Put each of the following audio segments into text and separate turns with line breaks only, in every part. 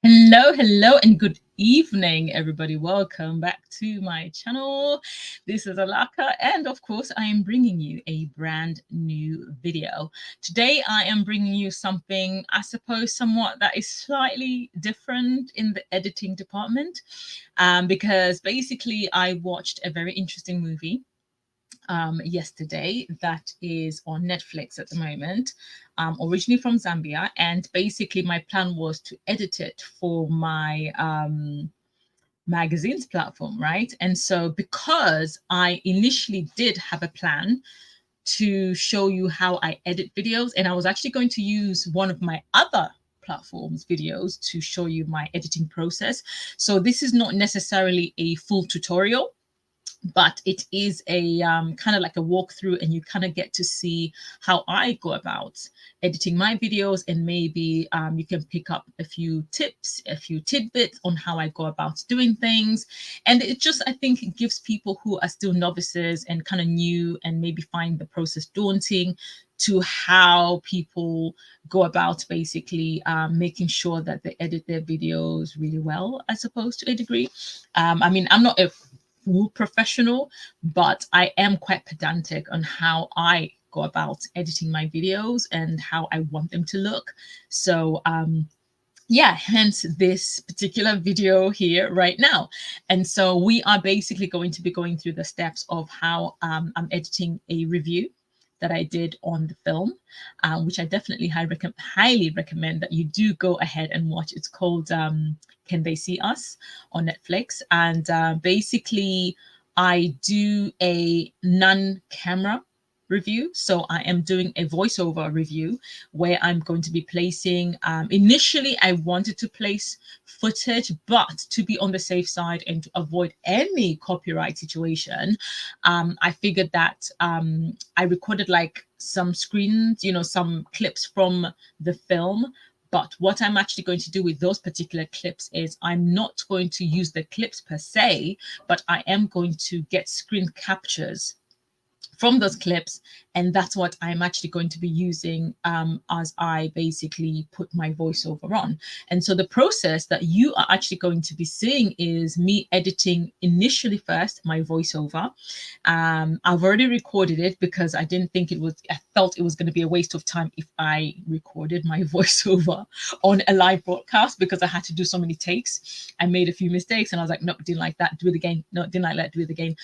Hello, and good evening, everybody. Welcome back to my channel. This is Elaka, and of course, I am bringing you a brand new video. Today, I am bringing you something, I suppose, somewhat that is slightly different in the editing department, because basically, I watched a very interesting movie yesterday that is on Netflix at the moment, originally from Zambia. And basically, my plan was to edit it for my magazine's platform, right? And so, because I initially did have a plan to show you how I edit videos, and I was actually going to use one of my other platforms videos to show you my editing process. So this is not necessarily a full tutorial, but it is a kind of like a walkthrough, and you kind of get to see how I go about editing my videos, and maybe you can pick up a few tips, a few tidbits on how I go about doing things. And it just, I think it gives people who are still novices and kind of new and maybe find the process daunting to how people go about basically making sure that they edit their videos really well, I suppose, to a degree. I mean, I'm not a full professional, but I am quite pedantic on how I go about editing my videos and how I want them to look. So yeah, hence this particular video here right now. And so we are basically going to be going through the steps of how I'm editing a review that I did on the film, which I definitely highly recommend that you do go ahead and watch. It's called Can They See Us on Netflix. And basically, I do a non-camera review. So I am doing a voiceover review where I'm going to be placing, initially I wanted to place footage, but to be on the safe side and to avoid any copyright situation, I figured that I recorded like some screens, some clips from the film. But what I'm actually going to do with those particular clips is I'm not going to use the clips per se, but I am going to get screen captures from those clips, and that's what I'm actually going to be using as I basically put my voiceover on. And so the process that you are actually going to be seeing is me editing initially first my voiceover. I've already recorded it because I felt it was going to be a waste of time if I recorded my voiceover on a live broadcast, because I had to do so many takes. I made a few mistakes and I was like, no, didn't like that, do it again. No, didn't like that, do it again.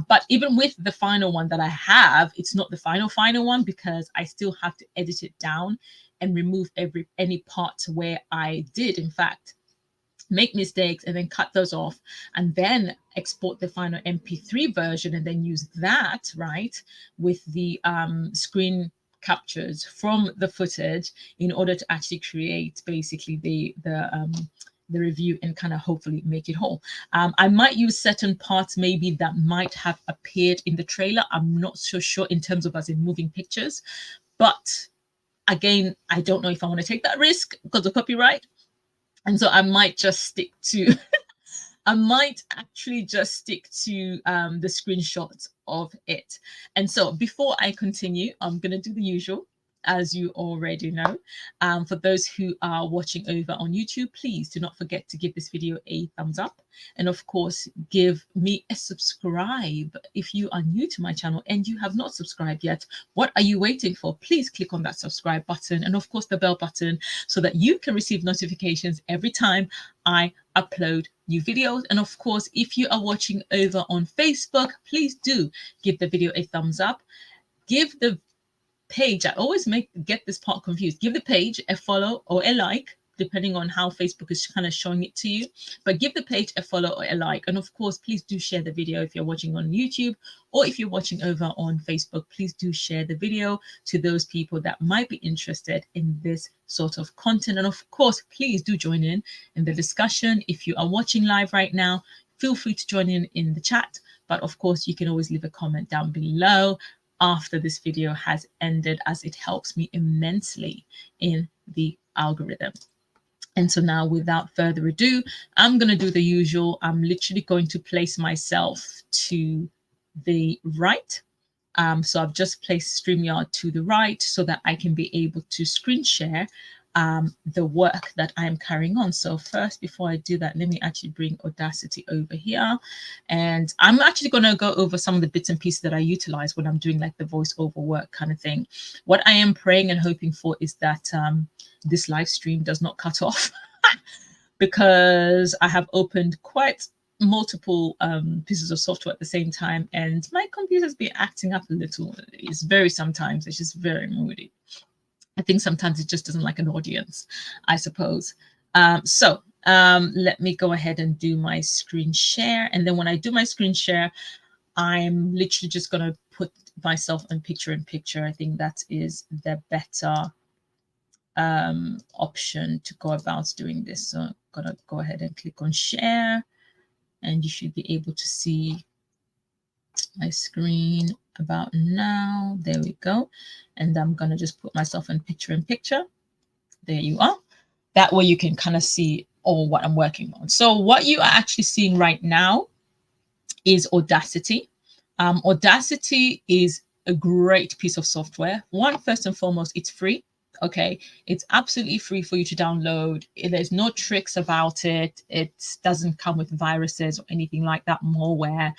But even with the final one that I have, it's not the final one, because I still have to edit it down and remove any parts where I did in fact make mistakes, and then cut those off, and then export the final MP3 version, and then use that, right, with the screen captures from the footage in order to actually create basically the review and kind of hopefully make it whole. I might use certain parts maybe that might have appeared in the trailer. I'm not so sure in terms of as in moving pictures, but again, I don't know if I want to take that risk because of copyright. And so I might just stick to I might actually just stick to the screenshots of it. And so before I continue, I'm going to do the usual, as you already know. For those who are watching over on YouTube, please do not forget to give this video a thumbs up. And of course, give me a subscribe. If you are new to my channel and you have not subscribed yet, what are you waiting for? Please click on that subscribe button and of course the bell button, so that you can receive notifications every time I upload new videos. And of course, if you are watching over on Facebook, please do give the video a thumbs up. Give the page, I always get this part confused, give the page a follow or a like, depending on how Facebook is kind of showing it to you. But give the page a follow or a like. And of course, please do share the video if you're watching on YouTube, or if you're watching over on Facebook, please do share the video to those people that might be interested in this sort of content. And of course, please do join in the discussion. If you are watching live right now, feel free to join in the chat. But of course, you can always leave a comment down below after this video has ended, as it helps me immensely in the algorithm. And so now, without further ado, I'm going to do the usual. I'm literally going to place myself to the right. So I've just placed StreamYard to the right so that I can be able to screen share the work that I'm carrying on. So first, before I do that, let me actually bring Audacity over here. And I'm actually going to go over some of the bits and pieces that I utilize when I'm doing like the voiceover work kind of thing. What I am praying and hoping for is that this live stream does not cut off because I have opened quite multiple pieces of software at the same time, and my computer's been acting up a little. It's just very moody. I think sometimes it just doesn't like an audience, I suppose. Let me go ahead and do my screen share. And then when I do my screen share, I'm literally just going to put myself in picture. I think that is the better option to go about doing this. So I'm going to go ahead and click on share, and you should be able to see my screen about now. There we go. And I'm going to just put myself in picture. There you are. That way you can kind of see all what I'm working on. So what you are actually seeing right now is Audacity. Audacity is a great piece of software. First and foremost, it's free. Okay, it's absolutely free for you to download. There's no tricks about it. It doesn't come with viruses or anything like that, malware,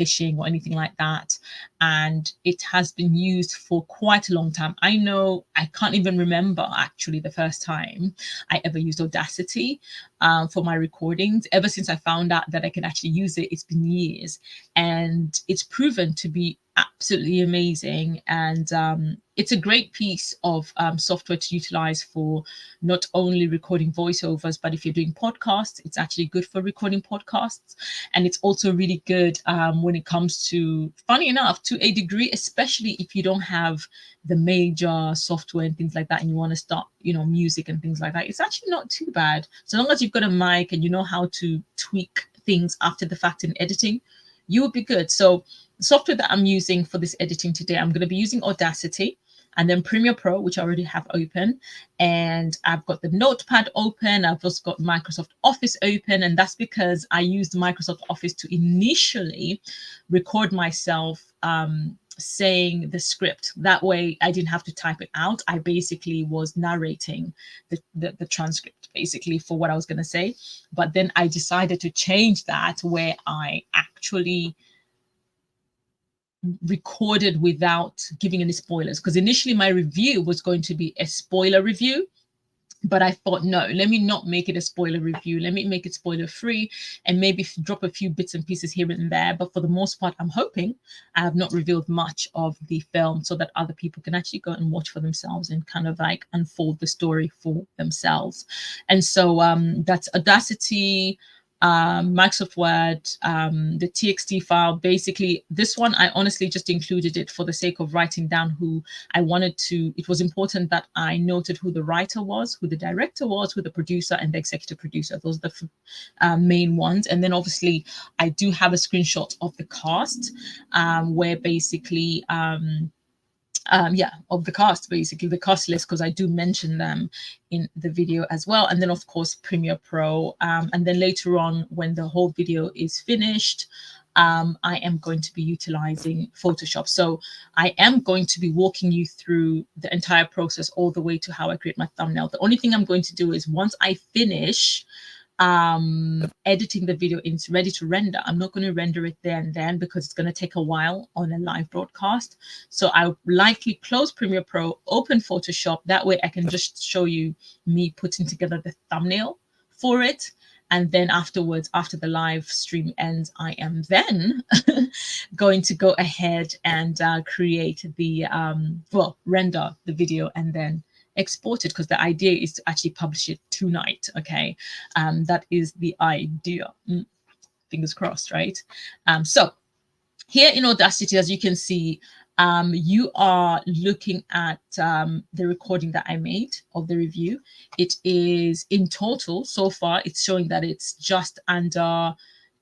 phishing or anything like that. And it has been used for quite a long time. I know I can't even remember actually the first time I ever used Audacity for my recordings. Ever since I found out that I can actually use it, it's been years, and it's proven to be absolutely amazing. And it's a great piece of software to utilize for not only recording voiceovers, but if you're doing podcasts, it's actually good for recording podcasts. And it's also really good when it comes to, funny enough, to a degree, especially if you don't have the major software and things like that, and you want to start, music and things like that. It's actually not too bad. So long as you've got a mic and you know how to tweak things after the fact in editing, you will be good. So the software that I'm using for this editing today, I'm going to be using Audacity, and then Premiere Pro, which I already have open. And I've got the Notepad open. I've also got Microsoft Office open. And that's because I used Microsoft Office to initially record myself saying the script. That way I didn't have to type it out. I basically was narrating the transcript basically for what I was going to say. But then I decided to change that where I actually recorded without giving any spoilers, because initially my review was going to be a spoiler review, but I thought, no, let me not make it a spoiler review. Let me make it spoiler free and maybe drop a few bits and pieces here and there. But for the most part, I'm hoping I have not revealed much of the film so that other people can actually go and watch for themselves and kind of like unfold the story for themselves. And so that's Audacity, Microsoft Word, the TXT file. Basically, this one, I honestly just included it for the sake of writing down who I wanted to. It was important that I noted who the writer was, who the director was, who the producer and the executive producer. Those are the main ones. And then obviously, I do have a screenshot of the cast where basically of the cast, basically the cast list, because I do mention them in the video as well. And then of course Premiere Pro, and then later on when the whole video is finished, I am going to be utilizing Photoshop. So I am going to be walking you through the entire process all the way to how I create my thumbnail. The only thing I'm going to do is once I finish editing the video, it's ready to render, I'm not going to render it there and then because it's going to take a while on a live broadcast. So I'll likely close Premiere Pro, open Photoshop. That way I can just show you me putting together the thumbnail for it. And then afterwards, after the live stream ends, I am then going to go ahead and create the, render the video and then export it, because the idea is to actually publish it tonight. Okay, that is the idea. Fingers crossed, right? So here in Audacity, as you can see, you are looking at the recording that I made of the review. It is in total so far, it's showing that it's just under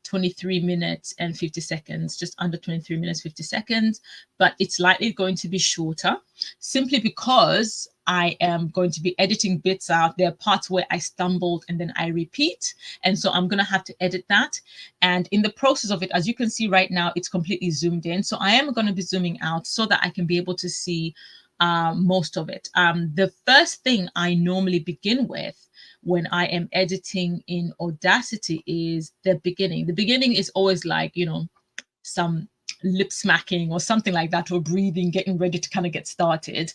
23 minutes and 50 seconds, just under 23 minutes, 50 seconds, but it's likely going to be shorter simply because I am going to be editing bits out. There are parts where I stumbled and then I repeat. And so I'm going to have to edit that. And in the process of it, as you can see right now, it's completely zoomed in. So I am going to be zooming out so that I can be able to see most of it. The first thing I normally begin with when I am editing in Audacity is the beginning. The beginning is always like, you know, some lip smacking or something like that, or breathing, getting ready to kind of get started.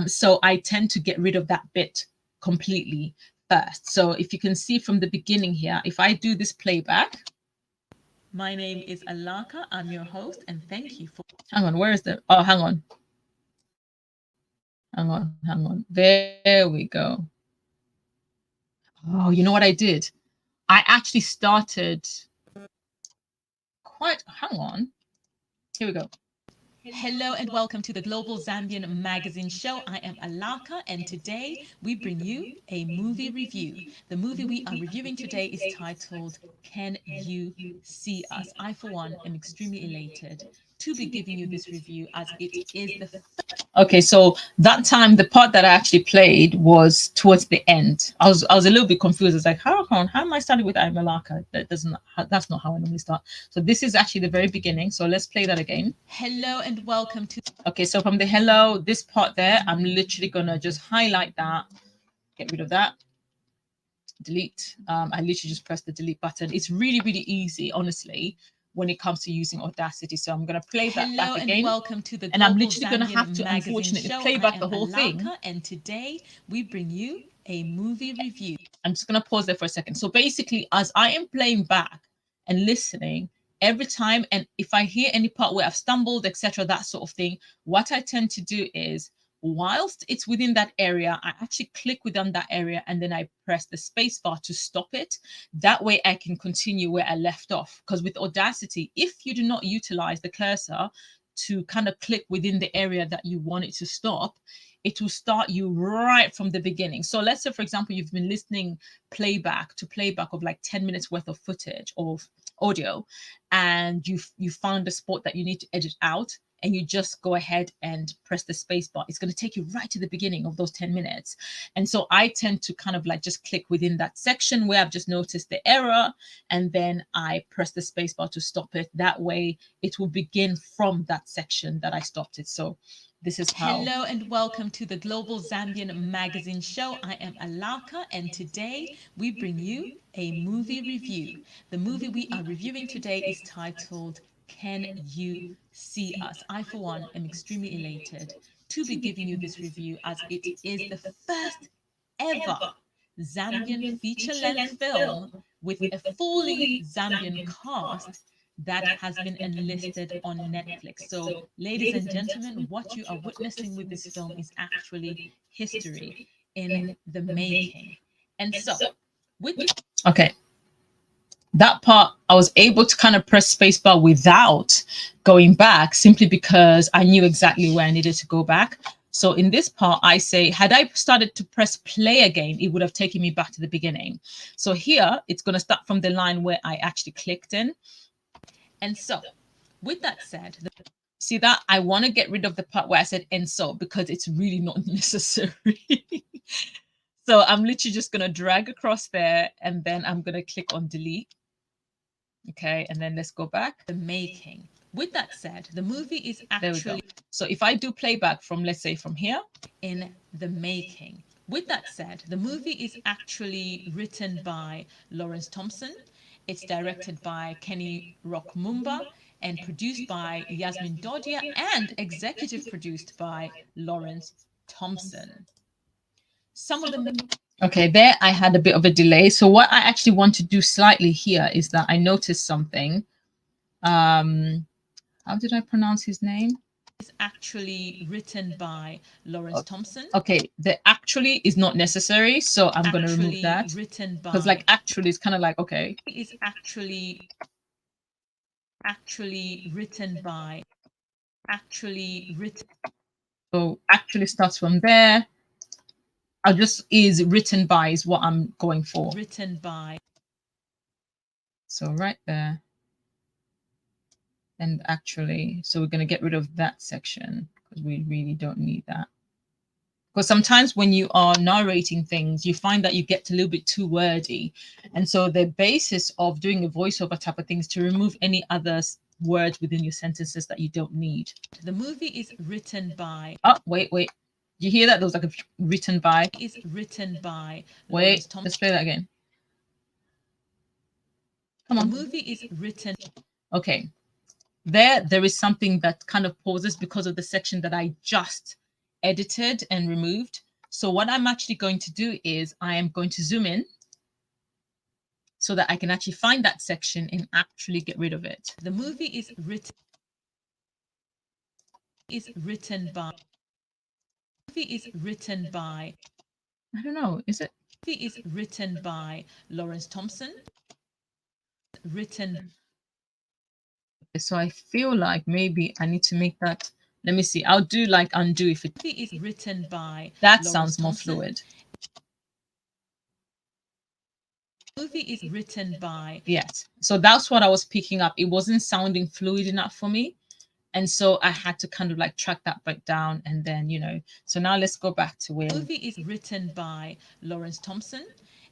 So I tend to get rid of that bit completely first. So if you can see from the beginning here, if I do this playback, my name is Elaka, I'm your host, and thank you for... Hang on, where is the... Oh, hang on. Hang on. There we go. Oh, you know what I did? I actually started quite... Hang on. Here we go. Hello and welcome to the Global Zambian Magazine Show. I am Elaka, and today we bring you a movie review. The movie we are reviewing today is titled Can You See Us? I, for one, am extremely elated to be giving you this review, as it is the... Okay, so that time the part that I actually played was towards the end. I was a little bit confused. It's like, how am I starting with I'm Elaka? That's not how I normally start. So this is actually the very beginning. So let's play that again. Hello and welcome to... Okay, so from the hello, this part there, I'm literally gonna just highlight that, get rid of that, delete. I literally just press the delete button. It's really, really easy, honestly, when it comes to using Audacity. So I'm going to play that back again. And welcome to the and I'm literally going to have to, unfortunately, play back the whole thing. And today we bring you a movie review. I'm just going to pause there for a second. So basically, as I am playing back and listening every time, and if I hear any part where I've stumbled, etc., that sort of thing, what I tend to do is, whilst it's within that area, I actually click within that area and then I press the space bar to stop it. That way I can continue where I left off. Because with Audacity, if you do not utilize the cursor to kind of click within the area that you want it to stop, it will start you right from the beginning. So let's say, for example, you've been listening playback of like 10 minutes worth of footage of audio, and you found a spot that you need to edit out, and you just go ahead and press the space bar. It's going to take you right to the beginning of those 10 minutes. And so I tend to kind of like just click within that section where I've just noticed the error, and then I press the space bar to stop it. That way it will begin from that section that I stopped it. So this is how... Hello and welcome to the Global Zambian Magazine Show. I am Elaka, and today we bring you a movie review. The movie we are reviewing today is titled Can You See Us? I, for one, am extremely elated to be giving you this review, as it is the first ever Zambian feature-length film with a fully Zambian cast that has been enlisted on Netflix. So, ladies and gentlemen, what you are witnessing with this film is actually history in the making. And so, okay, that part I was able to kind of press spacebar without going back, simply because I knew exactly where I needed to go back. So in this part, I say, had I started to press play again, it would have taken me back to the beginning. So here, it's going to start from the line where I actually clicked in. And so, with that said, see that I want to get rid of the part where I said "and so," because it's really not necessary. So I'm literally just going to drag across there, and then I'm going to click on delete. Okay, and then let's go back. The making. With that said, the movie is actually... So if I do playback from, let's say, from here, in the making. With that said, the movie is actually written by Lawrence Thompson. It's directed by Kenny Rockmumba and produced by Yasmin Dodia and executive produced by Lawrence Thompson. Some of the... Okay, there I had a bit of a delay. So what I actually want to do slightly here is that I noticed something. How did I pronounce his name? It's actually written by Lawrence Thompson. Okay, the actually is not necessary, so I'm going to remove that. Written by... Because like actually is kind of like, okay. It's actually written by... So actually starts from there. I just is written by is what I'm going for. Written by. So right there. And actually, so we're going to get rid of that section because we really don't need that. Because sometimes when you are narrating things, you find that you get a little bit too wordy. And so the basis of doing a voiceover type of thing is to remove any other words within your sentences that you don't need. The movie is written by... Oh, wait. You hear that? There was like a written by. Is written by... Wait, let's play that again. Come on. The movie is written... Okay. There is something that kind of pauses because of the section that I just edited and removed. So what I'm actually going to do is I am going to zoom in so that I can actually find that section and actually get rid of it. The movie is written by... Movie is written by... I don't know, is it? Movie is written by Lawrence Thompson. Written... So I feel like maybe I need to make that... Let me see. I'll do like undo if it is written by... That sounds more fluid. Movie is written by... Yes. So that's what I was picking up. It wasn't sounding fluid enough for me. And so I had to kind of like track that back down and then, you know. So now let's go back to where... Movie is written by Lawrence Thompson.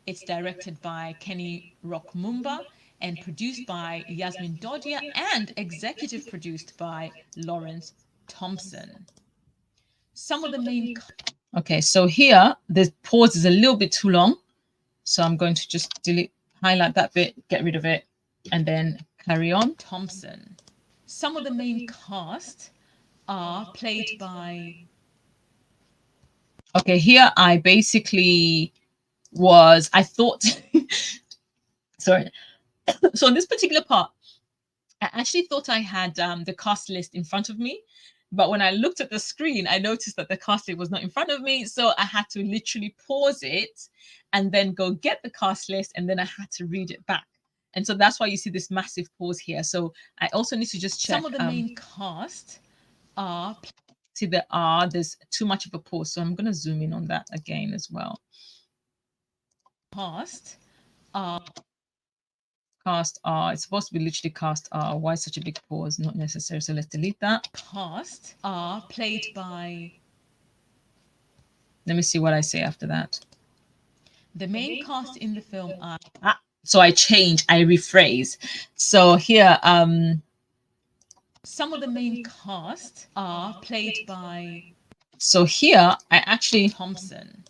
It's directed by Kenny Rockmumba and produced by Yasmin Dodia and executive produced by Lawrence Thompson. Some of the main... Okay, so here the pause is a little bit too long. So I'm going to just highlight that bit, get rid of it, and then carry on. Thompson. Some of the main cast are played by... Okay, here I basically I thought... Sorry. So in this particular part, I actually thought I had the cast list in front of me. But when I looked at the screen, I noticed that the cast list was not in front of me. So I had to literally pause it and then go get the cast list. And then I had to read it back. And so that's why you see this massive pause here. So I also need to just check. Some of the main cast are... See, there's too much of a pause. So I'm going to zoom in on that again as well. Cast are... It's supposed to be literally cast are. Why such a big pause? Not necessary. So let's delete that. Cast are played by... Let me see what I say after that. The main cast in the film are... So I rephrase. So here, some of the main cast are played by... So here, I actually... Thompson.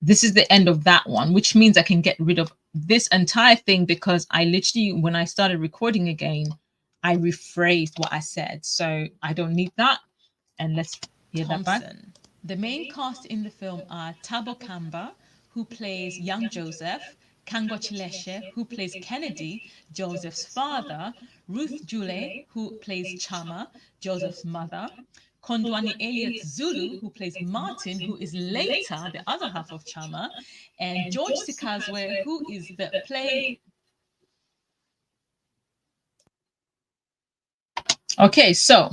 This is the end of that one, which means I can get rid of this entire thing because I literally, when I started recording again, I rephrased what I said. So I don't need that. And let's hear that back. The main cast in the film are Thabo Kamba, who plays young Joseph, Kango Chileshe, who plays Kennedy, Joseph's father, Ruth Jule, who plays Chama, Joseph's mother, Kondwani Elliott Zulu, who plays Martin, who is later the other half of Chama, and George Sikazwe, who is the play... Okay, so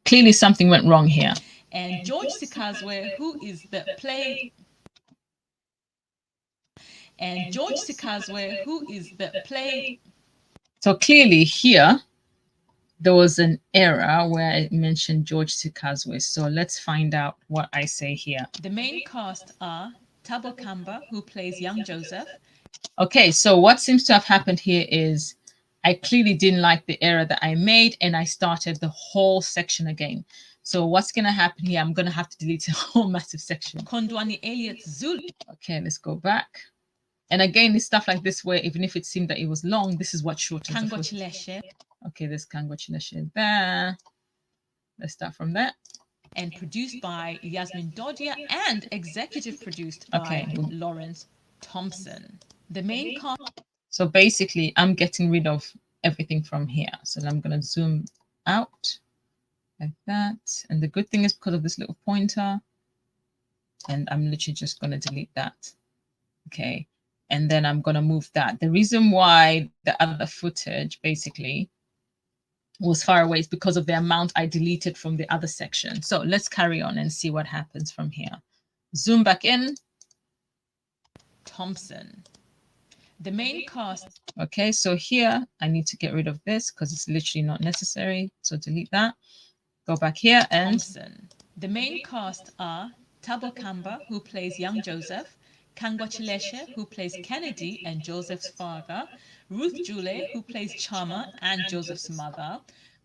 clearly something went wrong here. And George Sikazwe, who is the play... And George Sikazwe, who is the play... So clearly here, there was an error where I mentioned George Sikazwe. So let's find out what I say here. The main cast are Thabo Kamba, who plays young Joseph. Okay, so what seems to have happened here is I clearly didn't like the error that I made and I started the whole section again. So what's going to happen here? I'm going to have to delete a whole massive section. Kondwani Elliott Zulu. Okay, let's go back. And again, it's stuff like this where even if it seemed that it was long, this is what shortens. Kango Chileshe. Okay, there's Kango Chileshe there. Let's start from there. And produced by Yasmin Dodia and executive produced by Lawrence Thompson. The main cast. So basically, I'm getting rid of everything from here. So I'm going to zoom out like that. And the good thing is because of this little pointer, and I'm literally just going to delete that. Okay. And then I'm going to move that. The reason why the other footage basically was far away is because of the amount I deleted from the other section. So let's carry on and see what happens from here. Zoom back in. Thompson. The main cast. Okay, so here I need to get rid of this because it's literally not necessary. So delete that. Go back here and... Thompson. The main cast are Thabo Kamba, who plays young Joseph, Kangwachileshe, who plays Kennedy and Joseph's father, Ruth Jule, who plays Chama and Joseph's mother,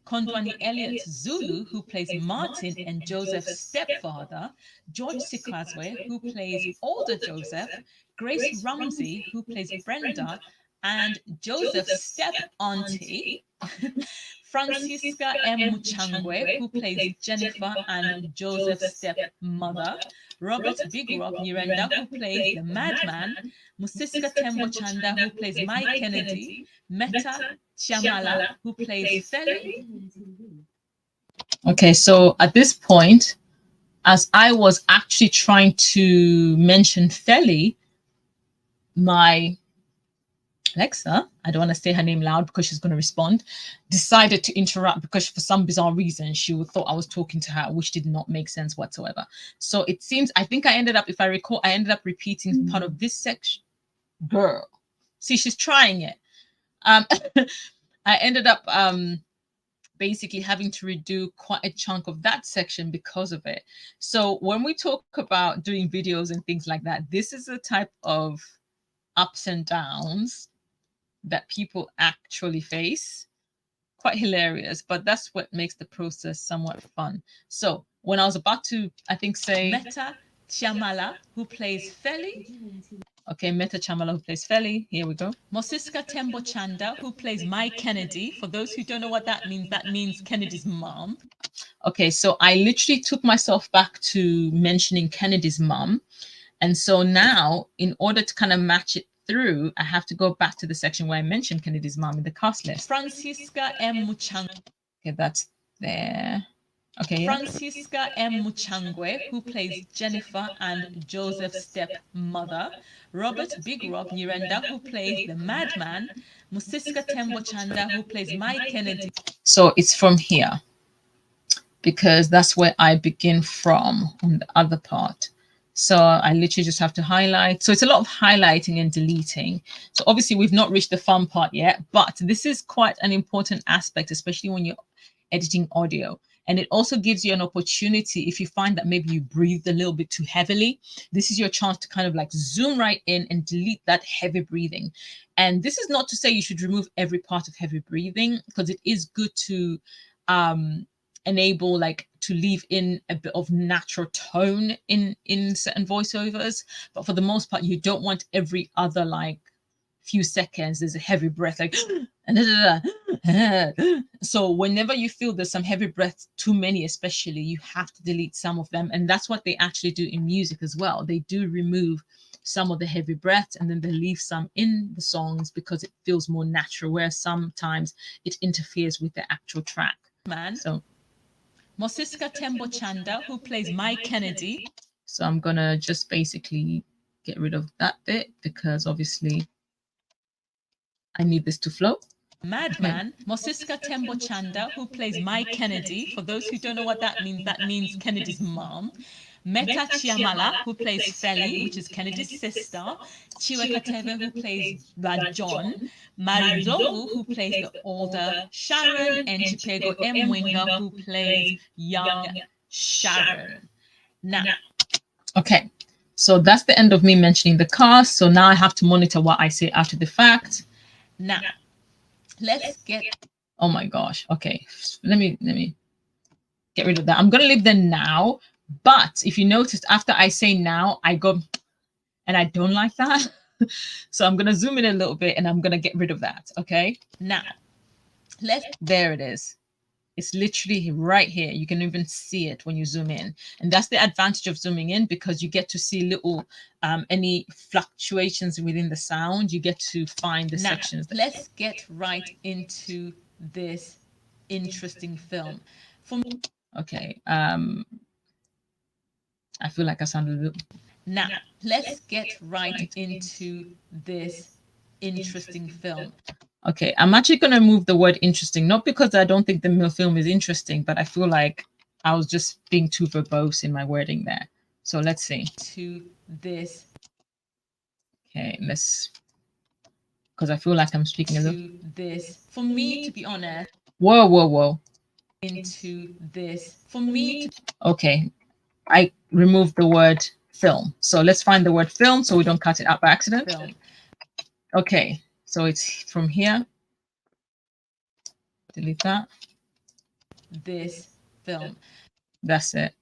Kondwani Elliott Zulu, who plays Martin and Joseph's stepfather, George Sikazwe, who plays older Joseph, Grace Rumsey, who plays Brenda, and Joseph's step-auntie, Francisca M. Muchangwe, who plays Jennifer and Joseph's stepmother, Robert Big Rob Nyirenda, who plays the madman, Musiska Tembo Chanda, who plays Mike Kennedy, Meta Chiamala, who plays Feli. Okay, so at this point, as I was actually trying to mention Feli, my Alexa, I don't want to say her name loud because she's going to respond, decided to interrupt because for some bizarre reason she thought I was talking to her, which did not make sense whatsoever. So it seems, I think I ended up, if I recall, I ended up repeating part of this section. Girl, see, she's trying it. I ended up basically having to redo quite a chunk of that section because of it. So when we talk about doing videos and things like that, this is a type of ups and downs that people actually face. Quite hilarious, but that's what makes the process somewhat fun. So when I was about to, I think, say Meta Chiamala, who plays Feli. Okay, Meta Chiamala, who plays Feli. Here we go. Mosiska Tembo Chanda, who plays Mike Kennedy. For those who don't know what that means Kennedy's mom. Okay, so I literally took myself back to mentioning Kennedy's mom. And so now, in order to kind of match it through, I have to go back to the section where I mentioned Kennedy's mom in the cast list. Francisca M. Muchangwe. Okay, that's there. Okay. Yeah. Francisca M. Muchangwe, who plays Jennifer and Joseph's stepmother. Robert Big Rob Nyirenda, who plays the madman. Musiska Tembo Chanda, who plays Mike Kennedy. So it's from here, because that's where I begin from on the other part. So I literally just have to highlight. So it's a lot of highlighting and deleting. So obviously we've not reached the fun part yet, but this is quite an important aspect, especially when you're editing audio. And it also gives you an opportunity, if you find that maybe you breathed a little bit too heavily, this is your chance to kind of like zoom right in and delete that heavy breathing. And this is not to say you should remove every part of heavy breathing, because it is good to enable, like, to leave in a bit of natural tone in certain voiceovers. But for the most part, you don't want every other like few seconds there's a heavy breath, like so whenever you feel there's some heavy breaths, too many especially, you have to delete some of them. And that's what they actually do in music as well. They do remove some of the heavy breaths and then they leave some in the songs because it feels more natural, where sometimes it interferes with the actual track. So Mosiska Tembo Chanda, who plays Mike Kennedy. So I'm gonna just basically get rid of that bit because obviously I need this to flow. Madman, Mosiska Tembo Chanda, who plays Mike Kennedy. For those who don't know what that means Kennedy's mom. Meta Chiamala, who plays Feli, which is Kennedy's sister. Chiweka Teve, who plays John. Mary Lovu, who plays the older Sharon. And Chipego M. Winger, who plays young Sharon. Now, okay, so that's the end of me mentioning the cast. So now I have to monitor what I say after the fact. Now, let's get, oh my gosh, okay, let me get rid of that. I'm gonna leave the now, but if you noticed, after I say now, I go, and I don't like that. So I'm gonna zoom in a little bit and I'm gonna get rid of that, okay? Now, there it is. It's literally right here. You can even see it when you zoom in. And that's the advantage of zooming in, because you get to see little, any fluctuations within the sound. You get to find the sections. Let's get right into this interesting film. Okay. I feel like I sounded a little. Now, let's get right into this interesting film. Okay, I'm actually going to move the word interesting, not because I don't think the film is interesting, but I feel like I was just being too verbose in my wording there. So let's see. To this. Okay, because I feel like I'm speaking a little. This. For me, to be honest. Whoa. Into this. For me. Okay, I removed the word film. So let's find the word film so we don't cut it out by accident. Film. Okay, so it's from here. Delete that. This film. That's it.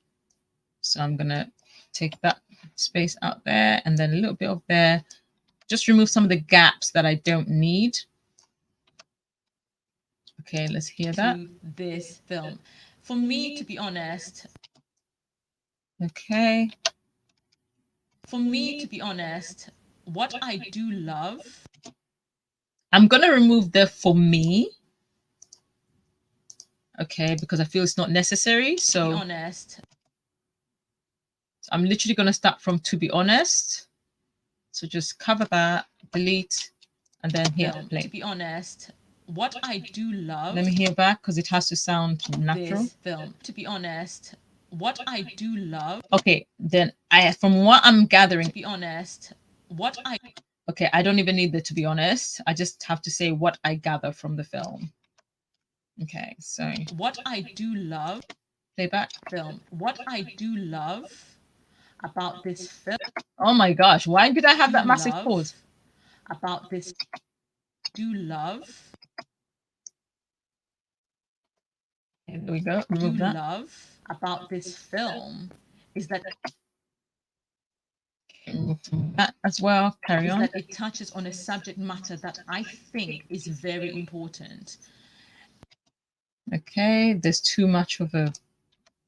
So I'm gonna take that space out there and then a little bit of there. Just remove some of the gaps that I don't need. Okay, let's hear that. This film. For me, to be honest. Okay. For me, to be honest, what I do love. I'm gonna remove the for me. Okay, because I feel it's not necessary. So to be honest. I'm literally gonna start from to be honest. So just cover that, delete, and then here play. To be honest, what I do love. Let me hear back because it has to sound natural. This film. To be honest, what I do love. Okay, then from what I'm gathering. To be honest, what I. Okay, I don't even need the to be honest. I just have to say what I gather from the film. Okay, so what I do love. Playback film. What I do love about this film. Oh my gosh, why did I have that massive pause? About this do love. Here we go. Remove that. Love about this film is that as well. Carry on. That it touches on a subject matter that I think is very important. Okay, there's too much of a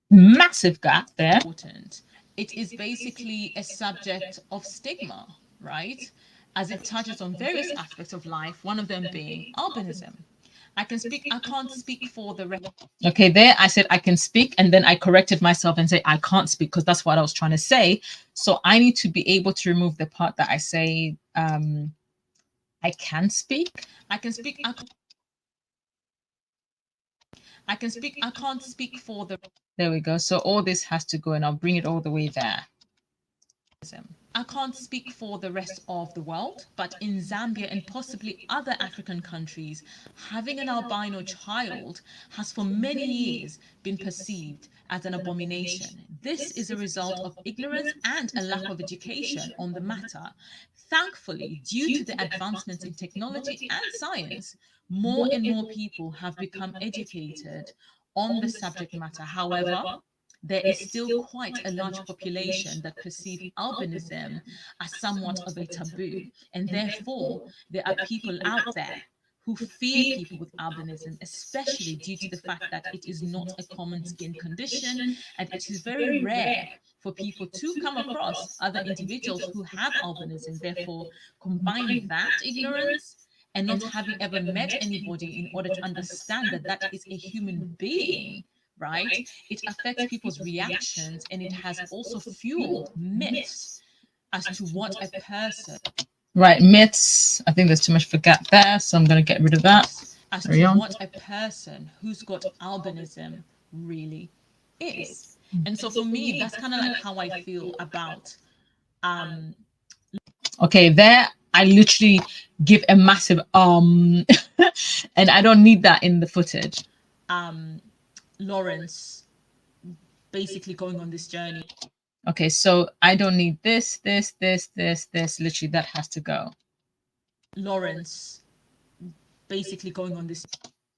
massive gap there. Important. It is basically a subject of stigma, right? As it touches on various aspects of life, one of them being albinism. I can't speak for the rest. Okay, there I said I can speak, and then I corrected myself and say I can't speak because that's what I was trying to say. So I need to be able to remove the part that I say I can speak. I can speak. I can speak. I can't speak for the. There we go. So all this has to go, and I'll bring it all the way there. I can't speak for the rest of the world, but in Zambia and possibly other African countries, having an albino child has for many years been perceived as an abomination. This is a result of ignorance and a lack of education on the matter. Thankfully, due to the advancements in technology and science, more and more people have become educated on the subject matter. However, there is still quite a large population that perceive albinism as somewhat of a taboo, and therefore there are people out there who fear people with albinism, especially due to the fact that it is not a common skin condition and it is very rare for people to come across other individuals who have albinism. Therefore, combine that ignorance and not having ever met anybody in order to understand that that is a human being, right? It affects people's reactions, and it has also fueled myths as to what a person. Right, myths. I think there's too much for gap there, so I'm going to get rid of that. As to what a person who's got albinism really is. And so for me, that's kind of like how I feel about. Okay, there I literally give a massive and I don't need that in the footage. Lawrence basically going on this journey. Okay, so I don't need this. Literally, that has to go. Lawrence basically going on this.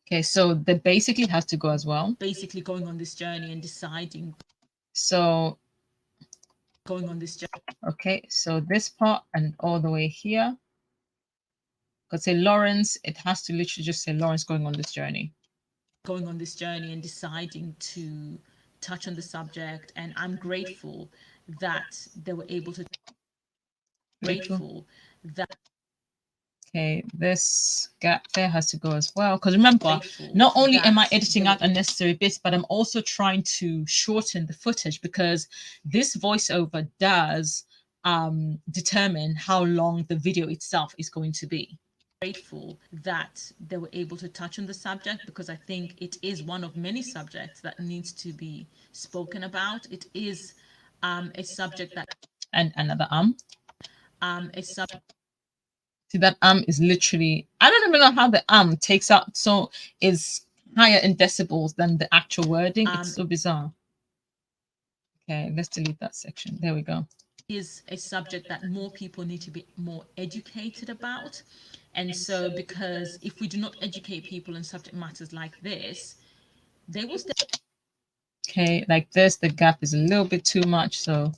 Okay, so the basically has to go as well. Basically going on this journey and deciding. So going on this journey. Okay, so this part and all the way here. Could say Lawrence, it has to literally just say Lawrence going on this journey. Going on this journey and deciding to touch on the subject, and I'm grateful that they were able to. Grateful that. Okay, this gap there has to go as well. Because remember, not only am I editing out unnecessary bits, but I'm also trying to shorten the footage because this voiceover does determine how long the video itself is going to be. Grateful that they were able to touch on the subject because I think it is one of many subjects that needs to be spoken about. It is a subject that. And another a subject. See, that is literally, I don't even know how the takes out, so is higher in decibels than the actual wording. It's so bizarre. Okay, let's delete that section. There we go. is a subject that more people need to be more educated about. And so, because if we do not educate people in subject matters like this, they will stay. Okay, like this, the gap is a little bit too much, so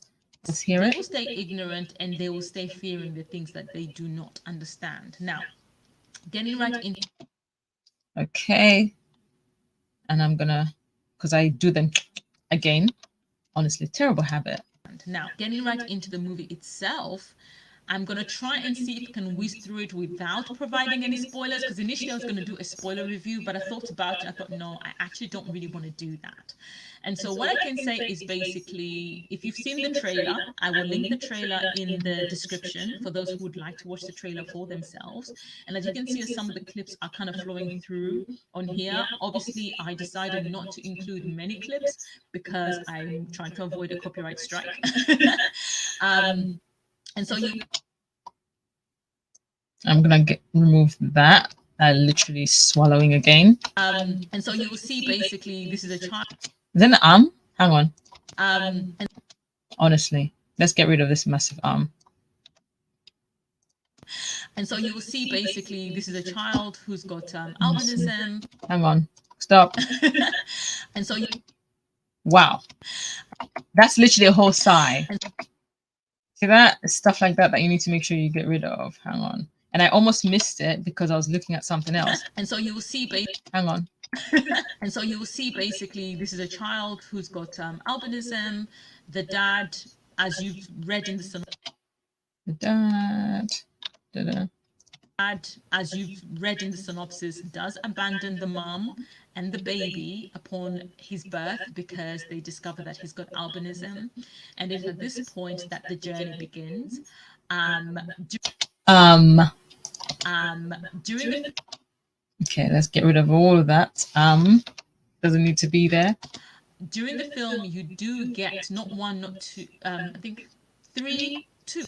let's hear it. They will stay ignorant and they will stay fearing the things that they do not understand. Now, getting right in. Okay, and I'm gonna, because I do them again, honestly, terrible habit. Now, getting right into the movie itself, I'm going to try and see if I can whiz through it without providing any spoilers, because initially I was going to do a spoiler review, but I thought about it. I thought, no, I actually don't really want to do that. And so what I can say is basically, if you've seen the trailer, I will link the trailer in the description for those who would like to watch the trailer for themselves. And as you can see, as some of the clips are kind of flowing through on here, obviously I decided not to include many clips because I'm trying to avoid a copyright strike. And so I'm gonna remove that. Literally swallowing again. And so you will see basically this is a child. Then the arm. Hang on. And honestly, let's get rid of this massive arm. And so you will see basically this is a child who's got albinism. Hang on. Stop. And so you. Wow. That's literally a whole sigh. See that? It's stuff like that that you need to make sure you get rid of. Hang on. And I almost missed it because I was looking at something else. And so you will see, hang on. And so you will see basically this is a child who's got albinism. The dad, as you've read in the synopsis. The dad, as you've read in the synopsis, does abandon the mom and the baby upon his birth because they discover that he's got albinism. And it's at this point that the journey begins. During the. Okay, let's get rid of all of that. Doesn't need to be there. During the film, you do get not one, not two, I think 3, 2.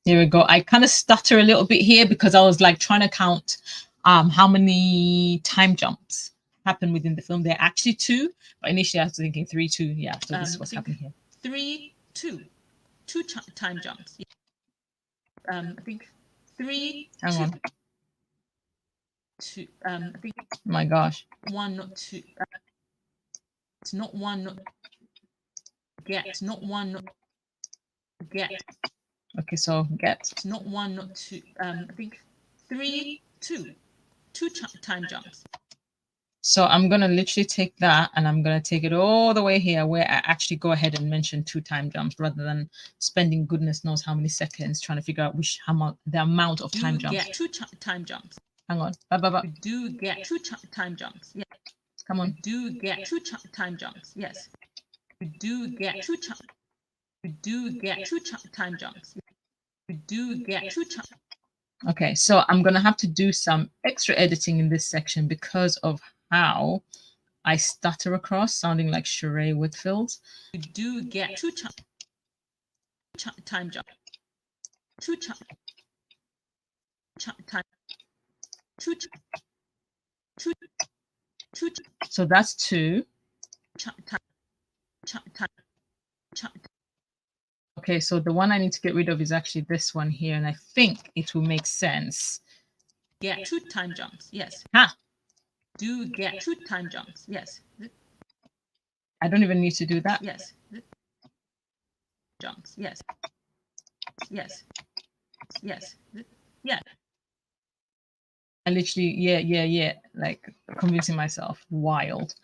Here we go. I kind of stutter a little bit here because I was like trying to count how many time jumps happen within the film. There are actually 2, but initially I was thinking 3, 2. Yeah, so this is what's happening here. 3, 2. 2 time jumps. I think 3. Hang on. 2. I think. Oh my gosh. 1, not 2. It's not 1, not get. Not 1, not get. Okay, so get. It's not 1, not 2. I think 3, 2. 2 time jumps. So I'm going to literally take that and I'm going to take it all the way here where I actually go ahead and mention 2 time jumps rather than spending goodness knows how many seconds trying to figure out the amount of time jumps. Get 2 time jumps. Hang on. You do get 2 time jumps. Yeah. Come on. You do get 2 time jumps. Yes. You do get 2 You do get 2 time jumps. You do get 2 Okay, so I'm going to have to do some extra editing in this section because of how I stutter across, sounding like Sheree Whitfield. You do get 2 time jumps. 2 time. 2. So that's 2. Okay, so the one I need to get rid of is actually this one here, and I think it will make sense. Get 2 time jumps, yes. Ha! Do get 2 time jumps, yes. I don't even need to do that. Yes. Jumps, yes. Yes. Yes. Yeah. I literally, yeah, like convincing myself. Wild.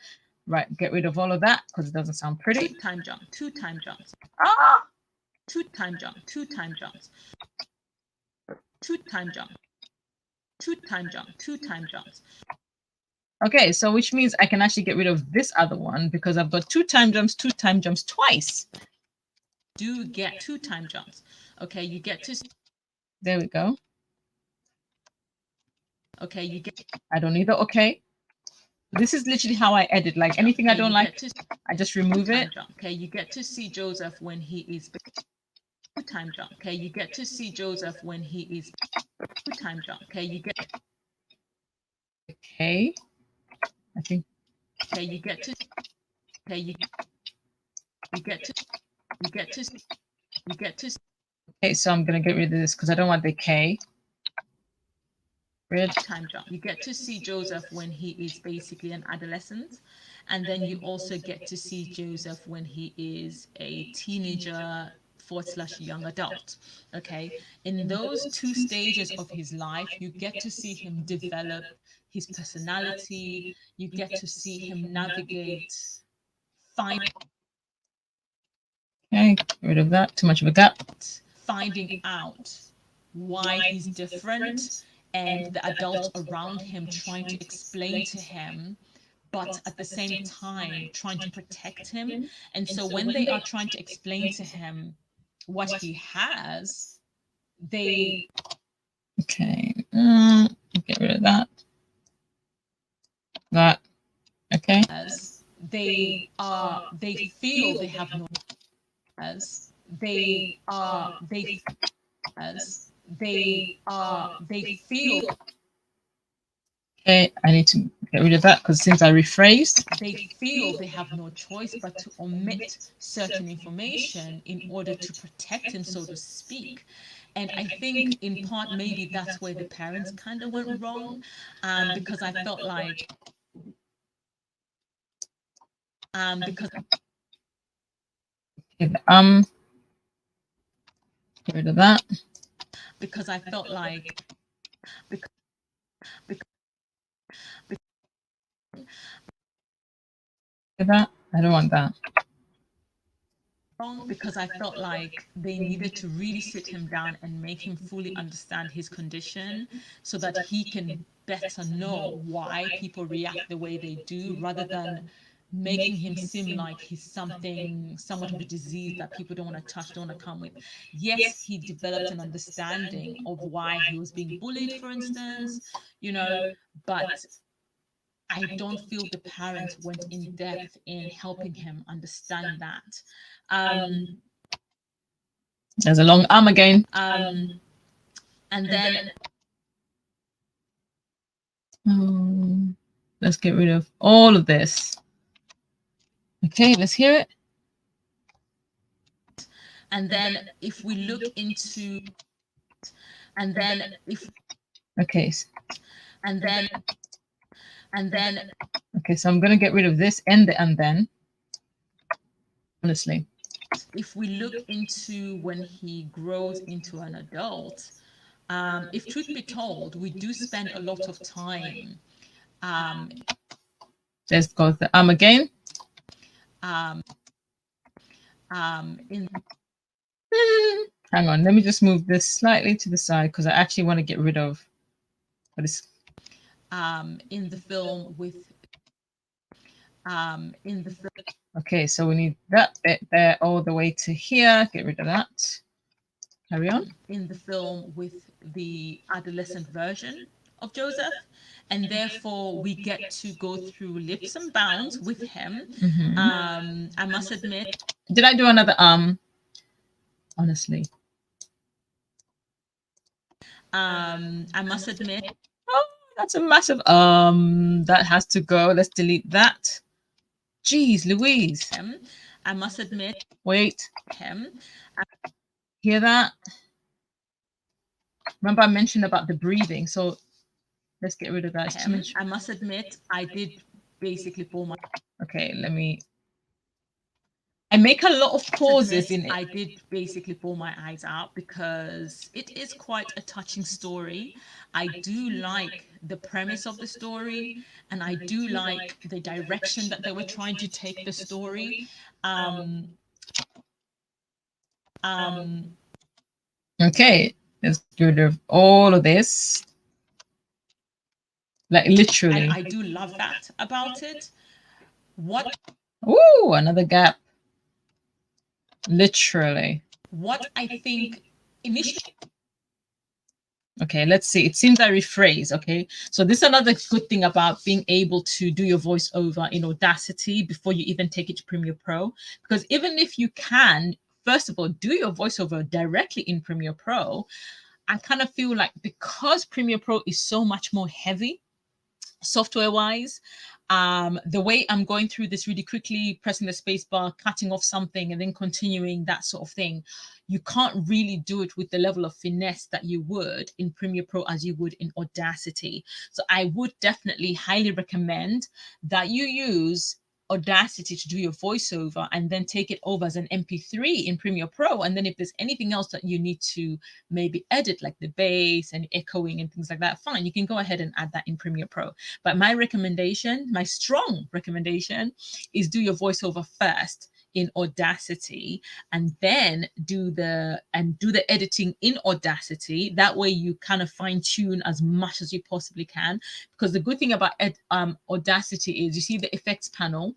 Right, get rid of all of that because it doesn't sound pretty. 2 time jump, 2 time jumps. Ah! 2 time jump, 2 time jumps. 2 time jump. 2 time jump, 2 time jumps. Okay, so which means I can actually get rid of this other one because I've got 2 time jumps twice. Do get 2 time jumps. Okay, you get to. There we go. Okay, you get. I don't need that. Okay. This is literally how I edit. Like anything I don't like, I just remove it. Okay, you get to see Joseph when he is. Time jump. Okay, you get to see Joseph when he is. Time jump. Okay, you get. Okay. I think. Okay, you get to. Okay, you get to. You get to. You get to. Okay, so I'm gonna get rid of this because I don't want the K. Red time jump. You get to see Joseph when he is basically an adolescent, and then you also get to see Joseph when he is a teenager / young adult. Okay, in those two stages of his life, you get to see him develop his personality. You get to see him navigate, find. Okay, get rid of that. Too much of a gap. Finding out why he's different, and the adults around him trying to explain to him, but at the same time trying to protect him. And so when they are trying to explain to him what he has, they. Okay, get rid of that. That. Okay. They feel they have no. As they feel. Okay, I need to get rid of that because since I rephrased, they feel they have no choice but to omit certain information in order to protect him, so to speak. And I think in part maybe that's where the parents kind of went wrong, because I felt like because okay, get rid of that because I felt like because that I don't want that. Because I felt like they needed to really sit him down and make him fully understand his condition so that he can better know why people react the way they do, rather than making him seem like he's somewhat of a disease that people don't want to touch, don't want to come with. Yes, he developed an understanding of why he was being bullied, for instance, but I don't feel the parents went in depth in helping him understand that. There's a long arm again. And then let's get rid of all of this. Okay, let's hear it. And then if we look into, and then if, okay, and then, okay, so I'm going to get rid of this and then, honestly. If we look into when he grows into an adult, if truth be told, we do spend a lot of time. Let's go with the again. In hang on, let me just move this slightly to the side because I actually want to get rid of what is in the film with in the film. Okay, so we need that bit there all the way to here. Get rid of that. Carry on. In the film with the adolescent version of Joseph, and therefore we get to go through leaps and bounds with him. I must admit. Did I do another honestly? I must admit. Oh, that's a massive that has to go. Let's delete that. Jeez Louise. I must admit. Wait. Hear that? Remember I mentioned about the breathing, so let's get rid of that. It's too much. I must admit, I did basically pull my. Okay, let me. I make a lot of pauses in it. I did basically pull my eyes out because it is quite a touching story. I do like the premise of the story, and I do like the direction that they were trying to take the story. Okay, let's get rid of all of this. Like literally. And I do love that about it. What? Ooh, another gap. Literally. What I think initially. Okay, let's see. It seems I rephrase. Okay, so this is another good thing about being able to do your voiceover in Audacity before you even take it to Premiere Pro. Because even if you can, first of all, do your voiceover directly in Premiere Pro, I kind of feel like because Premiere Pro is so much more heavy software wise, The way I'm going through this really quickly, pressing the space bar, cutting off something, and then continuing, that sort of thing, you can't really do it with the level of finesse that you would in Premiere Pro as you would in Audacity. So I would definitely highly recommend that you use Audacity to do your voiceover and then take it over as an MP3 in Premiere Pro. And then if there's anything else that you need to maybe edit, like the bass and echoing and things like that, fine, you can go ahead and add that in Premiere Pro. But my recommendation, my strong recommendation, is do your voiceover first in Audacity and then do the editing in Audacity. That way you kind of fine tune as much as you possibly can, because the good thing about Audacity is you see the effects panel.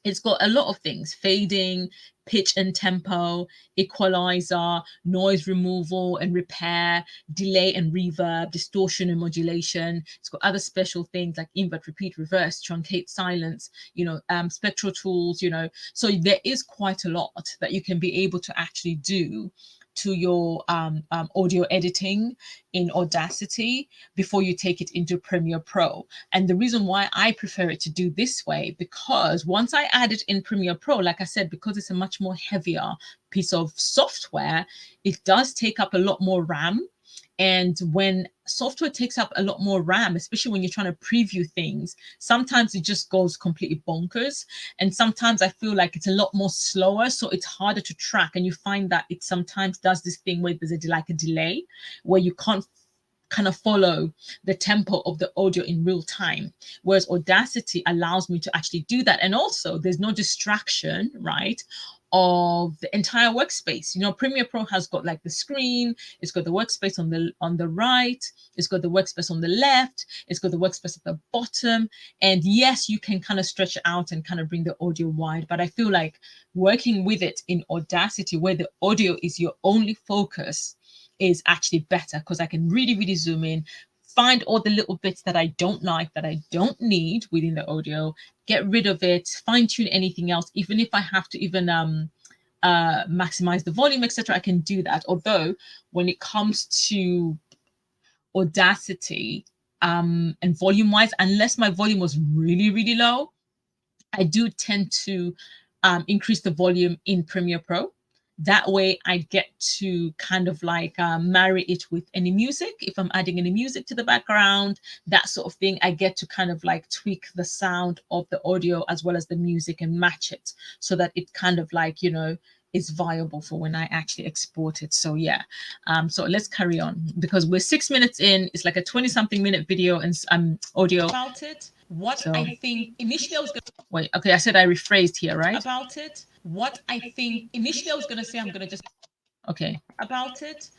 It's got a lot of things: fading, pitch and tempo, equalizer, noise removal and repair, delay and reverb, distortion and modulation. It's got other special things like invert, repeat, reverse, truncate, silence, spectral tools, So there is quite a lot that you can be able to actually do to your audio editing in Audacity before you take it into Premiere Pro. And the reason why I prefer it to do this way, because once I add it in Premiere Pro, like I said, because it's a much more heavier piece of software, it does take up a lot more RAM. And when software takes up a lot more RAM, especially when you're trying to preview things, sometimes it just goes completely bonkers. And sometimes I feel like it's a lot more slower, so it's harder to track. And you find that it sometimes does this thing where there's like a delay where you can't kind of follow the tempo of the audio in real time, whereas Audacity allows me to actually do that. And also there's no distraction, right, of the entire workspace. Premiere Pro has got like the screen, it's got the workspace on the right, it's got the workspace on the left, it's got the workspace at the bottom. And yes, you can kind of stretch it out and kind of bring the audio wide, but I feel like working with it in Audacity, where the audio is your only focus, is actually better, because I can really, really zoom in, find all the little bits that I don't like, that I don't need within the audio, get rid of it, fine tune anything else. Even if I have to even maximize the volume, etc., I can do that. Although when it comes to Audacity and volume wise, unless my volume was really, really low, I do tend to increase the volume in Premiere Pro. That way I get to kind of like marry it with any music. If I'm adding any music to the background, that sort of thing, I get to kind of like tweak the sound of the audio as well as the music and match it so that it kind of like, is viable for when I actually export it. So yeah, so let's carry on, because we're 6 minutes in. It's like a 20-something minute video and audio about it. What I think initially I was going to wait. Okay, I said I rephrased here, right? About it. What I think initially I was going to say, I'm going to just okay about it.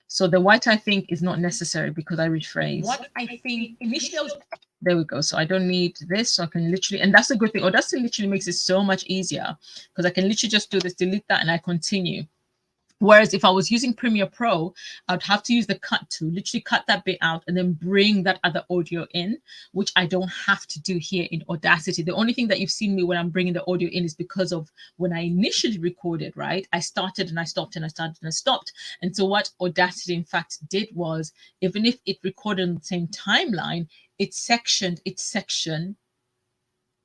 So the what I think is not necessary because I rephrased. What I think initially I was. There we go. So I don't need this. So I can literally, and that's a good thing. Audacity literally makes it so much easier because I can literally just do this, delete that, and I continue. Whereas if I was using Premiere Pro, I'd have to use the cut tool, literally cut that bit out and then bring that other audio in, which I don't have to do here in Audacity. The only thing that you've seen me when I'm bringing the audio in is because of when I initially recorded, right? I started and I stopped and I started and I stopped. And so what Audacity in fact did was, even if it recorded on the same timeline, it sectioned its section,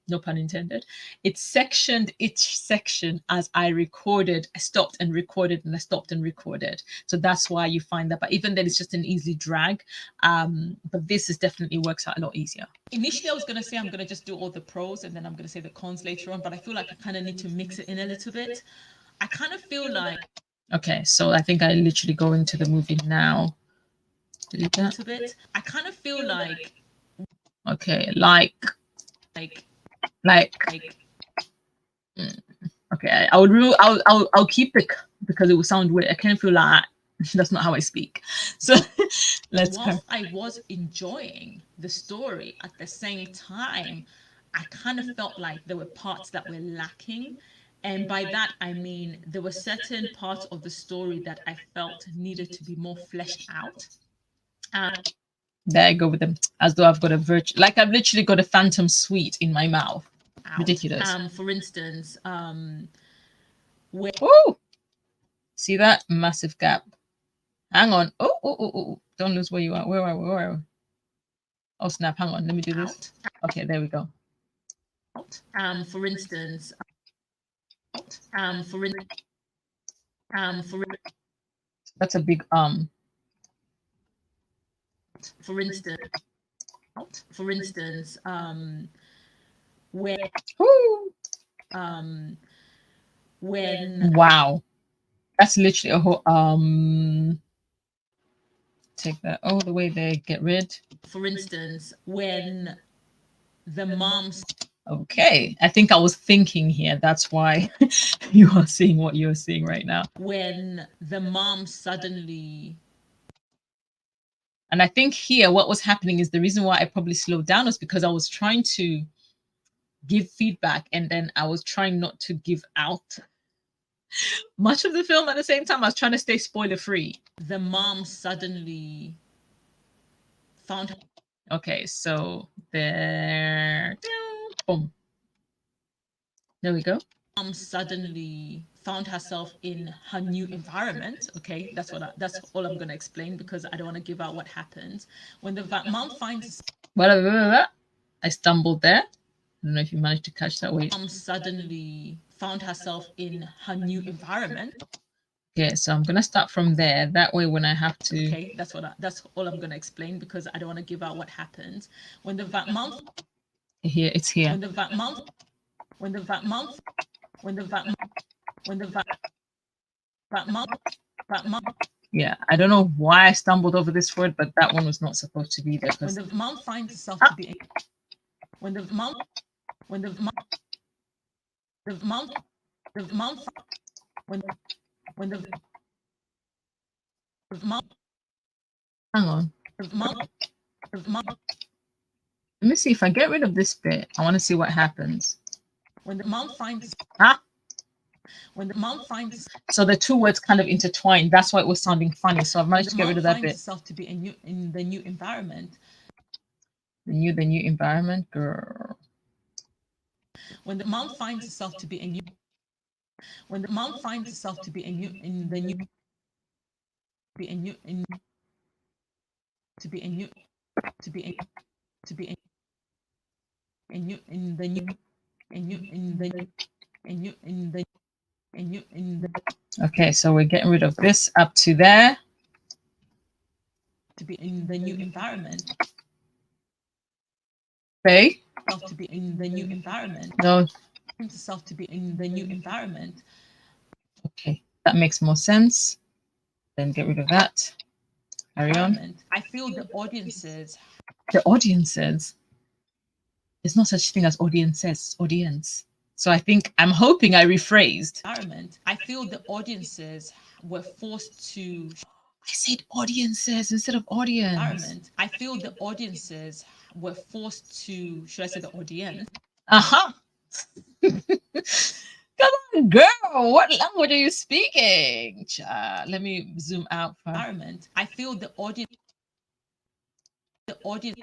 no pun intended, it sectioned each section as I recorded. I stopped and recorded and I stopped and recorded. So that's why you find that. But even then, it's just an easy drag. But this is definitely works out a lot easier. Initially, I was going to say I'm going to just do all the pros and then I'm going to say the cons later on. But I feel like I kind of need to mix it in a little bit. I kind of feel like. Okay, so I think I literally go into the movie now. Delete that. A bit. I kind of feel like. Okay, okay, I'll keep it because it will sound weird. I kind of feel like that's not how I speak. So let's whilst I was enjoying the story, at the same time I kind of felt like there were parts that were lacking. And by that I mean there were certain parts of the story that I felt needed to be more fleshed out. There I go with them, as though I've got a like I've literally got a phantom sweet in my mouth. Out. Ridiculous. For instance, where see that massive gap? Hang on. Oh, don't lose where you are. Where are we? Oh snap! Hang on. Let me do this. Okay, there we go. For instance, that's a big for instance, when wow, that's literally a whole take that all the way there, get rid. For instance, when the moms. Okay, I think I was thinking here. That's why you are seeing what you're seeing right now. When the mom suddenly. And I think here what was happening is the reason why I probably slowed down was because I was trying to give feedback and then I was trying not to give out much of the film at the same time. I was trying to stay spoiler free. The mom suddenly found. Okay, so there. Boom. There we go. Mom suddenly found herself in her new environment. Okay, that's all I'm gonna explain because I don't want to give out what happens when the mom finds. I stumbled there. I don't know if you managed to catch that. Wait. Mom suddenly found herself in her new environment. Okay, so I'm gonna start from there. That way, when I have to. Okay, that's all I'm gonna explain because I don't want to give out what happens when the mom. Here, it's here. When the mom. When the mom. When the mom. Yeah, I don't know why I stumbled over this word, but that one was not supposed to be there. When the mom finds herself to be. When the mom. When the mom. The mom. The mom. When the mom. Hang on. The mom. Let me see if I get rid of this bit. I want to see what happens. When the mom finds. When the mom finds. So the two words kind of intertwined. That's why it was sounding funny. So I've managed to get rid of that bit. Herself to be in the new environment. The new environment, girl. When the mom finds herself to be in. When the mom finds herself to be in the new. Be in new in. To be in new. To be in. To be in new in the new. In new in the. In new in the. Okay, so we're getting rid of this up to there. To be in the new environment. Okay. To be in the new environment. No. Self to be in the new environment. Okay, that makes more sense. Then get rid of that. Carry on. I feel the audiences. The audiences. There's no such thing as audiences. Audience. So I'm hoping I rephrased. I feel the audiences were forced to. I said audiences instead of audience. I feel the audiences were forced to. Should I say the audience? Uh-huh. Come on, girl. What language are you speaking? Let me zoom out. I feel the audience. The audience.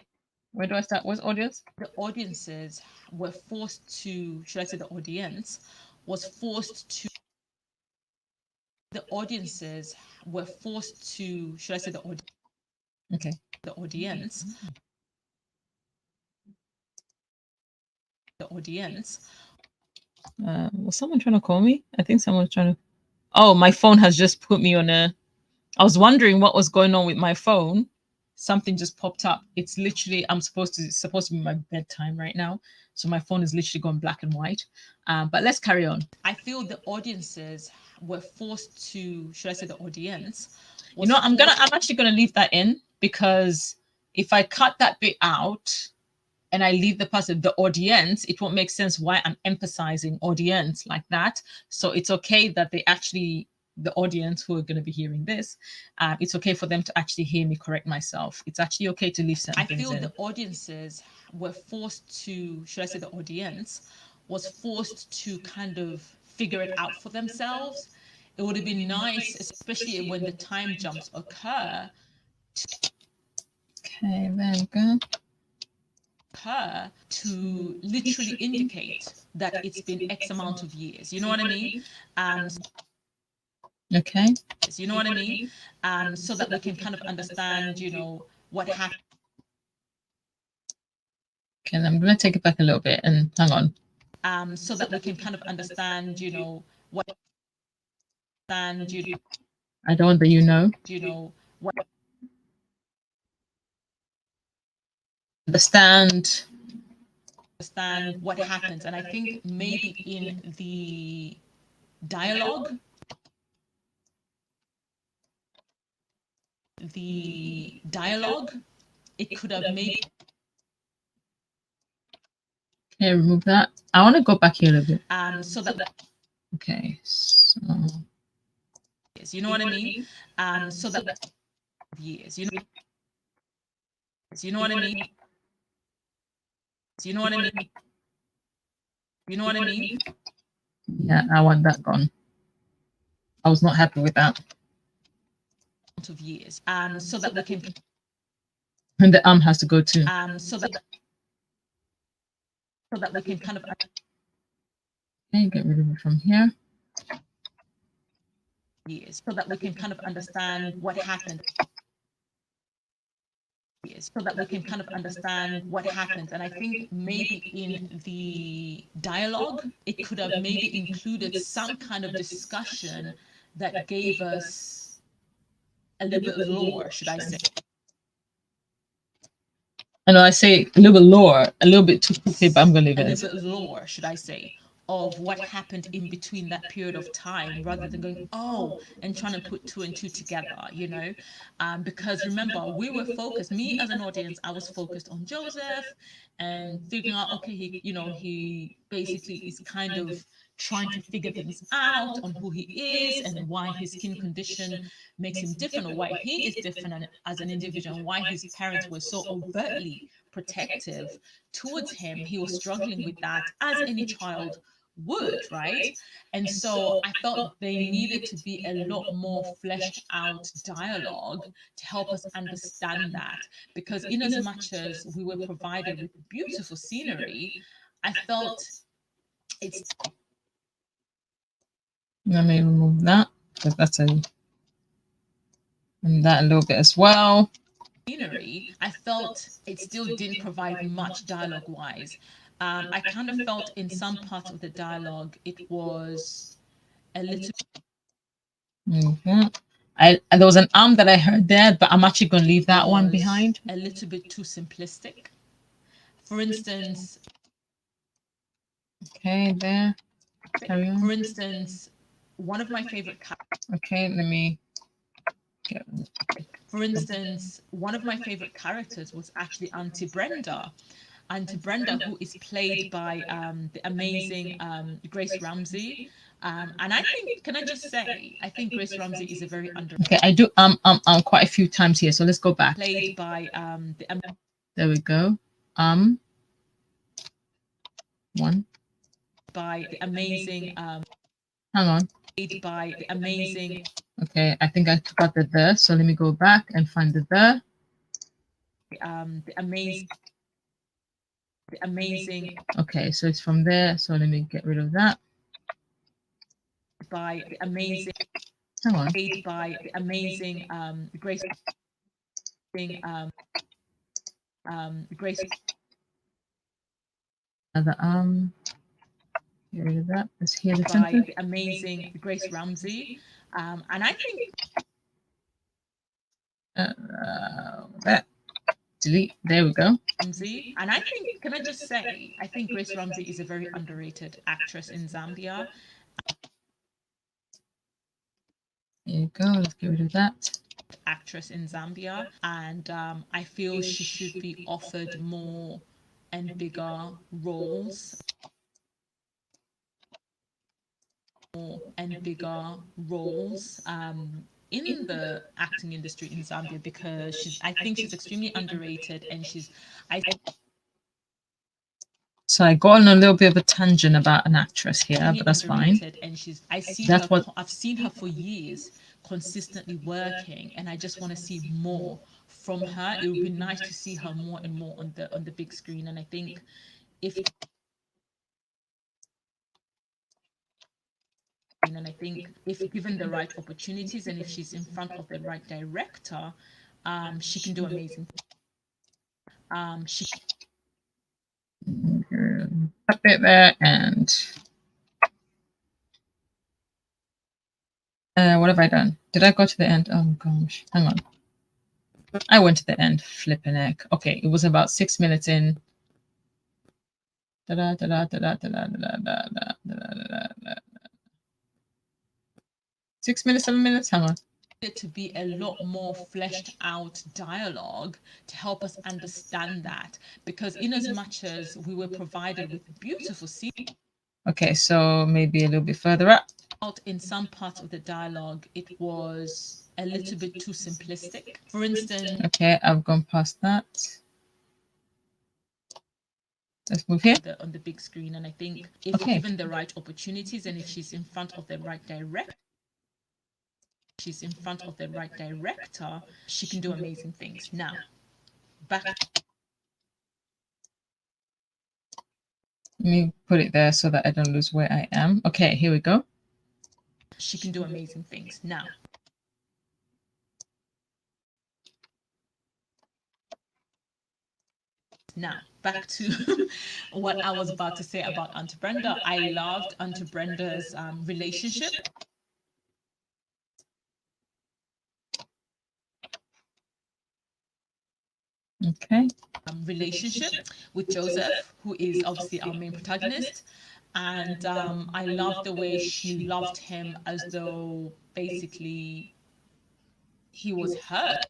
Where do I start? What's audience? The audiences were forced to, should I say the audience, was forced to. The audiences were forced to, should I say the audience? Okay. The audience. The audience. Was someone trying to call me? I think someone's trying to. Oh, my phone has just put me on a. I was wondering what was going on with my phone. Something just popped up. It's literally it's supposed to be my bedtime right now, so my phone is literally gone black and white. But let's carry on. I feel the audiences were forced to. Should I say the audience? I'm actually gonna leave that in because if I cut that bit out and I leave the person, the audience, it won't make sense why I'm emphasizing audience like that. So it's okay that they actually. The audience who are going to be hearing this, it's okay for them to actually hear me correct myself. It's actually okay to leave certain things in. I feel the audiences were forced to, should I say the audience, was forced to kind of figure it out for themselves. It would have been nice, especially when the time jumps occur. Okay, there we go. Her to literally indicate that it's been X amount of years. You know what I mean? Okay. You know what I mean? So that we can kind of understand, what happened. Okay, I'm going to take it back a little bit and hang on. so that we can kind of understand, what and I don't want the what understand what happens. And I think maybe in the dialogue, it could have maybe. Can I remove that? I want to go back here a little bit. So that. Okay. So. You know what I mean? So that years. You know what I mean? You know what I mean? You know what I mean? Yeah, I want that gone. I was not happy with that. Of years. So that we can. And the has to go too. So that we can kind of. Okay, get rid of it from here. Years, so that we can kind of understand what happened. So that we can kind of understand what happens. And I think maybe in the dialogue, it could have maybe included some kind of discussion that gave us a little bit of lore, should I say. I know I say a little bit lore, a little bit too quickly, but I'm going to leave it. A little bit lore, should I say, of what happened in between that period of time, rather than going, oh, and trying to put two and two together, because remember, we were focused, me as an audience, I was focused on Joseph and figuring out, okay, he basically is kind of trying to figure things out on who he is and why his skin condition makes him different, or why he is different as an individual, and why his parents were so overtly protective towards him. He was struggling with that, as any child would, right? And so I felt they needed to be a lot more fleshed out dialogue to help us understand that, because in as much as we were provided with beautiful scenery, I felt it's. Let me remove that, because that's a. And that a little bit as well. Scenery, I felt it still didn't provide much dialogue wise. I kind of felt in some parts of the dialogue it was a little. There was an that I heard there, but I'm actually going to leave that one behind. A little bit too simplistic. For instance. Okay, there. Carry on. For instance, one of my favorite. Okay, let me. For instance, one of my favorite characters was actually Auntie Brenda. Auntie Brenda, who is played by the amazing Grace Ramsey. And I think, can I just say, I think Grace Ramsey is a very under. Okay, I do quite a few times here, so let's go back. Played by there we go. One. By the amazing hang on. Played by the amazing. Okay, I think I forgot the, so let me go back and find the. The amazing. Okay, so it's from there. So let me get rid of that. By the amazing. Hang on. By the amazing Grace. Grace. Another get rid of that. Let's hear the by the amazing Grace Ramsey, and I think. That. Delete. There we go. Ramsey. And I think, can I just say, I think Grace Ramsey is a very underrated actress in Zambia. There you go. Let's get rid of that. Actress in Zambia, and I feel she should be offered more and bigger roles. More and bigger roles. In the acting industry in Zambia, because I think she's extremely underrated, and so I got on a little bit of a tangent about an actress here, but that's fine. And I've seen her for years, consistently working, and I just want to see more from her. It would be nice to see her more and more on the big screen. And I think if given the right opportunities, and if she's in front of the right director, she can do amazing. She Tap it there and what have I done? Did I go to the end? Oh gosh, hang on. I went to the end. Flipping heck. Okay, it was about 6 minutes in. 6 minutes, 7 minutes. Hang on. It to be a lot more fleshed out dialogue to help us understand that, because in as much as we were provided with beautiful scenes. Okay, so maybe a little bit further up. In some parts of the dialogue, it was a little bit too simplistic. For instance, okay, I've gone past that. Let's move here on the big screen, and I think if given the right opportunities and if she's in front of the right director, she can do amazing things. Now, back. Let me put it there so that I don't lose where I am. Okay, here we go. She can do amazing things. Now, back to what I was about to say about Auntie Brenda. I loved Auntie Brenda's relationship. Okay. Relationship with Joseph, who is obviously our main protagonist. And I loved the way she loved him as though basically he was hers.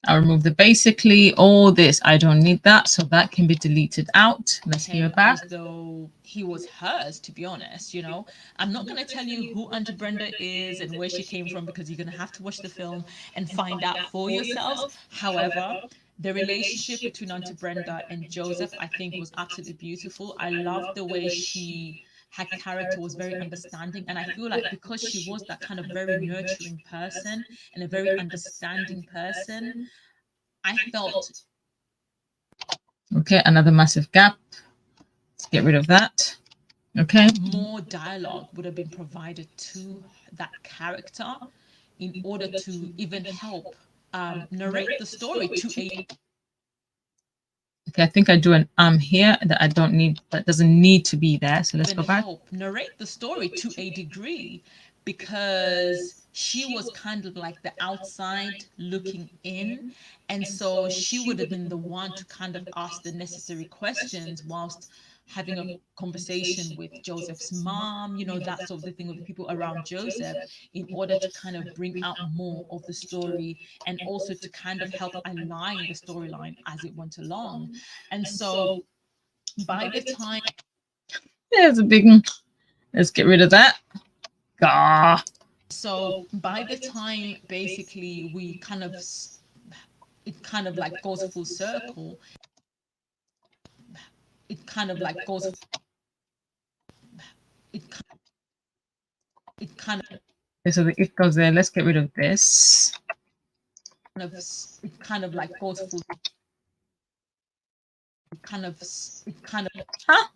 I'll remove the basically all this. I don't need that, so that can be deleted out. Let's hear it back. As though he was hers, to be honest, you know. I'm not going to tell you who Auntie Brenda is and where she came from, because you're going to have to watch the film and find out for yourselves. However, the relationship between Auntie Brenda and Joseph, I think, was absolutely beautiful. I loved the way her character was very understanding, and I feel like because she was that kind of very nurturing person and a very understanding person, I felt okay. Another massive gap. Let's get rid of that. Okay, more dialogue would have been provided to that character in order to even help narrate the story to a. Okay, I think I do an here that I don't need, that doesn't need to be there. So let's go back. Help narrate the story to a degree, because she was kind of like the outside looking in, and so she would have been the one to kind of ask the necessary questions whilst having a conversation with Joseph's mom, you know, that sort of the thing with the people around Joseph, in order to kind of bring out more of the story and also to kind of help align the storyline as it went along. And so by the time, there's a big one. Let's get rid of that. Gah. So by the time basically we kind of, it kind of like goes full circle. It kind of like goes, it kind of, okay, so the it goes there. Let's get rid of this. It kind of like goes full, it kind of huh?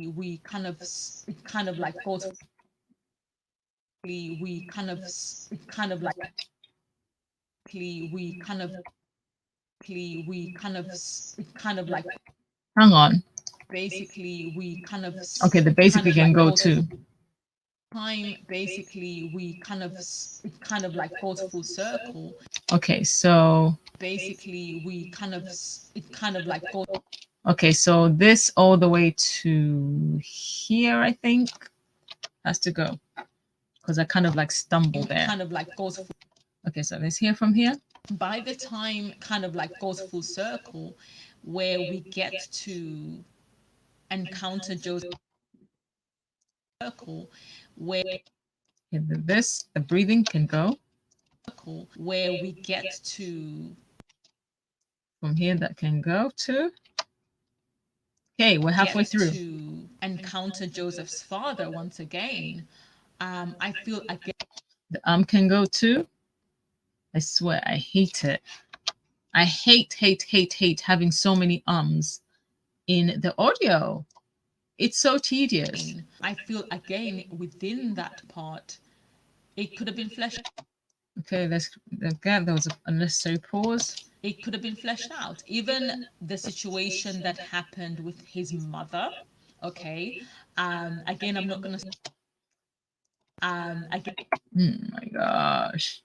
We kind of, it kind of like goes, we kind of, it kind of like, we kind of, we kind of, it kind of like, hang on. Basically, we kind of, okay, the basically can go too. Time basically we kind of, it kind of like goes full circle. Okay, so basically we kind of, it kind of like goes, okay, so this all the way to here, I think has to go, because I kind of like stumbled there. Kind of like goes full, okay, so let's hear from here. By the time kind of like goes full circle, where we get to encounter Joseph circle, where this, the breathing can go, where we get to, from here that can go to, okay, we're halfway through, to encounter Joseph's father once again. I feel again the can go too. I swear I hate it. I hate having so many in the audio. It's so tedious. I feel again within that part, it could have been fleshed. Okay, again, there was an unnecessary pause. It could have been fleshed out. Even the situation that happened with his mother. Okay. Again, I'm not gonna again. Oh my gosh.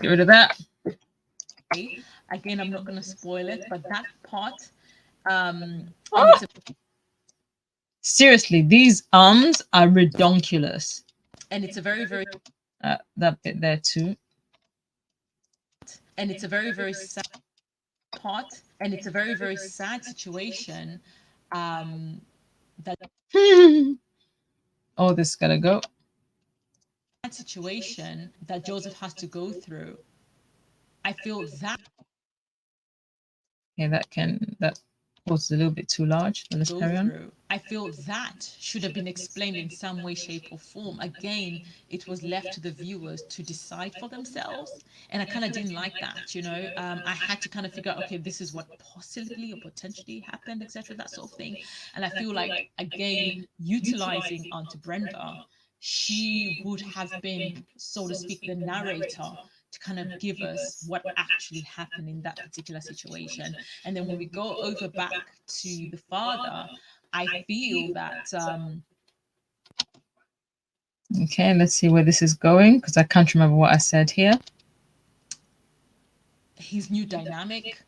Get rid of that. Okay. Again, I'm not gonna spoil it, but that part, and it's seriously, these arms are redonkulous. And it's a very, very that bit there too. And it's a very, very sad part, and it's a very, very sad situation that oh, this gotta go. That situation that Joseph has to go through. I feel that yeah, that was a little bit too large. Let's carry on. I feel that should have been explained in some way, shape, or form. Again, it was left to the viewers to decide for themselves, and I kind of didn't like that. You know, I had to kind of figure out, okay, this is what possibly or potentially happened, etc., that sort of thing. And I feel like again, utilizing Aunt Brenda, she would have been, so to speak, the narrator to kind of give us what actually happened in that particular situation. And then when we go over back to the father, I feel that okay, let's see where this is going, because I can't remember what I said here. His new dynamic.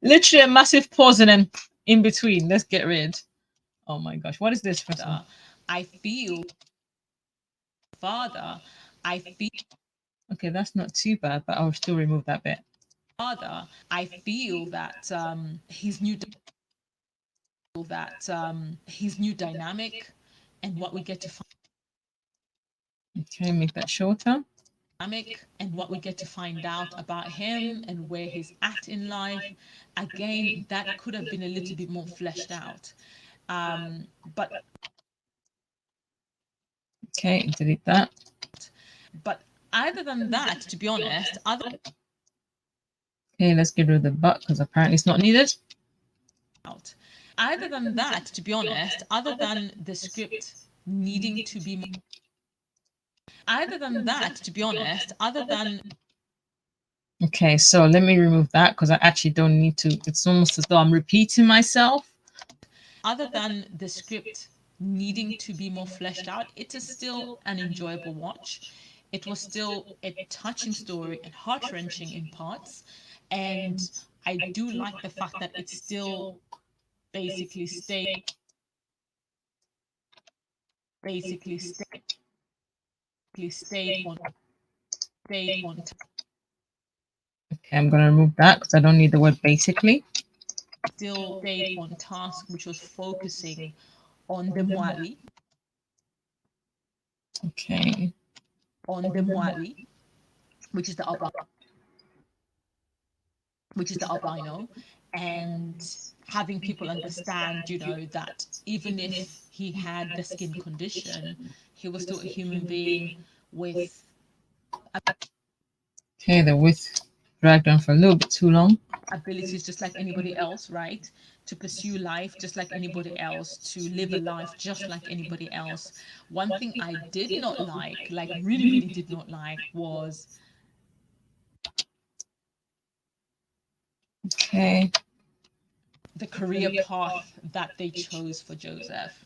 Literally a massive pause and then in between. Let's get rid. Oh my gosh, what is this? I feel father. I feel okay, that's not too bad, but I'll still remove that bit. Father, I feel that his new dynamic and what we get to find. Okay, make that shorter. And what we get to find out about him and where he's at in life. Again, that could have been a little bit more fleshed out. But okay, delete that. But other than that, to be honest, okay, let's get rid of the but because apparently it's not needed. Other than that, to be honest, other than the script needing to be other than that, to be honest, other than okay, so let me remove that because I actually don't need to. It's almost as though I'm repeating myself. Other than the script needing to be more fleshed out, it is still an enjoyable watch. It was still a touching story and heart-wrenching in parts. And I do like the fact that it still basically stayed on okay, I'm going to remove that because I don't need the word basically. Still stayed on task, which was focusing on the Mwali. Okay. On the Mwali, which is the albino, and having people understand, you know, that even if he had the skin condition, he was still a human being with. Okay, the width dragged on for a little bit too long. Abilities just like anybody else, right? To pursue life just like anybody else, to live a life just like anybody else. One thing I did not like really, really did not like was okay, the career path that they chose for Joseph,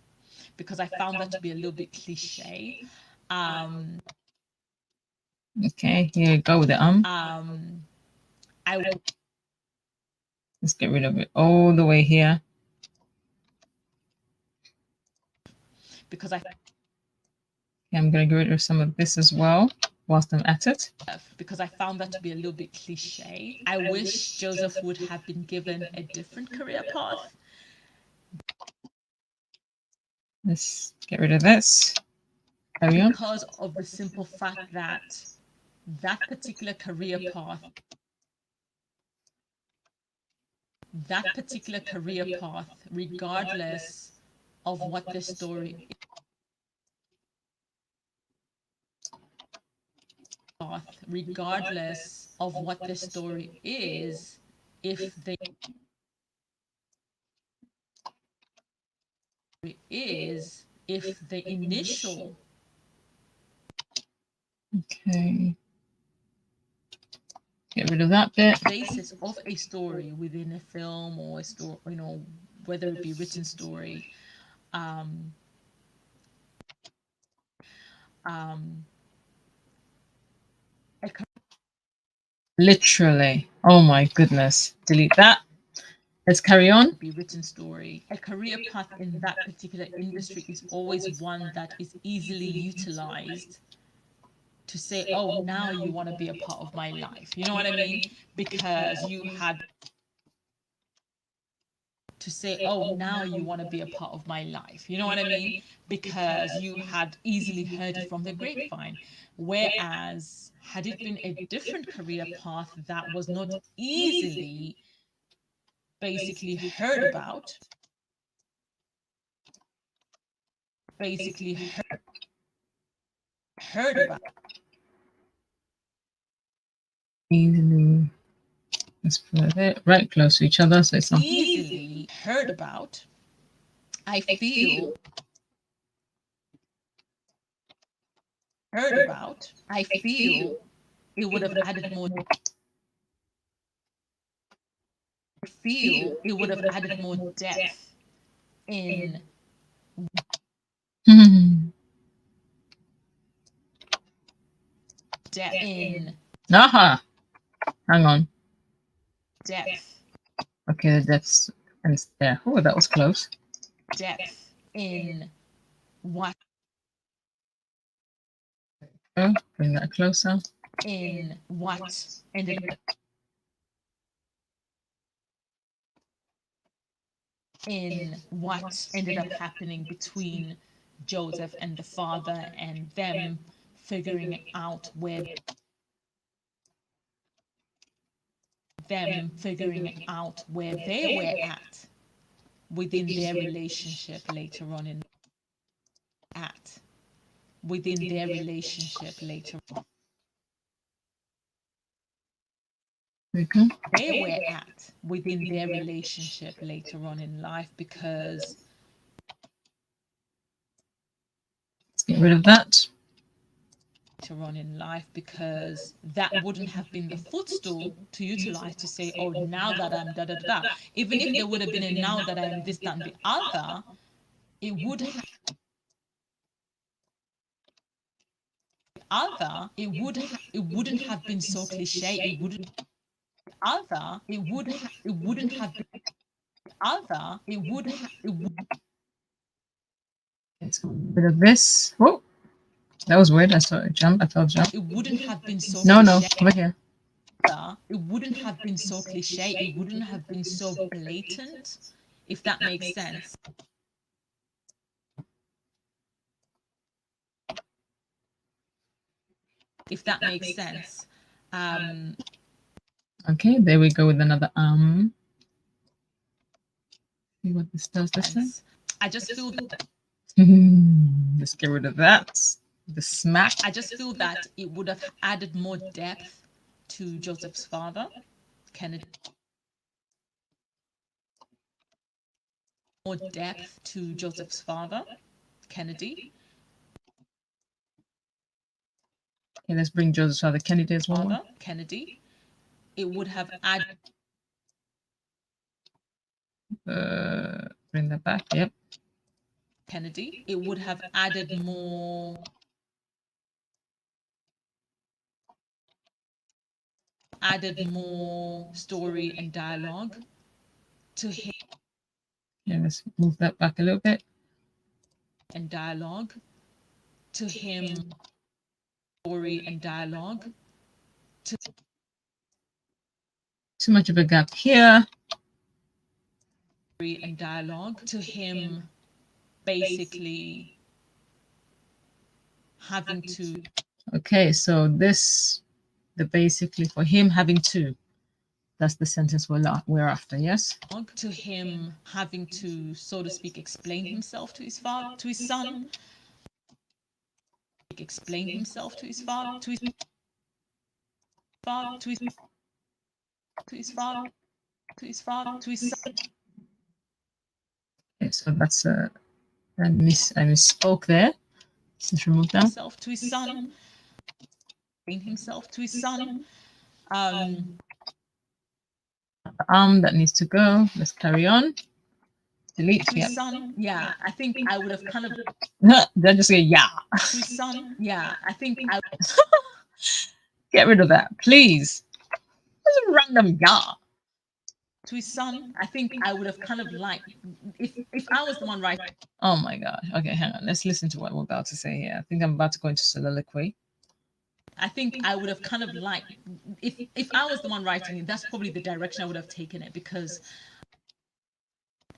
because I found that to be a little bit cliche. Okay, here you go with the let's get rid of it all the way here. Because I'm going to get rid of some of this as well whilst I'm at it. Because I found that to be a little bit cliche. I wish Joseph would have been given a different career path. Let's get rid of this. Carry on. Because of the simple fact that that particular career path, regardless of what the story is, if the initial Okay. Get rid of that bit. Basis of a story within a film or a story, you know, whether it be written story. Um, Literally. Oh my goodness. Delete that. Let's carry on. Be written story. A career path in that particular industry is always one that is easily utilized to say, oh, now you want to be a part of my life. You know what I mean? Because you had to say, oh, now you want to be a part of my life. You know what I mean? Because you had easily heard it from the grapevine. Whereas, had it been a different career path that was not easily basically heard about, basically heard about, easily, let's put it right close to each other so it's not easily heard about. I feel heard about. I feel it would have added more. Feel it would have added more depth in. Depth in. Aha! Hang on. Depth. Okay, the depths and it's there. Oh, that was close. Depth in what? Oh, bring that closer. In what ended up happening between Joseph and the father and them figuring out where they were at within their relationship later on within their relationship later on. Okay. They were at within their relationship later on in life because let's get rid of that. Later on in life because that wouldn't have been the footstool to utilize to say, oh, now that I'm da da da da. Even if there would have been a now that I am this, that, and the other, it would have it wouldn't have been so cliche. It wouldn't have been let's get rid of this. Whoa, that was weird. I saw it jump. I felt jump. It wouldn't have been so no, over here. It wouldn't have been so cliche. It wouldn't have been so blatant, if that makes sense. If that makes sense. Okay, there we go with another see what this does this time. I just feel that let's get rid of that. The smack. I just feel that it would have added more depth to Joseph's father, Kennedy. More depth to Joseph's father, Kennedy. Okay, let's bring Joseph's father, Kennedy, as well. Kennedy. It would have added. Bring that back. Yep. Kennedy. It would have added more. Story and dialogue to him. Yeah, let's move that back a little bit. And dialogue to him. Story and dialogue. Too much of a gap here. Story and dialogue to him basically having to. Okay, so this, the basically for him having to. That's the sentence we're after, yes? To him having to, so to speak, explain himself to his father, to his son. Explain himself to his father, to his father, to his father, to his father, to his son. Okay, so that's I misspoke there. Let's remove that. Himself to his son. himself to his son. That needs to go. Let's carry on. Delete to his son. Yeah, I think I would have kind of. Then just say yeah. To his son. Yeah, I think I. Get rid of that, please. That's a random yeah. To his son, I think I would have kind of liked if I was the one writing. Oh my god. Okay, hang on. Let's listen to what we're about to say here. I think I'm about to go into soliloquy. I think I would have kind of liked if I was the one writing it, that's probably the direction I would have taken it, because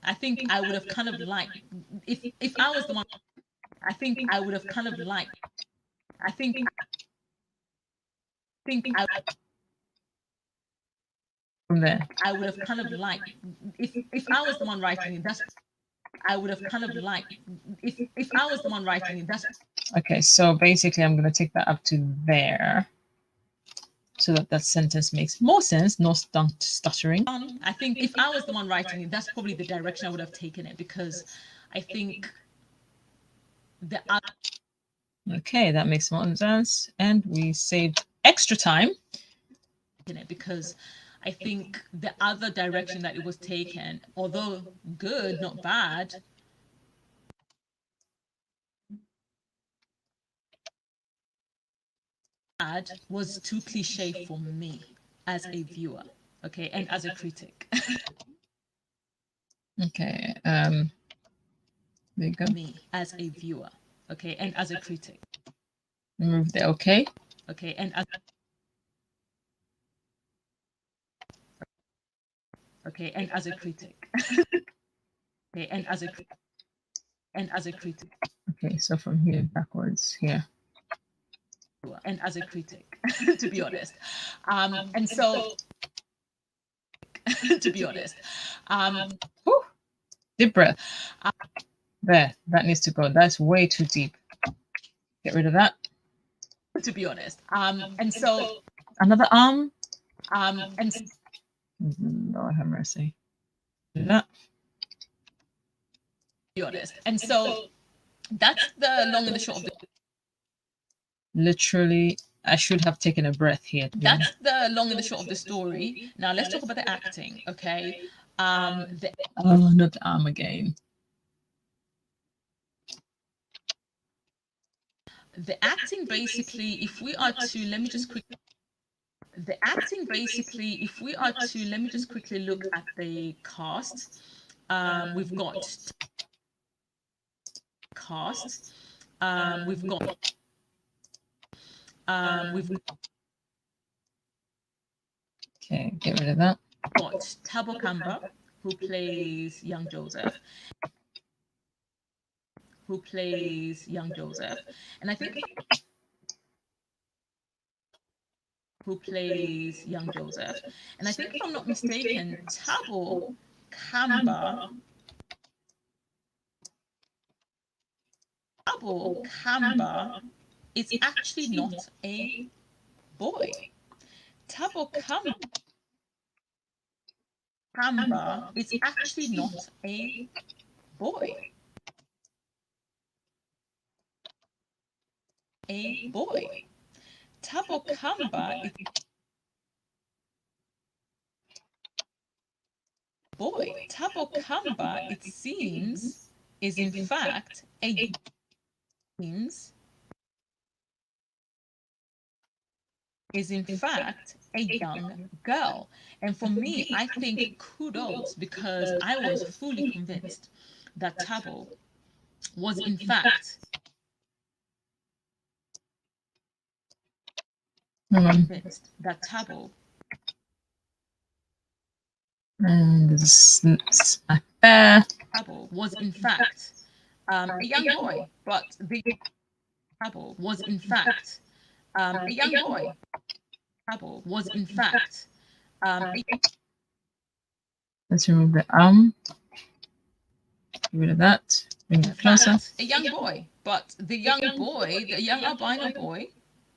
I think I would have kind of liked if I was the one. I think I would have kind of liked. I think I from there. I would have kind of liked if I was the one writing it, that's I would have kind of liked if I was the one writing it, that's okay. So basically I'm going to take that up to there so that that sentence makes more sense, no stuttering. I think if I was the one writing it, that's probably the direction I would have taken it, because I think the okay, that makes more sense, and we saved extra time in it, because I think the other direction that it was taken, although good, not bad, was too cliche for me as a viewer, okay, and as a critic. Okay, there you go. Me as a viewer, okay, and as a critic. Remove the okay. Okay, and as okay, and as a critic. Okay, and as a critic. Okay, so from here backwards here. And as a critic, to be honest. And so to be honest. Whew, deep breath. There, that needs to go. That's way too deep. Get rid of that. To be honest. And so another and Lord have mercy. Do that. To be honest. And so that's the long and the short of the literally I should have taken a breath here. That's the long and the short of the story. Now let's talk about the acting, okay? Oh, not the arm again. The acting basically, if we are to, let me just quickly. The acting basically, if we are to, let me just quickly look at the cast. We've got cast. We've got. Okay, get rid of that. Got Tabo Kamba, who plays young Joseph. And I think who plays young Joseph. And I think if I'm not mistaken, Tabo Kamba is actually not a boy. Tabo Kamba is actually not a boy. Tabo Kamba is boy. Tabo Kamba, it seems, is in fact a young girl. And for me, I think kudos, because I was fully convinced that Tabo was in fact convinced that Tabo and this Tabo was in fact a young boy, but the Tabo was in fact a young boy. Tabo was in fact let's remove the get rid of that. Bring it closer. A young boy, but the young boy, the young albino boy,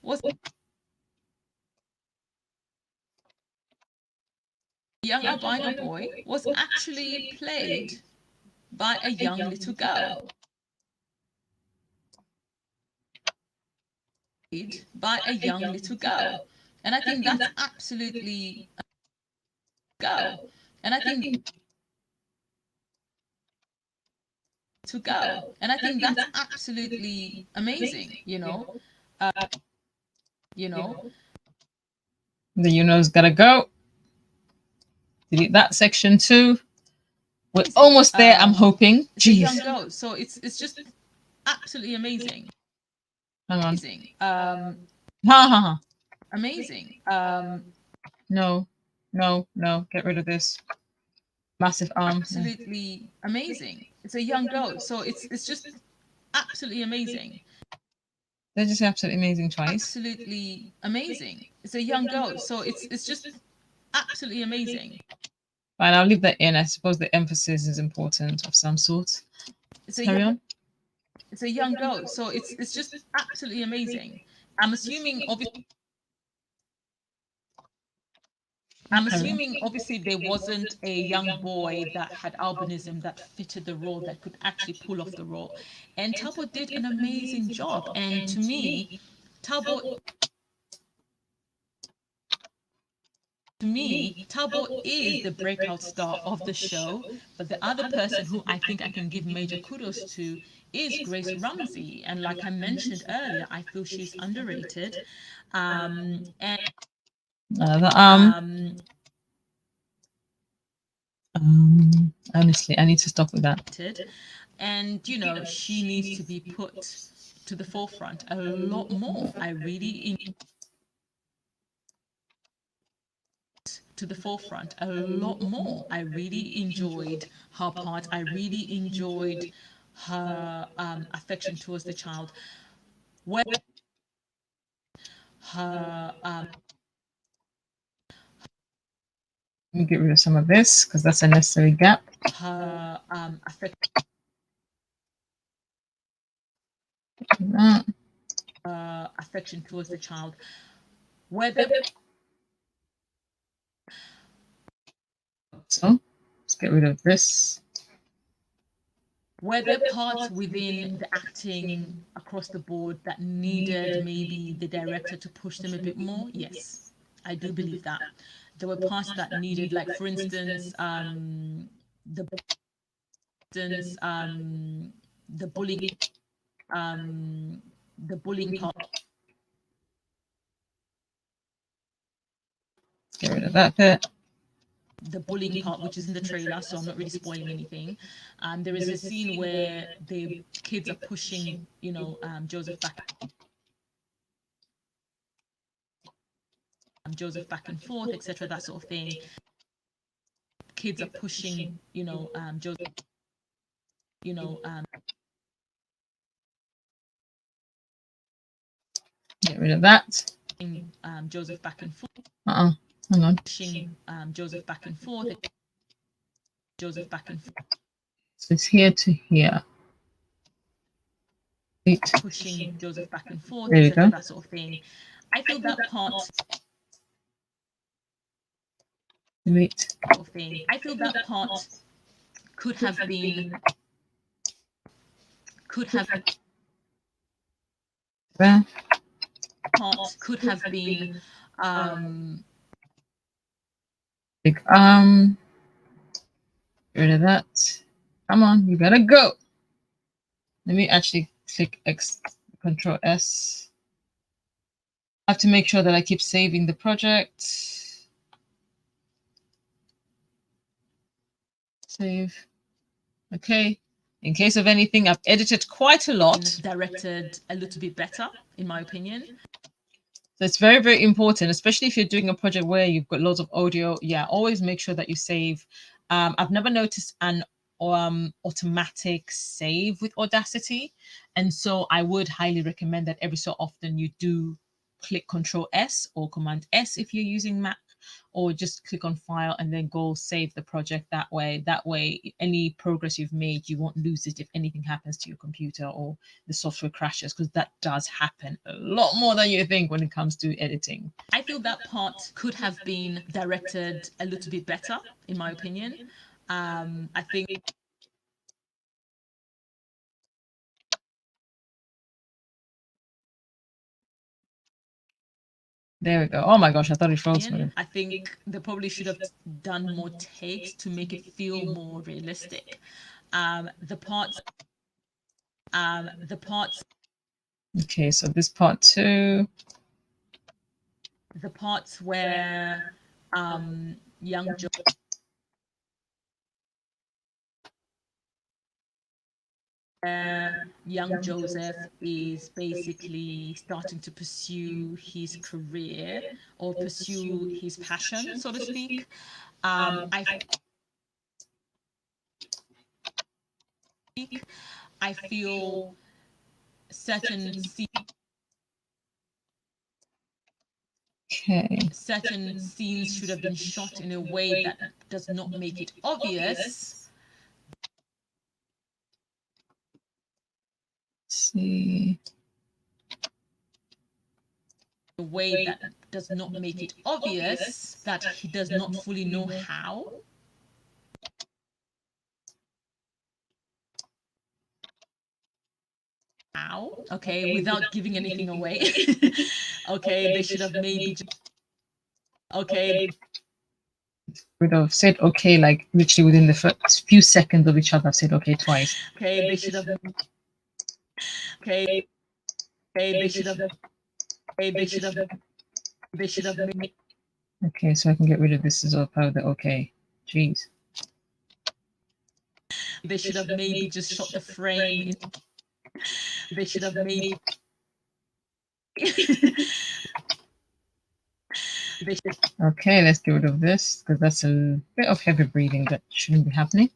was actually played by a young little girl. by a young little girl. And I think that's absolutely go. And I think to go. And I think that's absolutely amazing, you know. You know. The you-know's gotta go. Delete that section too. We're almost there, I'm hoping. Jeez. It's a young girl, so it's just absolutely amazing. Hang on. Amazing. Ha ha ha. Amazing. No, no, get rid of this. Massive arm. Absolutely amazing. It's a young girl, so it's just absolutely amazing. They're just absolutely amazing twice. Absolutely amazing. It's a young girl, so it's just absolutely amazing. Fine, I'll leave that in. I suppose the emphasis is important of some sort. Carry on. It's a young girl, so it's just absolutely amazing. I'm assuming obviously there wasn't a young boy that had albinism that fitted the role that could actually pull off the role. And Talbot did an amazing job. And to me, Talbot is the breakout star of the show. But the other person who I think I can give major kudos to is Grace Rumsey. And like I mentioned earlier, I feel she's underrated. And honestly, I need to stop with that. And you know, she needs to be put to the forefront a lot more. I really enjoyed her part. I really enjoyed her affection towards the child. Where her let me get rid of some of this because that's a necessary gap. Her affection towards the child. Whether so, let's get rid of this. Were there parts within the acting across the board that needed maybe the director to push them a bit more? Yes, I do believe that. There were parts that needed, like for instance, the the bullying, the bullying part. Get rid of that bit. The bullying part, which is in the trailer, so I'm not really spoiling anything. There is a scene where the kids are pushing, you know, Joseph back and forth, etc., that sort of thing. Kids are pushing, you know, Joseph, you know, get rid of that. Joseph back and forth. Hang on. Pushing Joseph back and forth. Joseph back and forth. So it's here to here. Pushing Joseph back and forth, etc., that sort of thing. I feel that part. Sort of thing. I feel that part could have been. Part could have been. Big get rid of that. Come on, you gotta go. Let me actually click X, Control S. I have to make sure that I keep saving the project. Save. Okay. In case of anything, I've edited quite a lot. Directed a little bit better, in my opinion. So it's very, very important, especially if you're doing a project where you've got loads of audio. Yeah, always make sure that you save. I've never noticed an automatic save with Audacity. And so I would highly recommend that every so often you do click Control S or Command S if you're using Mac, or just click on File and then go save the project that way. That way, any progress you've made, you won't lose it if anything happens to your computer or the software crashes, because that does happen a lot more than you think when it comes to editing. I feel that part could have been directed a little bit better, in my opinion. I think There we go. Oh my gosh, I thought it froze me.
I think they probably should have done more takes to make it feel more realistic. The parts.
Okay, so this part 2.
The parts where young Joseph is basically starting to pursue his career or pursue his passion, so to speak. I feel certain scenes should have been shot in a way that does not make it obvious.
See.
A way that does not make it obvious that he does not fully know how. Okay, without giving anything away. Okay, they should have maybe
would have said okay, like literally within the first few seconds of each other, said okay twice.
Okay, they should have. Okay, they should have. They should have. They should have made.
Okay, so I can get rid of this as well. Part of the okay. Jeez.
They should have maybe just shot the frame. They should have made.
Okay, let's get rid of this because that's a bit of heavy breathing that shouldn't be happening.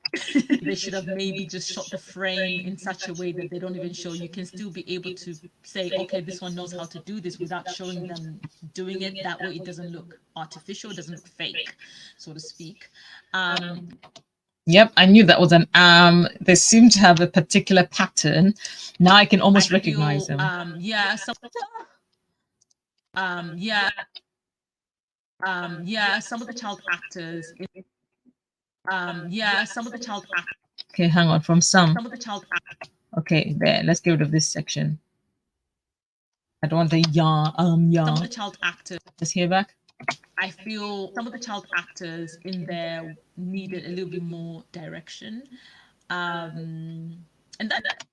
They should have maybe just shot the frame in such a way that they don't even show. You can still be able to say, okay, this one knows how to do this without showing them doing it. That way it doesn't look artificial, it doesn't look fake, so to speak.
Yep, I knew that was an they seem to have a particular pattern. Now I can almost recognize them.
Some of the child actors
Okay, hang on. From some
of the child
okay, there. Let's get rid of this section. I don't want the yarn.
Some of the child actors.
Let's hear back.
I feel some of the child actors in there needed a little bit more direction, and that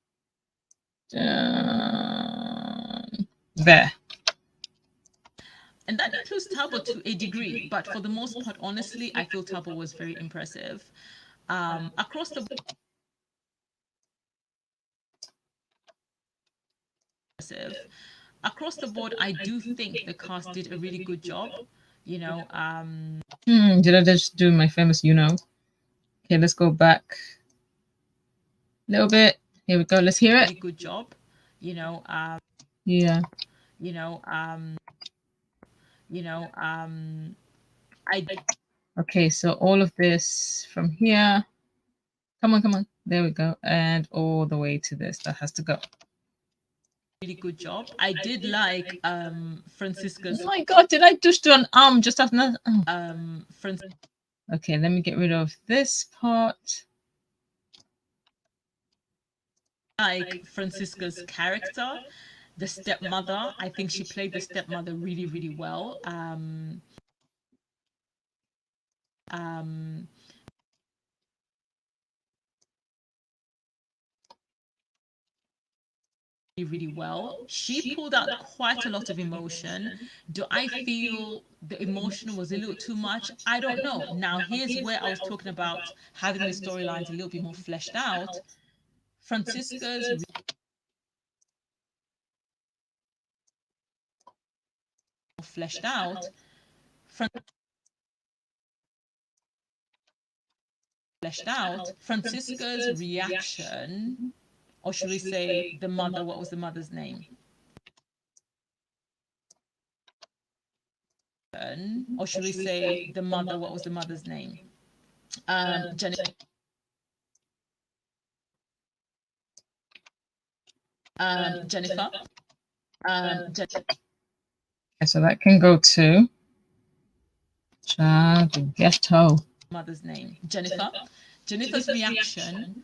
there.
And that includes Tabo to a degree, but for the most part, honestly, I feel Tabo was very impressive. Across the board, I do think the cast did a really good job. You know,
did I just do my famous, you know? Okay, let's go back a little bit. Here we go. Let's hear it.
Really good job. You know,
yeah. Okay, so all of this from here. Come on. There we go. And all the way to this. That has to go.
Really good job. I did like Francisca's.
Oh my god, did I just do an just after Okay, let me get rid of this part.
Like Francisca's character, the stepmother. I think she played the stepmother really, really well. Really well. She pulled out quite a lot of emotion. Do I feel the emotion was a little too much? I don't know. Now, here's where I was talking about having the storylines a little bit more fleshed out. Francisca's fleshed out. Francisca's reaction, or should we say the mother? What was the mother's name? Or should we say the mother? What was the mother's name? Jennifer. Jennifer.
So that can go to Child Ghetto.
Mother's name, Jennifer. Jennifer's reaction.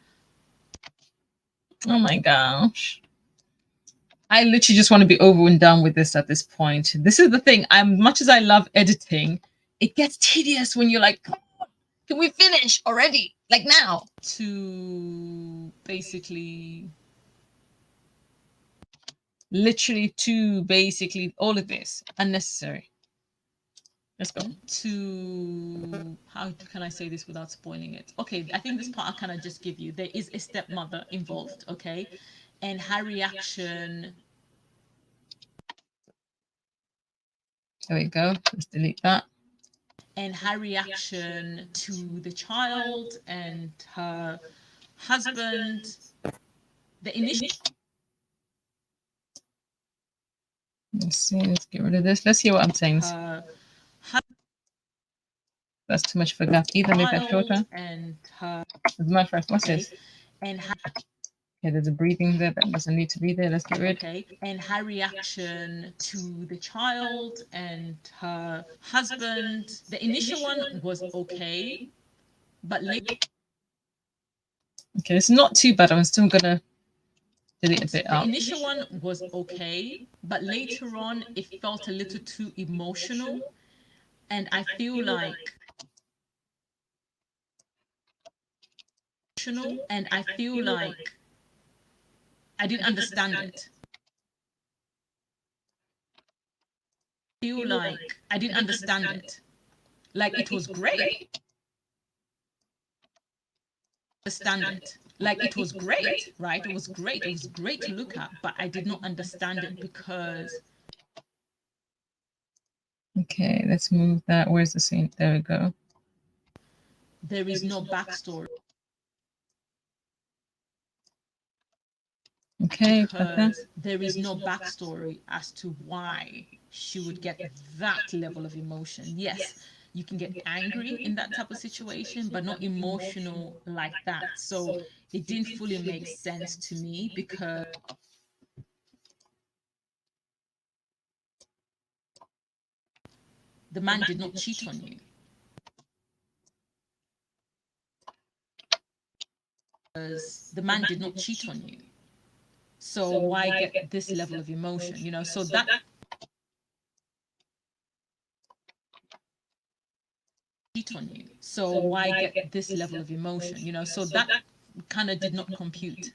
Oh my gosh. I literally just want to be over and done with this at this point. This is the thing. Much as I love editing, it gets tedious when you're like, come on, can we finish already? Like now.
To basically
Literally to basically all of this unnecessary. Let's go.
To, how can I say this without spoiling it? Okay, I think this part I kind of just give you. There is a stepmother involved, okay, and her reaction.
There we go. Let's delete that.
And her reaction to the child and her husband. The initial.
Let's see. Let's get rid of this. Let's hear what I'm saying. That's too much for that. Either make that shorter.
And her.
My first. What's
Okay.
this?
And her.
Okay, there's a breathing there that doesn't need to be there. Let's get rid.
Okay. And her reaction to the child and her husband. The initial one was okay, but later.
Okay, it's not too bad. I'm still gonna delete a bit out.
The initial one was okay, but later on it felt a little too emotional, and I feel like. And I feel like I didn't understand it. I didn't understand it. Like it was great. Understand it. Like it was great, right? It was great. It was great to look at, but I did not understand it because.
Okay, let's move that. Where's the scene? There we go.
There is no backstory.
Okay,
because there is no backstory as to why she would get that level of emotion. Yes, you can get angry in that type of situation, but not emotional like that. So it didn't fully make sense to me because the man did not cheat on you. Because the man did not cheat on you. So why get this level of emotion? You know, so that. Cheat on you. So why get this level of emotion? You know, so that kind of did not compute.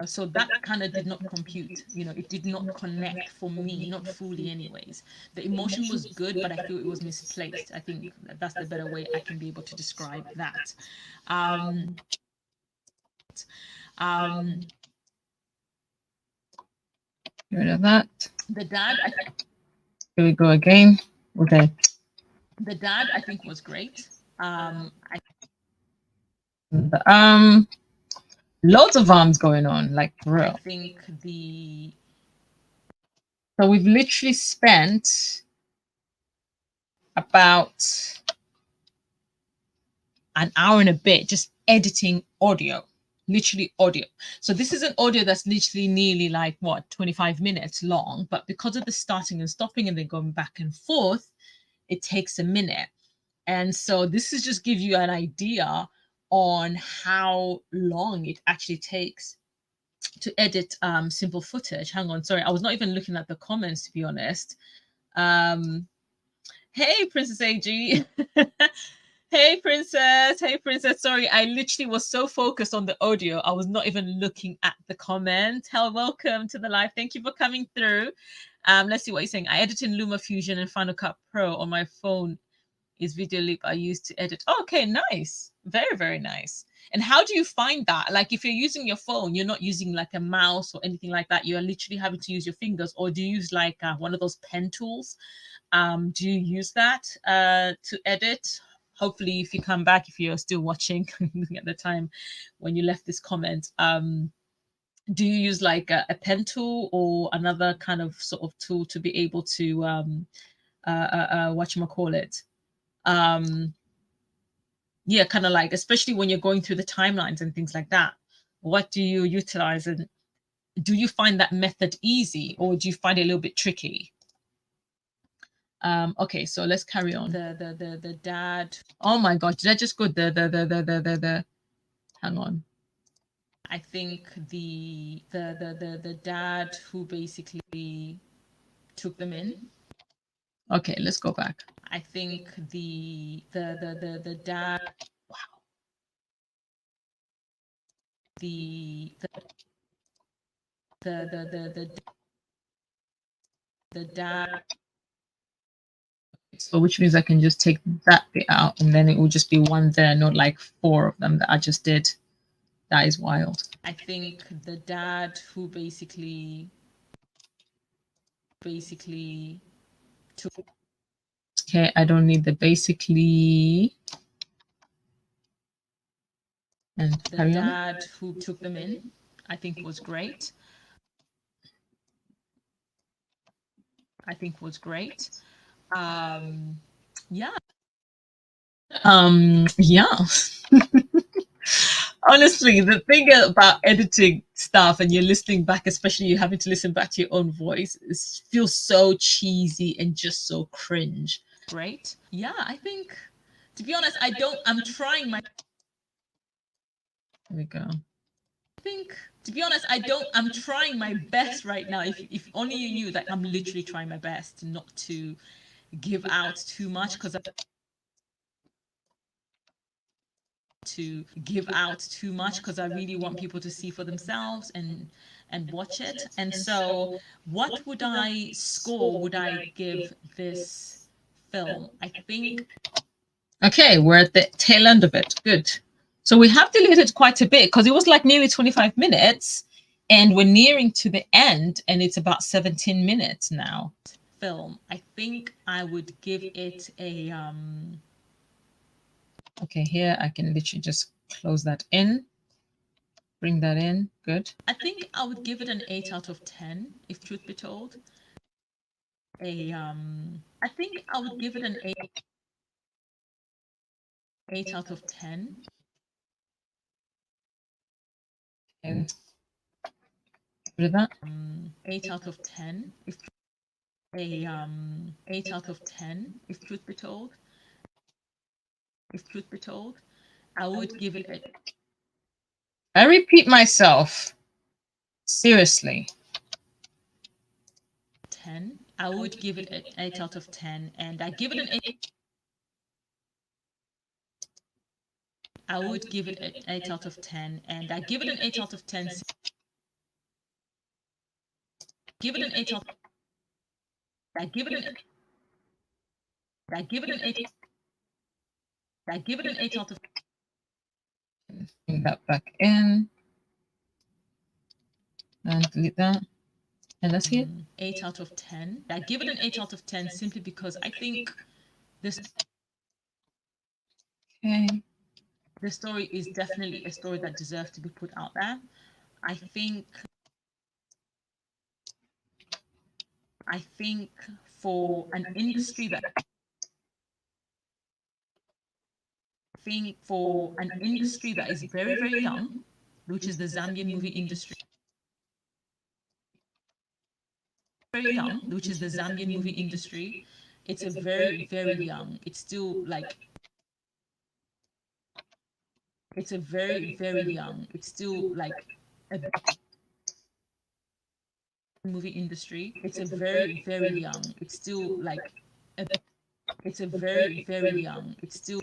So that kind of did not compute. You know, it did not connect for me, not fully, anyways. The emotion was good, but I feel it was misplaced. I think that's the better way I can be able to describe that.
Get rid of that.
The dad,
Here we go again. Okay.
The dad, I think, was great.
Loads of arms going on, like for real.
I think
so we've literally spent about an hour and a bit just editing audio, literally audio. So this is an audio that's literally nearly like what, 25 minutes long, but because of the starting and stopping and then going back and forth, it takes a minute. And so this is just give you an idea on how long it actually takes to edit simple footage. Hang on, sorry, I was not even looking at the comments, to be honest. Hey, Princess AG. Hey, Princess. Hey, Princess. Sorry, I literally was so focused on the audio. I was not even looking at the comment. Hello, welcome to the live. Thank you for coming through. Let's see what you're saying. I edit in LumaFusion and Final Cut Pro on my phone. Is Video Leap I use to edit. Oh, okay, nice. Very, very nice. And how do you find that? Like if you're using your phone, you're not using like a mouse or anything like that. You're literally having to use your fingers, or do you use like one of those pen tools? Do you use that to edit? Hopefully, if you come back, if you're still watching, looking at the time when you left this comment, do you use like a pen tool or another kind of sort of tool to be able to whatchamacallit? Yeah, kind of like, especially when you're going through the timelines and things like that. What do you utilize, and do you find that method easy, or do you find it a little bit tricky? Okay, so let's carry on. The dad. Oh my god, did I just go the hang on.
I think the dad who basically took them in.
Okay, let's go back.
I think the dad. Wow. The dad.
So which means I can just take that bit out and then it will just be one there, not like 4 of them that I just did. That is wild.
I think the dad who basically took.
Okay, I don't need the basically. And
The
carry
dad
on.
who took them in, I think was great. Yeah.
Yeah. Honestly, the thing about editing stuff and you're listening back, especially you having to listen back to your own voice, it feels so cheesy and just so cringe.
Great. Yeah, I think, to be honest, I'm trying my.
There we go.
I think, to be honest, I'm trying my best right now. If only you knew that I'm literally trying my best not to give out too much because I really want people to see for themselves and watch it. And so, what would I give this film? I think.
Okay, we're at the tail end of it. Good. So we have deleted quite a bit because it was like nearly 25 minutes and we're nearing to the end and it's about 17 minutes now.
Film. I think I would give it a
Okay, here I can literally just close that in. Bring that in. Good.
I think I would give it an 8 out of 10, if truth be told. I think I would give it an 8 out of 10.
Okay. Rid of that.
8 out of 10, if 8 out of 10, if truth be told. I would give it a.
I repeat myself. Seriously.
10. I would give it an 8 out of 10, and I give it an 8. I would give it an 8 out of 10, and I give it an 8 out of 10. Give it an 8 out. I give it an. I give it an 8. I give it an 8 out of.
Bring that back in. And delete that. And let's see it.
8 out of 10. I give it an 8 out of 10 simply because I think this.
Okay.
The story is definitely a story that deserves to be put out there. I think for an industry that is very, very young, which is the Zambian movie industry. Very young, which is the Zambian movie industry. It's a very, very young. It's still like. It's a very, very young. It's still like a movie industry. It's a very, very young. It's still like a. It's a very, very young. It's still.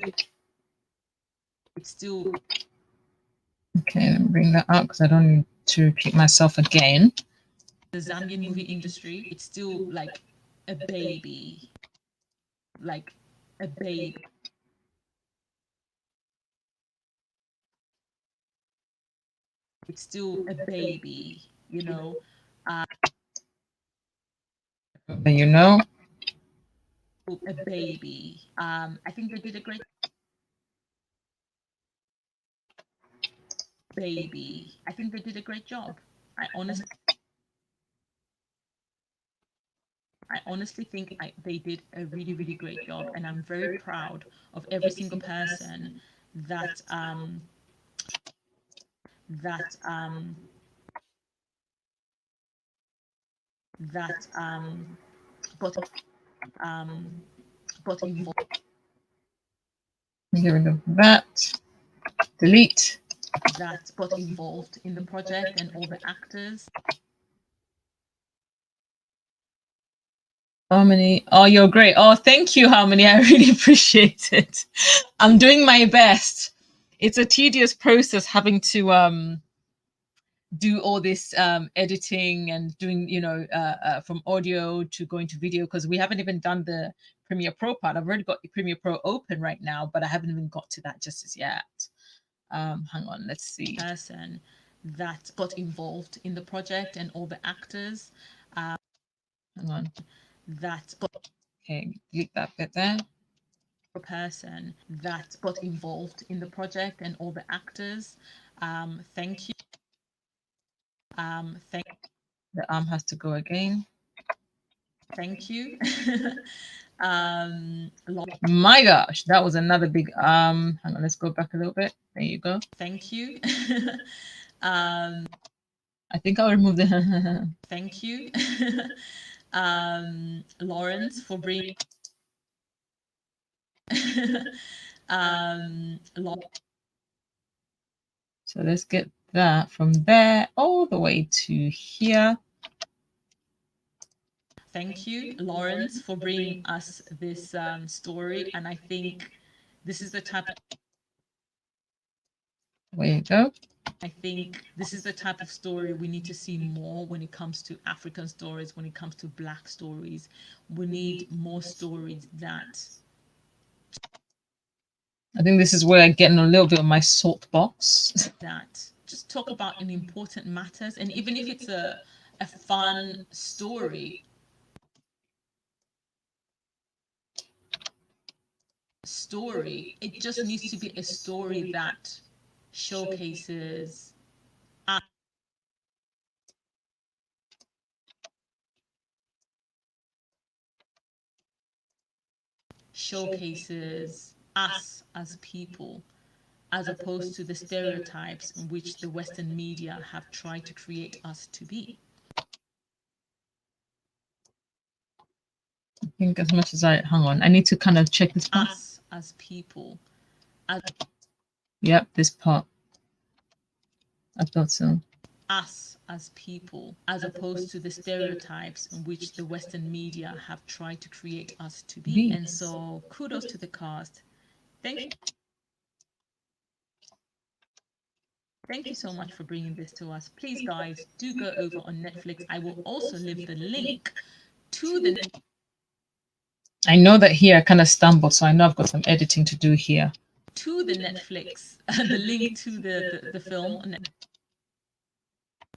Okay, let me bring that up because I don't need to repeat myself again.
The Zambian movie industry. It's still like a baby. Like a baby. It's still a baby, you know.
You know.
A baby. I think they did a great. Baby. I think they did a great job. I honestly think they did a really, really great job, and I'm very proud of every single person that that that got involved.
Get rid of that. Delete.
that got involved in the project and all the actors.
Harmony, oh, you're great. Oh, thank you, Harmony. I really appreciate it. I'm doing my best. It's a tedious process having to do all this editing and doing, from audio to going to video, because we haven't even done the Premiere Pro part. I've already got the Premiere Pro open right now, but I haven't even got to that just as yet. Hang on, let's see.
Person that got involved in the project and all the actors.
Hang on.
That got
Okay, delete that bit there.
a person that got involved in the project and all the actors. Thank you.
The arm has to go again.
Thank you.
My gosh, that was another big hang on, let's go back a little bit. There you go.
Thank you.
I think I'll remove the
thank you. Lawrence for bringing
so let's get that from there all the way to here.
Thank you, Lawrence, for bringing us this story. And I think this is the type of
There you go.
I think this is the type of story we need to see more when it comes to African stories, when it comes to Black stories. We need more stories that.
I think this is where I get in a little bit of my salt box.
That just talk about an important matters, and even if it's a fun story, it just needs to be a story that showcases us as people, as opposed to the stereotypes in which the Western media have tried to create us to be.
I think as much as hang on, I need to kind of check this part.
Us as people.
Yep, this part. I thought so.
Us as people, as opposed to the stereotypes in which the Western media have tried to create us to be. And so kudos to the cast. Thank you so much for bringing this to us. Please, guys, do go over on Netflix. I will also leave the link to the.
I know that here I kind of stumbled, so I know I've got some editing to do here.
To the Netflix, the link to the film.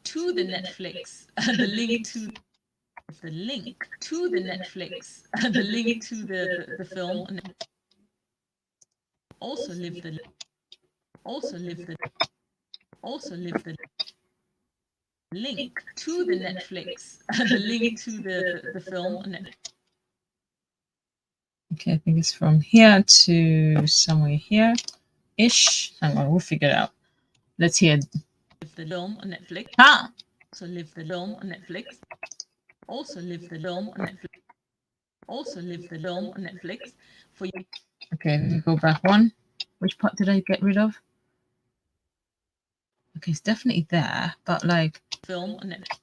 To the Netflix, the link to the link to the Netflix, the link to the film. Also leave the link to the Netflix, the link to the film.
Okay, I think it's from here to somewhere here ish. Hang on, we'll figure it out. Let's hear
the film on Netflix. So live the film on Netflix. Also live the film on Netflix. Also live the film on Netflix for you.
Okay, let me go back one. Which part did I get rid of? Okay, it's definitely there, but like
film on Netflix.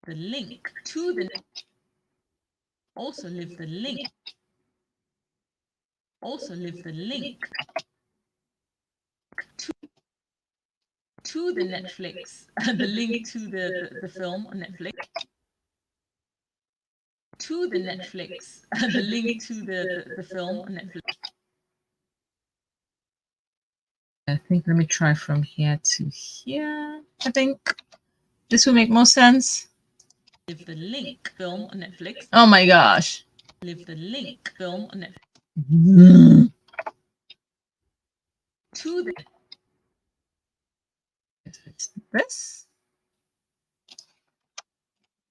The link to the also live the link. Also live the link to the Netflix, the link to the film on Netflix. To the Netflix, the link to the film on Netflix.
I think let me try from here to here. I think this will make more sense.
Live the link film on Netflix.
Oh my gosh.
Live the link film on Netflix. To the
this.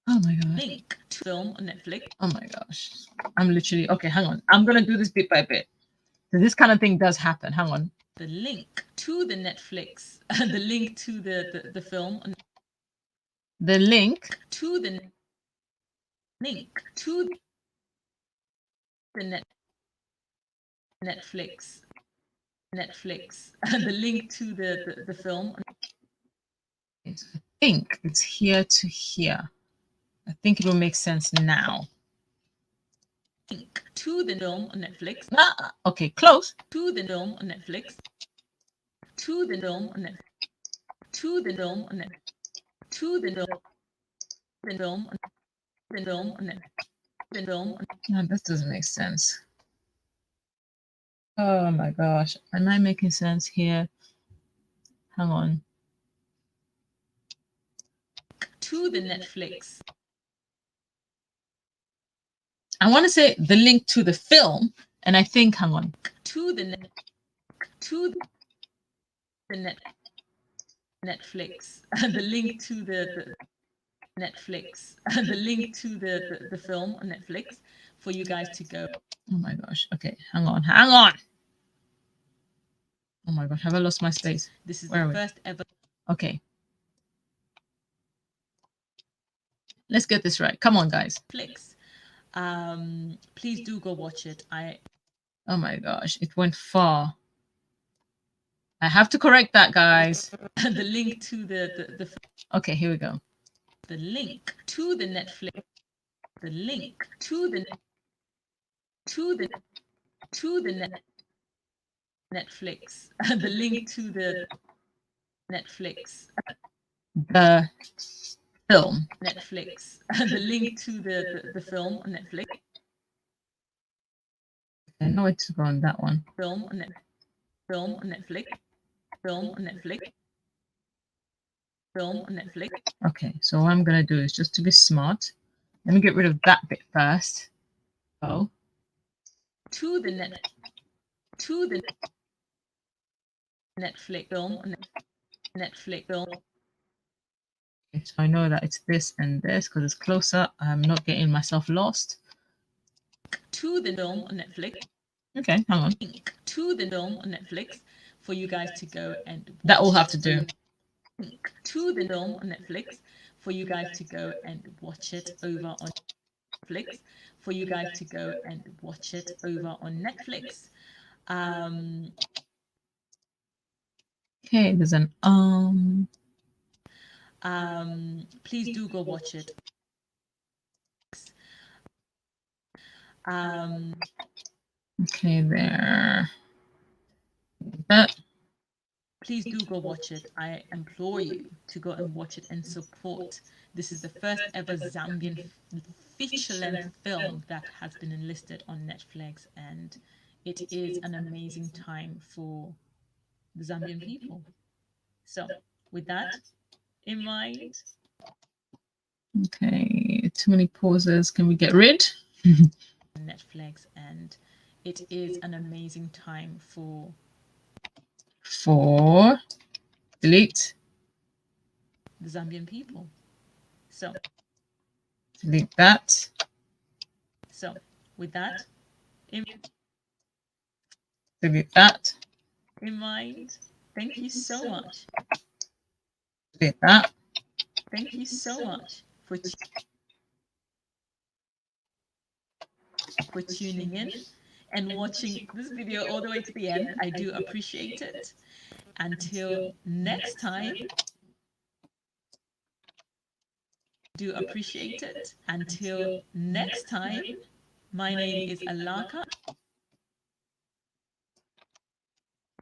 Oh my god.
Link to film on Netflix.
Oh my gosh. I'm literally okay. Hang on. I'm gonna do this bit by bit. So this kind of thing does happen. Hang on.
The link to the Netflix. The link to the film.
The link
to the link to the Netflix. Netflix, the link to the film.
I think it's here to here. I think it will make sense now.
Link to the film on Netflix.
Ah, okay, close.
To the film on Netflix. To the film on Netflix. To the film on Netflix. To the film. The film on the film on Netflix. The film on.
No, this doesn't make sense. Oh my gosh. Am I making sense here? Hang on.
To the Netflix.
I want to say the link to the film, and I think, hang on.
To the net. To the net. Netflix. The link to the Netflix. The link to the film on Netflix for you guys to go.
Oh my gosh. Okay, hang on. Hang on. Oh my gosh, have I lost my space?
This is
Where
the first ever.
Okay. Let's get this right. Come on, guys.
Netflix. Please do go watch it.
Oh my gosh, it went far. I have to correct that, guys.
The link to the.
Okay, here we go.
The link to the Netflix. The link to the. To the. To the net. Netflix. The link to the Netflix.
The film.
Netflix. The link to the film on Netflix.
I know it's on that one.
Film on Netflix. Film on Netflix. Film on Netflix. Film on Netflix.
Okay, so what I'm gonna do is just to be smart. Let me get rid of that bit first. Oh.
To the net. To the Netflix film on Netflix film.
So I know that it's this and this because it's closer. I'm not getting myself lost.
To the film on Netflix.
Okay, hang on.
Link to the film on Netflix for you guys to go and.
That will have to do.
Link to the film on Netflix for you guys to go and watch it over on Netflix. For you guys to go and watch it over on Netflix.
Okay, there's an
Please do go watch it.
Okay, there. That.
Please do go watch it. I implore you to go and watch it and support. This is the first ever Zambian feature-length film that has been enlisted on Netflix, and it is an amazing time for the Zambian people. So, with that in mind.
Okay, too many pauses. Can we get rid?
Netflix, and it is an amazing time for
delete
the Zambian people. So
delete that.
So with that
delete that
in mind, thank you so much.
Delete that.
Thank you so much for tuning in and watching this video all the way to the end. I do appreciate it. Until next time, do appreciate it. Until next time, my name is Elaka.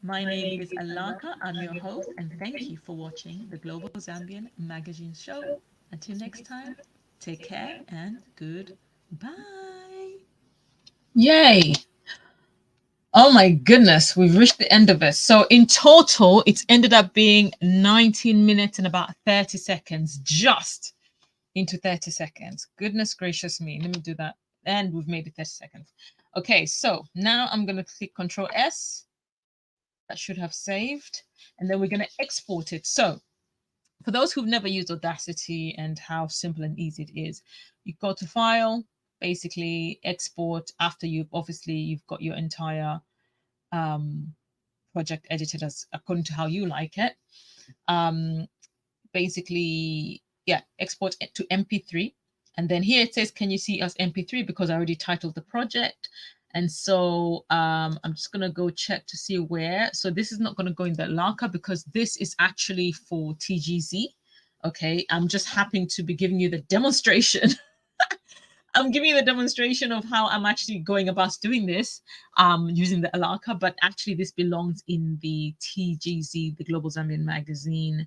My name is Elaka. I'm your host, and thank you for watching the Global Zambian Magazine Show. Until next time, take care and goodbye.
Yay! Oh my goodness, we've reached the end of it. So in total, it's ended up being 19 minutes and about 30 seconds, just into 30 seconds. Goodness gracious me. Let me do that. And we've made it 30 seconds. Okay, so now I'm going to click Control S. That should have saved. And then we're going to export it. So for those who've never used Audacity and how simple and easy it is, you go to File, basically export after you've got your entire project edited as according to how you like it. Basically, yeah, export it to MP3. And then here it says, can you see as MP3? Because I already titled the project. And so I'm just going to go check to see where. So this is not going to go in the Elaka because this is actually for TGZ. Okay, I'm just happy to be giving you the demonstration. I'm giving you the demonstration of how I'm actually going about doing this using the Elaka, but actually this belongs in the TGZ, the Global Zambian Magazine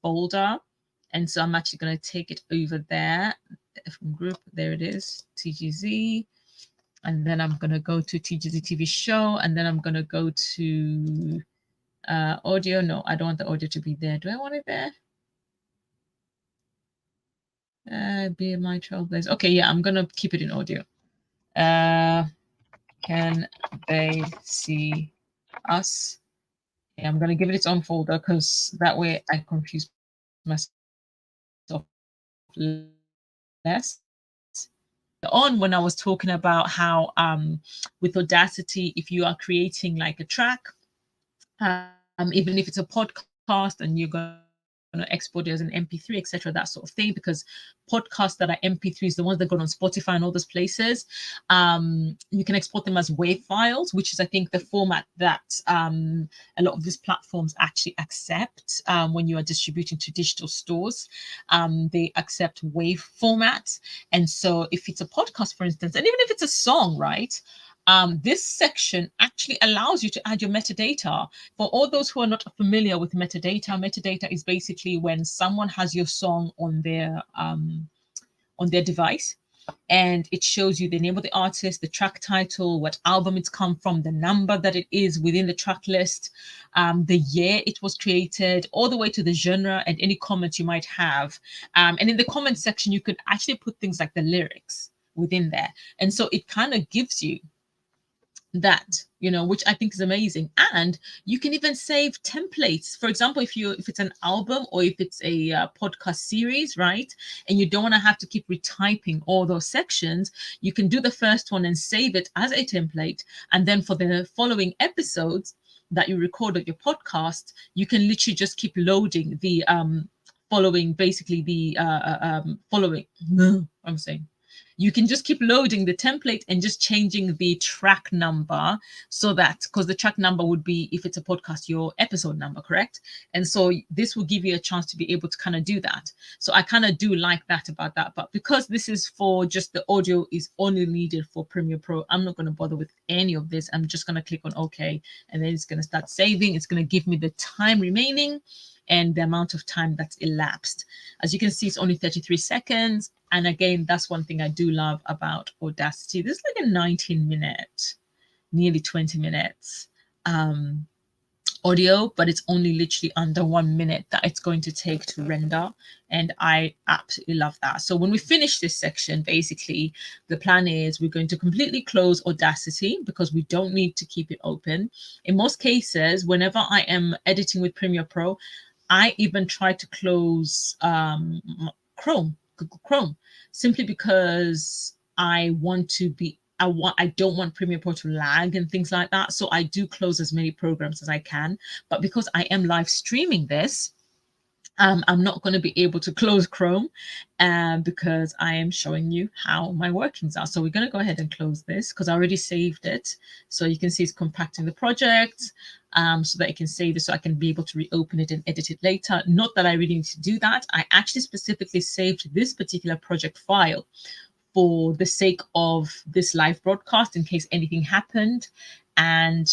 folder. And so I'm actually going to take it over there from group. There it is, TGZ. And then I'm going to go to TGZ TV show. And then I'm going to go to audio. No, I don't want the audio to be there. Do I want it there? Be my trailblazer. Okay, yeah, I'm going to keep it in audio. Can they see us? Yeah, I'm going to give it its own folder because that way I confuse myself less. On when I was talking about how with Audacity, if you are creating like a track, even if it's a podcast and you're going to export it as an MP3, etc., that sort of thing, because podcasts that are MP3s, the ones that go on Spotify and all those places, you can export them as WAV files, which is, I think, the format that a lot of these platforms actually accept when you are distributing to digital stores. They accept WAV format. And so if it's a podcast, for instance, and even if it's a song, right? This section actually allows you to add your metadata. For all those who are not familiar with metadata, metadata is basically when someone has your song on their device, and it shows you the name of the artist, the track title, what album it's come from, the number that it is within the track list, the year it was created, all the way to the genre and any comments you might have. And in the comment section, you could actually put things like the lyrics within there. And so it kind of gives you that, which I think is amazing. And you can even save templates. For example, if it's an album or if it's a podcast series, right, and you don't want to have to keep retyping all those sections, you can do the first one and save it as a template, and then for the following episodes that you record of your podcast, you can literally just keep loading the following, basically the following. I'm saying you can just keep loading the template and just changing the track number, so that, because the track number would be, if it's a podcast, your episode number, correct? And so this will give you a chance to be able to kind of do that. So I kind of do like that about that. But because this is for just the audio is only needed for Premiere Pro, I'm not going to bother with any of this. I'm just going to click on OK, and then it's going to start saving. It's going to give me the time remaining and the amount of time that's elapsed. As you can see, it's only 33 seconds. And again, that's one thing I do love about Audacity. This is like a 19-minute, nearly 20 minutes audio, but it's only literally under 1 minute that it's going to take to render. And I absolutely love that. So when we finish this section, basically, the plan is we're going to completely close Audacity because we don't need to keep it open. In most cases, whenever I am editing with Premiere Pro, I even try to close Google Chrome, simply because I don't want Premiere Pro to lag and things like that. So I do close as many programs as I can. But because I am live streaming this, I'm not going to be able to close Chrome because I am showing you how my workings are. So we're going to go ahead and close this because I already saved it. So you can see it's compacting the project so that I can save it, so I can be able to reopen it and edit it later. Not that I really need to do that. I actually specifically saved this particular project file for the sake of this live broadcast in case anything happened and,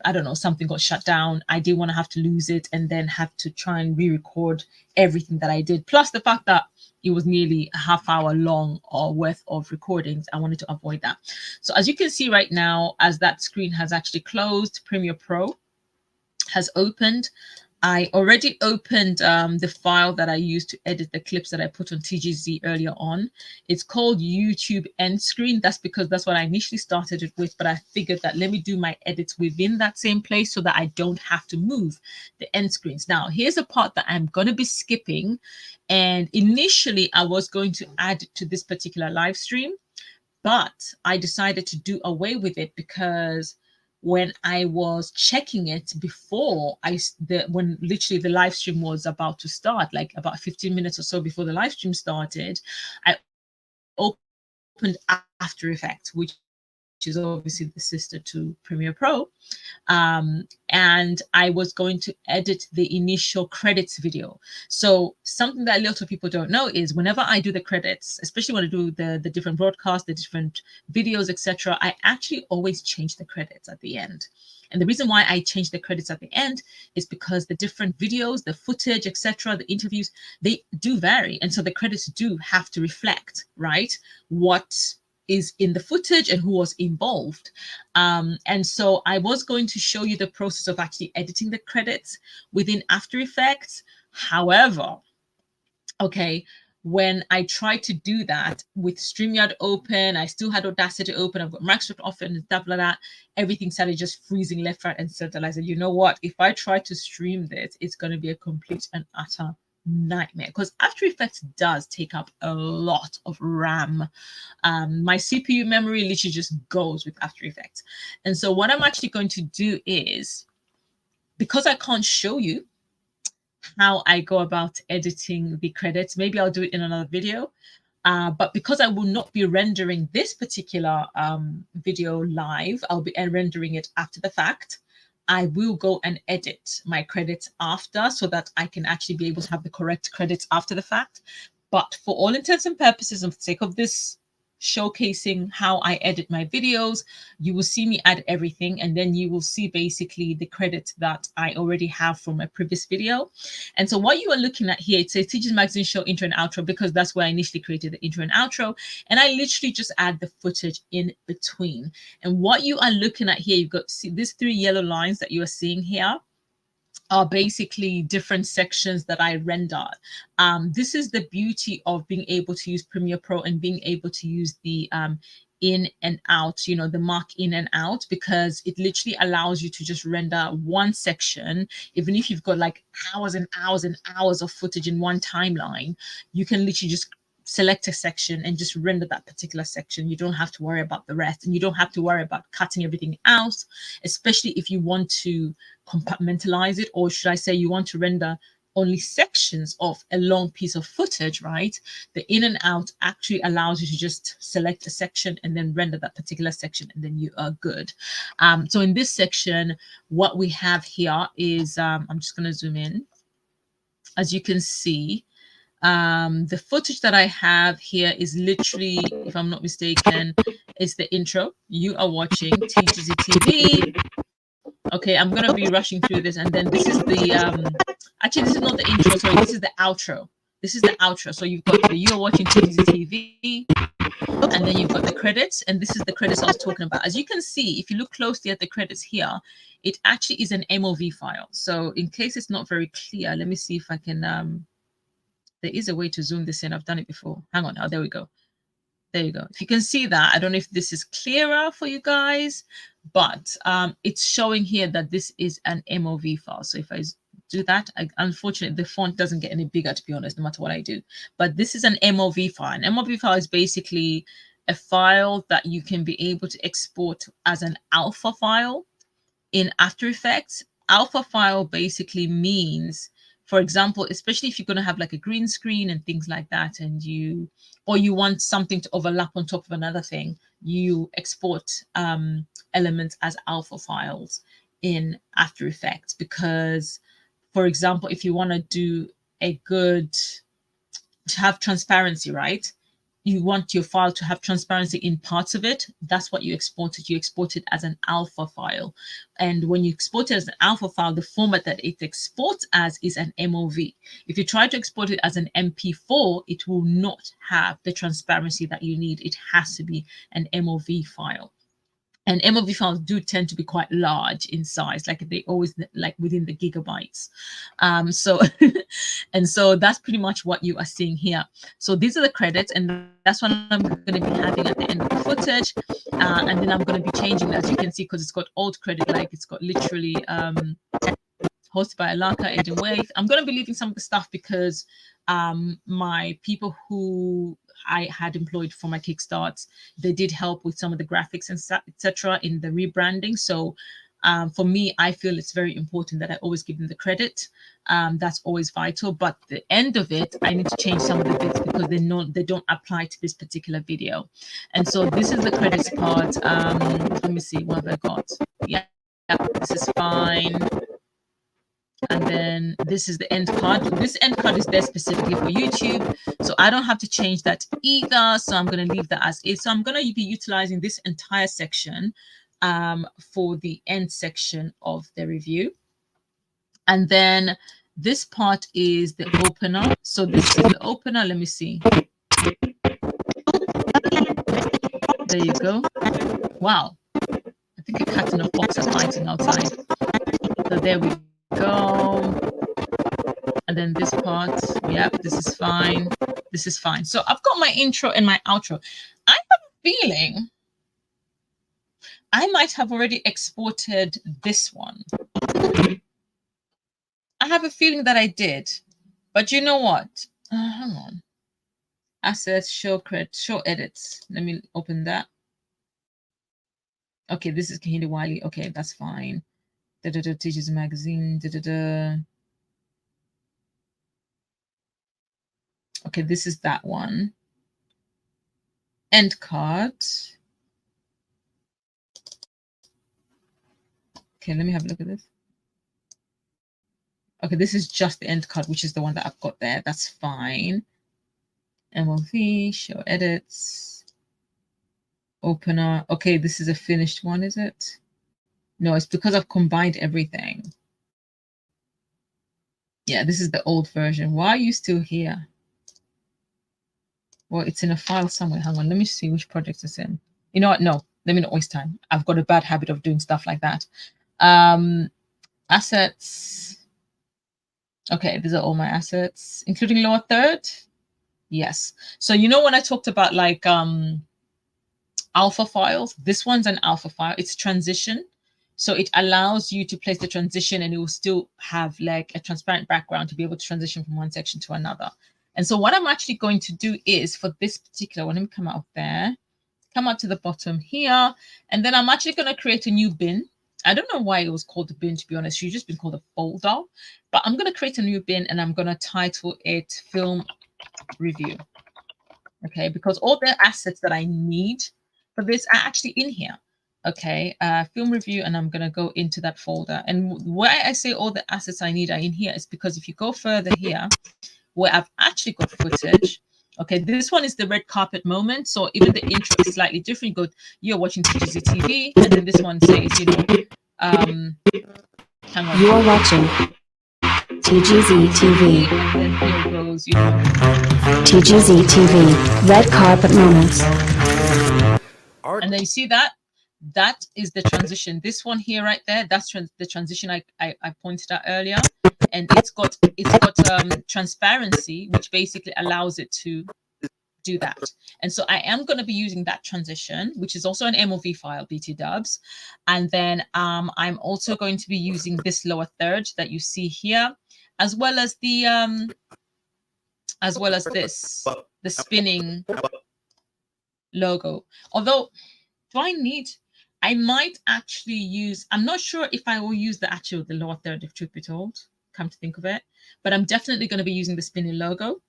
I don't know, something got shut down. I didn't want to have to lose it and then have to try and re-record everything that I did. Plus the fact that it was nearly a half hour long or worth of recordings. I wanted to avoid that. So as you can see right now, as that screen has actually closed, Premiere Pro has opened. I already opened the file that I used to edit the clips that I put on TGZ earlier on. It's called YouTube End Screen. That's because that's what I initially started it with, but I figured that let me do my edits within that same place so that I don't have to move the end screens. Now, here's a part that I'm going to be skipping. And initially, I was going to add it to this particular live stream, but I decided to do away with it because when I was checking it before when literally the live stream was about to start, like about 15 minutes or so before the live stream started, I opened After Effects, which which is obviously the sister to Premiere Pro. And I was going to edit the initial credits video. So something that a lot of people don't know is whenever I do the credits, especially when I do the different broadcasts, the different videos, etc., I actually always change the credits at the end. And the reason why I change the credits at the end is because the different videos, the footage, etc., the interviews, they do vary. And so the credits do have to reflect, right, what is in the footage and who was involved. And so I was going to show you the process of actually editing the credits within After Effects. However, okay, when I tried to do that with StreamYard open, I still had Audacity open, I've got Microsoft open and stuff like that, everything started just freezing left, right, and center. I said, you know what? If I try to stream this, it's going to be a complete and utter nightmare, because After Effects does take up a lot of RAM. My CPU memory literally just goes with After Effects. And so what I'm actually going to do is, because I can't show you how I go about editing the credits, maybe I'll do it in another video. But because I will not be rendering this particular video live, I'll be rendering it after the fact. I will go and edit my credits after so that I can actually be able to have the correct credits after the fact. But for all intents and purposes, and for the sake of this showcasing how I edit my videos, you will see me add everything, and then you will see basically the credits that I already have from my previous video. And so what you are looking at here, it says Teachers Magazine Show intro and outro, because that's where I initially created the intro and outro, and I literally just add the footage in between. And what you are looking at here, you've got, see these 3 yellow lines that you are seeing here are basically different sections that I render. This is the beauty of being able to use Premiere Pro and being able to use the in and out, you know, the mark in and out, because it literally allows you to just render one section. Even if you've got like hours and hours and hours of footage in one timeline, you can literally just select a section and just render that particular section. You don't have to worry about the rest, and you don't have to worry about cutting everything out, especially if you want to compartmentalize it, or should I say you want to render only sections of a long piece of footage, right? The in and out actually allows you to just select a section and then render that particular section, and then you are good. So in this section, what we have here is, I'm just going to zoom in. As you can see, the footage that I have here is literally, if I'm not mistaken, is the intro. You are watching TGZ TV. Okay, I'm gonna be rushing through this, and then this is the actually, this is not the intro, sorry, this is the outro. This is the outro. So you've got the you are watching TGZ TV, and then you've got the credits, and this is the credits I was talking about. As you can see, if you look closely at the credits here, it actually is an MOV file. So in case it's not very clear, let me see if I can there is a way to zoom this in. I've done it before. Hang on. Oh, there we go. There you go. If you can see that, I don't know if this is clearer for you guys, but it's showing here that this is an MOV file. So if I do that, unfortunately, the font doesn't get any bigger, to be honest, no matter what I do. But this is an MOV file. An MOV file is basically a file that you can be able to export as an alpha file in After Effects. Alpha file basically means, for example, especially if you're going to have like a green screen and things like that, and you want something to overlap on top of another thing, you export elements as alpha files in After Effects. Because, for example, if you want to do to have transparency, right? You want your file to have transparency in parts of it. That's what you export it. You export it as an alpha file. And when you export it as an alpha file, the format that it exports as is an MOV. If you try to export it as an MP4, it will not have the transparency that you need. It has to be an MOV file. And MOV files do tend to be quite large in size, like they always like within the gigabytes. So and so that's pretty much what you are seeing here. So these are the credits, and that's what I'm going to be having at the end of the footage. And then I'm going to be changing, as you can see, because it's got old credit, like it's got literally hosted by Elaka, Aiden Wave. I'm going to be leaving some of the stuff because my people who I had employed for my Kickstarts, they did help with some of the graphics and etc. in the rebranding. So For me, I feel it's very important that I always give them the credit. That's always vital. But the end of it, I need to change some of the bits because they don't apply to this particular video. And so this is the credits part. Let me see, what have I got? Yeah, this is fine. And then this is the end card. This end card is there specifically for YouTube, so I don't have to change that either. So I'm going to leave that as is. So I'm going to be utilizing this entire section for the end section of the review. And then this part is the opener. So this is the opener. Let me see. There you go. Wow. I think a cat and a fox are fighting outside. So there we go. And then this part, yep, this is fine. This is fine. So I've got my intro and my outro. I have a feeling I might have already exported this one. I have a feeling that I did, but you know what? Hang on. Assets, show edits. Let me open that. Okay, this is Kahindi Wiley. Okay, that's fine. Teachers Magazine. Okay, this is that one. End card. Okay, let me have a look at this. Okay, this is just the end card, which is the one that I've got there. That's fine. MLV, show edits. Opener. Okay, this is a finished one, is it? No, it's because I've combined everything. Yeah, this is the old version. Why are you still here? Well, it's in a file somewhere. Hang on, let me see which project it's in. You know what? No, let me not waste time. I've got a bad habit of doing stuff like that. Assets. Okay, these are all my assets, including lower third. Yes. So you know when I talked about like alpha files, this one's an alpha file. It's transition. So it allows you to place the transition and it will still have like a transparent background to be able to transition from one section to another. And so what I'm actually going to do is for this particular one, let me come out of there, come out to the bottom here, and then I'm actually going to create a new bin. I don't know why it was called a bin, to be honest. You've just been called a folder, but I'm going to create a new bin and I'm going to title it Film Review. Okay, because all the assets that I need for this are actually in here. Okay, film review, and I'm going to go into that folder. And why I say all the assets I need are in here is because if you go further here, where I've actually got footage, okay, this one is the red carpet moment. So even the intro is slightly different. You go, you're watching TGZ TV, and then this one says, you know, hang on.
You are watching TGZ TV.
And then here goes, you know,
TGZ TV, red carpet moments.
And then you see that? That is the transition. This one here right there, that's the transition I pointed out earlier. And it's got transparency, which basically allows it to do that. And so I am going to be using that transition, which is also an MOV file, BT dubs. And then I'm also going to be using this lower third that you see here, as well as the the spinning logo. Although, do I need? I might actually use. I'm not sure if I will use the lower third, if truth be told. Come to think of it, but I'm definitely going to be using the spinning logo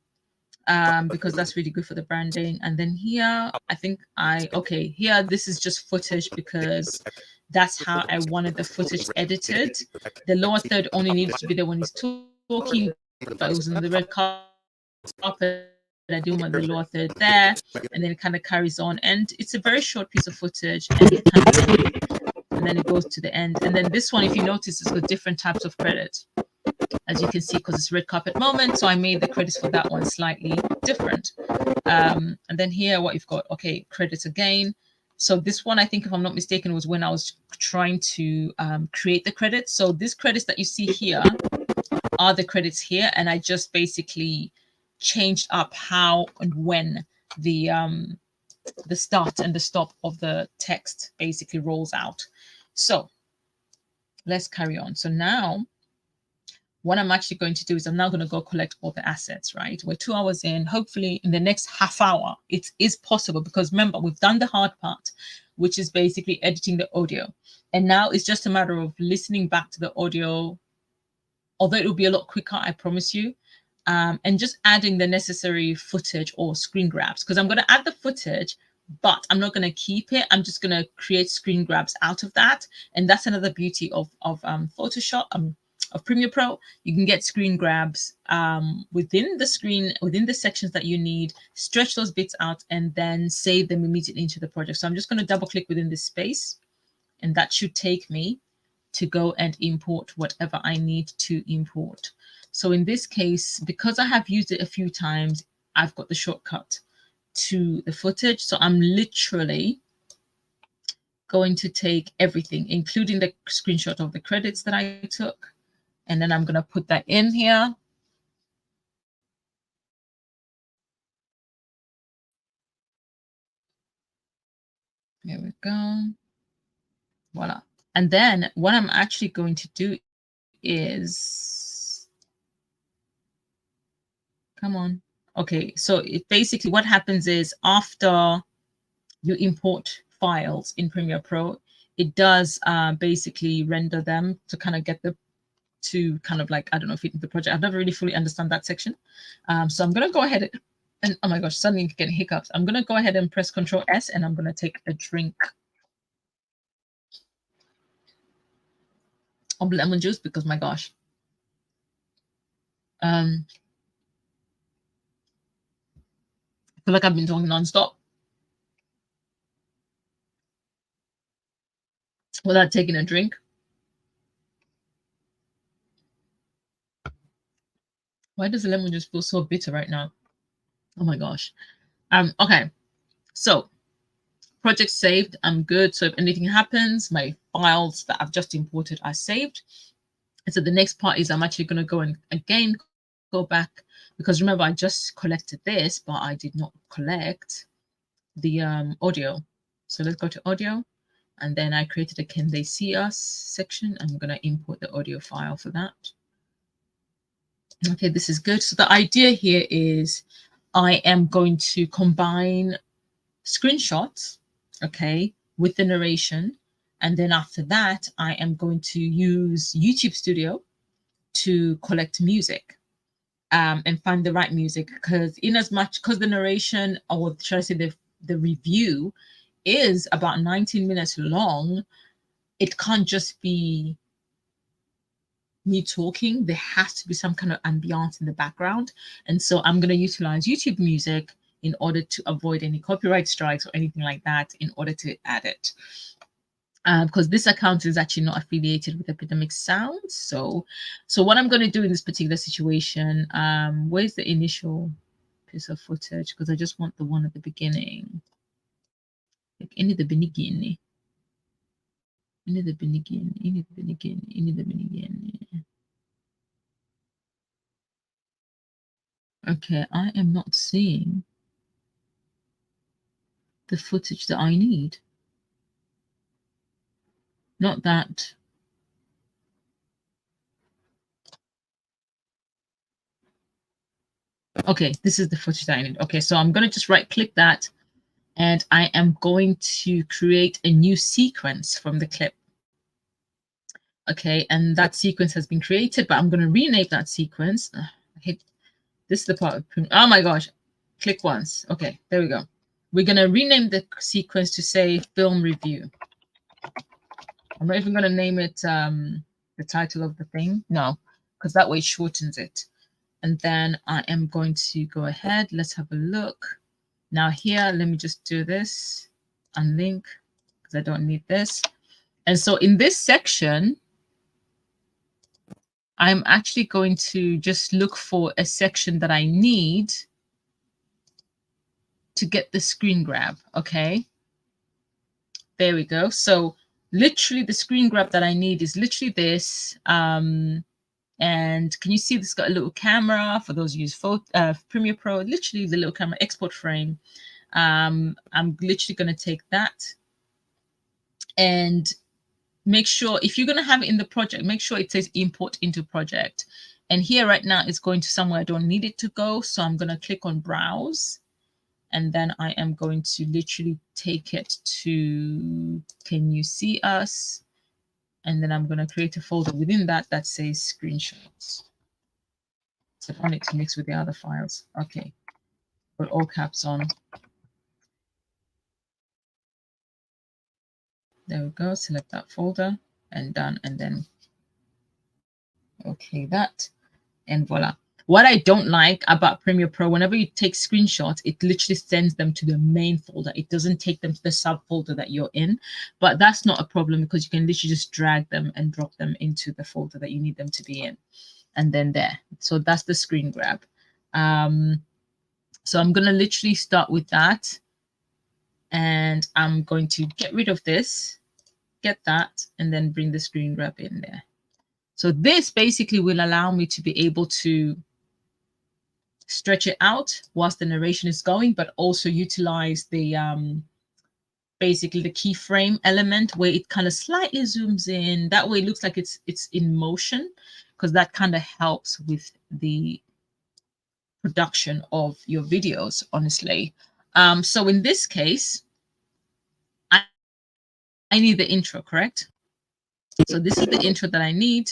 because that's really good for the branding. And then here, I think here this is just footage because that's how I wanted the footage edited. The lower third only needs to be there when he's talking, but it was in the red carpet. I do want the lower third there, and then it kind of carries on, and it's a very short piece of footage, and then it goes to the end. And then this one, if you notice, it's got different types of credit, as you can see, because it's red carpet moment. So I made the credits for that one slightly different. And then here, what you've got, okay, credits again. So this one, I think, if I'm not mistaken, was when I was trying to create the credits. So these credits that you see here are the credits here, and I just basically changed up how and when the start and the stop of the text basically rolls out. So let's carry on. So now what I'm actually going to do is I'm now going to go collect all the assets, right? We're 2 hours in. Hopefully in the next half hour, it is possible, because remember, we've done the hard part. which is basically editing the audio. And now it's just a matter of listening back to the audio, although it will be a lot quicker, I promise you. And just adding the necessary footage or screen grabs, because I'm going to add the footage, but I'm not going to keep it. I'm just going to create screen grabs out of that. And that's another beauty of Photoshop, of Premiere Pro. You can get screen grabs within the screen, within the sections that you need, stretch those bits out, and then save them immediately into the project. So I'm just going to double click within this space, and that should take me to go and import whatever I need to import. So in this case, because I have used it a few times, I've got the shortcut to the footage. So I'm literally going to take everything, including the screenshot of the credits that I took, and then I'm going to put that in here. There we go. Voila. And then what I'm actually going to do is, come on. Okay, so it basically, what happens is after you import files in Premiere Pro, it does basically render them to kind of get the, to kind of like, I don't know, fit into the project. I've never really fully understand that section. So I'm going to go ahead and, oh my gosh, suddenly getting hiccups. I'm going to go ahead and press Control S, and I'm going to take a drink of lemon juice because my gosh. I feel like I've been talking nonstop without taking a drink. Why does the lemon juice feel so bitter right now? Oh my gosh. Okay, so project saved. I'm good. So if anything happens, my files that I've just imported are saved. And so the next part is I'm actually going to go and again go back, because remember I just collected this, but I did not collect the audio. So let's go to audio, and then I created a Can They See Us section. I'm going to import the audio file for that. Okay, this is good. So the idea here is I am going to combine screenshots, okay, with the narration. And then after that, I am going to use YouTube Studio to collect music and find the right music. Because because the narration, or should I say the review, is about 19 minutes long, it can't just be me talking. There has to be some kind of ambiance in the background. And so I'm going to utilize YouTube music in order to avoid any copyright strikes or anything like that, in order to add it. Because this account is actually not affiliated with Epidemic Sounds. So what I'm going to do in this particular situation, where's the initial piece of footage? Because I just want the one at the beginning. Like in the beginning. In the beginning. In the beginning. In the beginning. Okay, I am not seeing the footage that I need. Not that. Okay, this is the footage that I need. Okay, so I'm going to just right click that, and I am going to create a new sequence from the clip. Okay, and that sequence has been created, but I'm going to rename that sequence. I hate this is the part. Oh my gosh, click once. Okay, there we go. We're going to rename the sequence to say film review. I'm not even going to name it the title of the thing. No, because that way it shortens it. And then I am going to go ahead. Let's have a look. Now here, let me just do this, unlink, because I don't need this. And so in this section, I'm actually going to just look for a section that I need to get the screen grab. Okay. There we go. So literally the screen grab that I need is literally this. And can you see this got a little camera for those who use Premiere Pro, literally the little camera export frame. I'm literally going to take that and make sure, if you're going to have it in the project, make sure it says import into project. And here right now it's going to somewhere I don't need it to go. So I'm going to click on browse. And then I am going to literally take it to, can you see us? And then I'm going to create a folder within that that says screenshots. So I want it to mix with the other files. Okay, put all caps on. There we go. Select that folder and done. And then okay, that, and voila. What I don't like about Premiere Pro, whenever you take screenshots, it literally sends them to the main folder. It doesn't take them to the subfolder that you're in. But that's not a problem because you can literally just drag them and drop them into the folder that you need them to be in. And then there. So that's the screen grab. So I'm going to literally start with that. And I'm going to get rid of this, get that, and then bring the screen grab in there. So this basically will allow me to be able to stretch it out whilst the narration is going, but also utilize the basically the keyframe element where it kind of slightly zooms in. That way it looks like it's in motion, because that kind of helps with the production of your videos, honestly. So in this case, I need the intro, correct? So this is the intro that I need.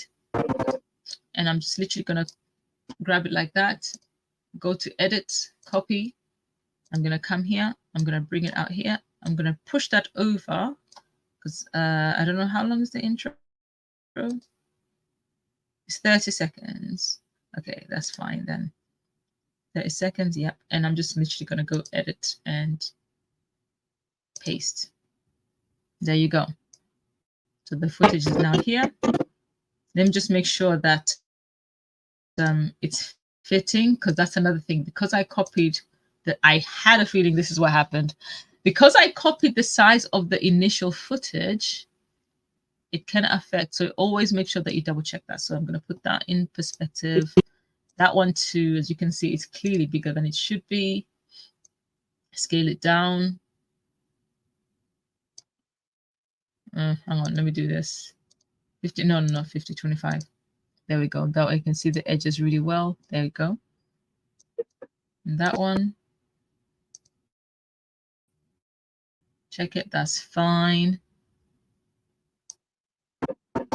And I'm just literally going to grab it like that, go to edit, copy. I'm going to come here. I'm going to bring it out here. I'm going to push that over because I don't know how long is the intro. It's 30 seconds. Okay, that's fine then. 30 seconds, yep. And I'm just literally going to go edit and paste. There you go. So the footage is now here. Let me just make sure that it's fitting, because that's another thing. Because I copied that, I had a feeling this is what happened. Because I copied the size of the initial footage, it can affect. So always make sure that you double check that. So I'm going to put that in perspective. That one too, as you can see, it's clearly bigger than it should be. Scale it down. Hang on, let me do this. 50, no, 50, 25. There we go. That way you can see the edges really well. There we go. And that one. Check it, that's fine. Okay.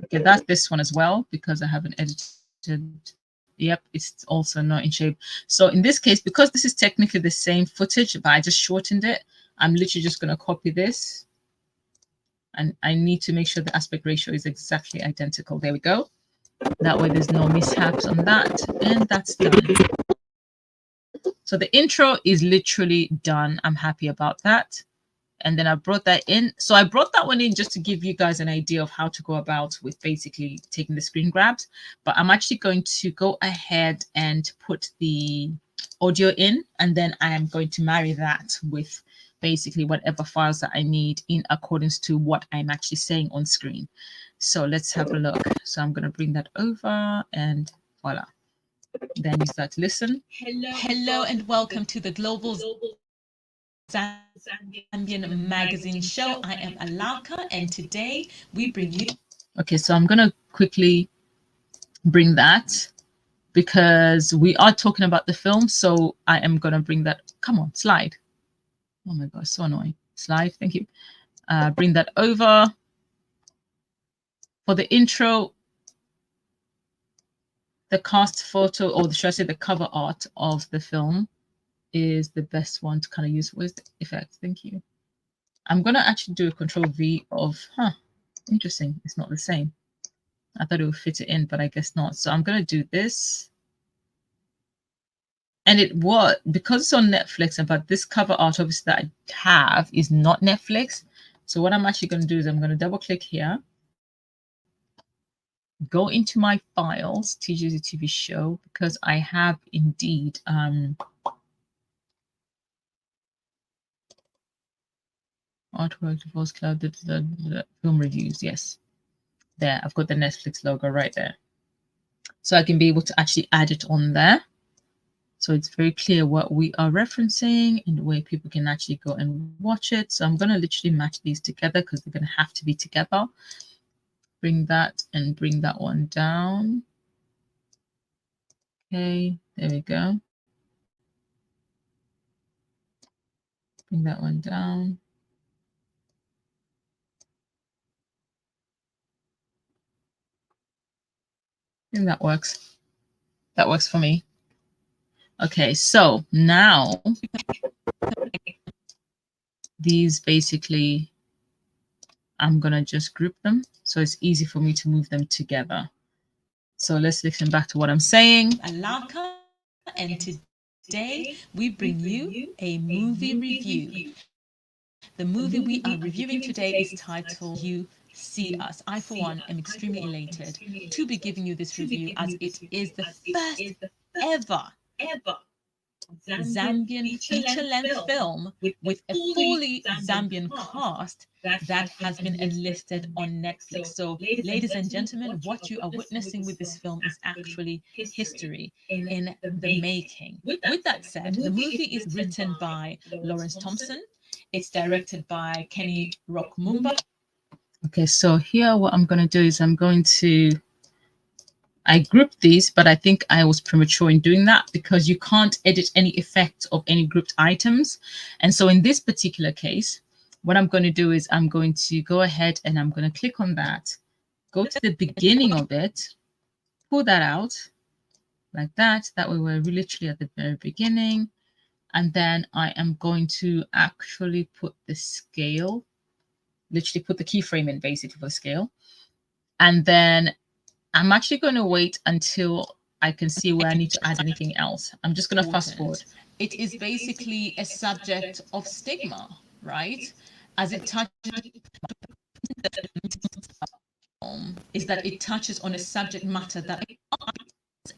Okay, that's this one as well, because I haven't edited. Yep, it's also not in shape. So in this case, because this is technically the same footage, but I just shortened it, I'm literally just going to copy this. And I need to make sure the aspect ratio is exactly identical. There we go. That way there's no mishaps on that. And that's done. So the intro is literally done. I'm happy about that. And then I brought that in. So I brought that one in just to give you guys an idea of how to go about with basically taking the screen grabs. But I'm actually going to go ahead and put the audio in, and then I am going to marry that with basically whatever files that I need in accordance to what I'm actually saying on screen. So let's have a look. So I'm going to bring that over and voila. Then you start to listen.
Hello and welcome to the Global Zambian Magazine Show. I am Elaka, and today we bring you.
Okay, so I'm going to quickly bring that because we are talking about the film. So I am going to bring that. Come on, slide. Oh my gosh, so annoying. Slide, thank you. Bring that over. For the intro, the cast photo, or should I say the cover art of the film, is the best one to kind of use with effect. Thank you. I'm going to actually do a Control V of, interesting. It's not the same. I thought it would fit it in, but I guess not. So I'm going to do this. And it was, because it's on Netflix, but this cover art obviously that I have is not Netflix. So what I'm actually going to do is I'm going to double click here. Go into my files, TGZ TV show, because I have indeed artwork, divorce cloud, the film reviews. Yes, there, I've got the Netflix logo right there. So I can be able to actually add it on there. So it's very clear what we are referencing and the way people can actually go and watch it. So I'm going to literally match these together because they're going to have to be together. Bring that and bring that one down. Okay, there we go. Bring that one down. I think that works. That works for me. Okay, so now these basically, I'm going to just group them so it's easy for me to move them together. So let's listen back to what I'm saying.
Elaka, and today we bring you a movie review. The movie we are reviewing today is titled You See Us. I, for one, am extremely elated to be giving you this review as it is the first ever Zambian feature-length film with a fully Zambian cast that has been enlisted on Netflix. So, ladies and gentlemen, what you are witnessing with this film is actually history in the making. With that said, the movie is written by Lawrence Thompson. It's directed by Kenny Rockmumba.
Okay, so here what I'm going to do is I grouped these, but I think I was premature in doing that because you can't edit any effect of any grouped items. And so in this particular case, what I'm going to do is I'm going to go ahead and I'm going to click on that, go to the beginning of it, pull that out like that. That way we're literally at the very beginning. And then I am going to actually put the scale, literally put the keyframe in basically for the scale. And then I'm actually going to wait until I can see where I need to add anything else. I'm just going to fast forward.
It is basically a subject of stigma, right? As it touches is that it touches on a subject matter that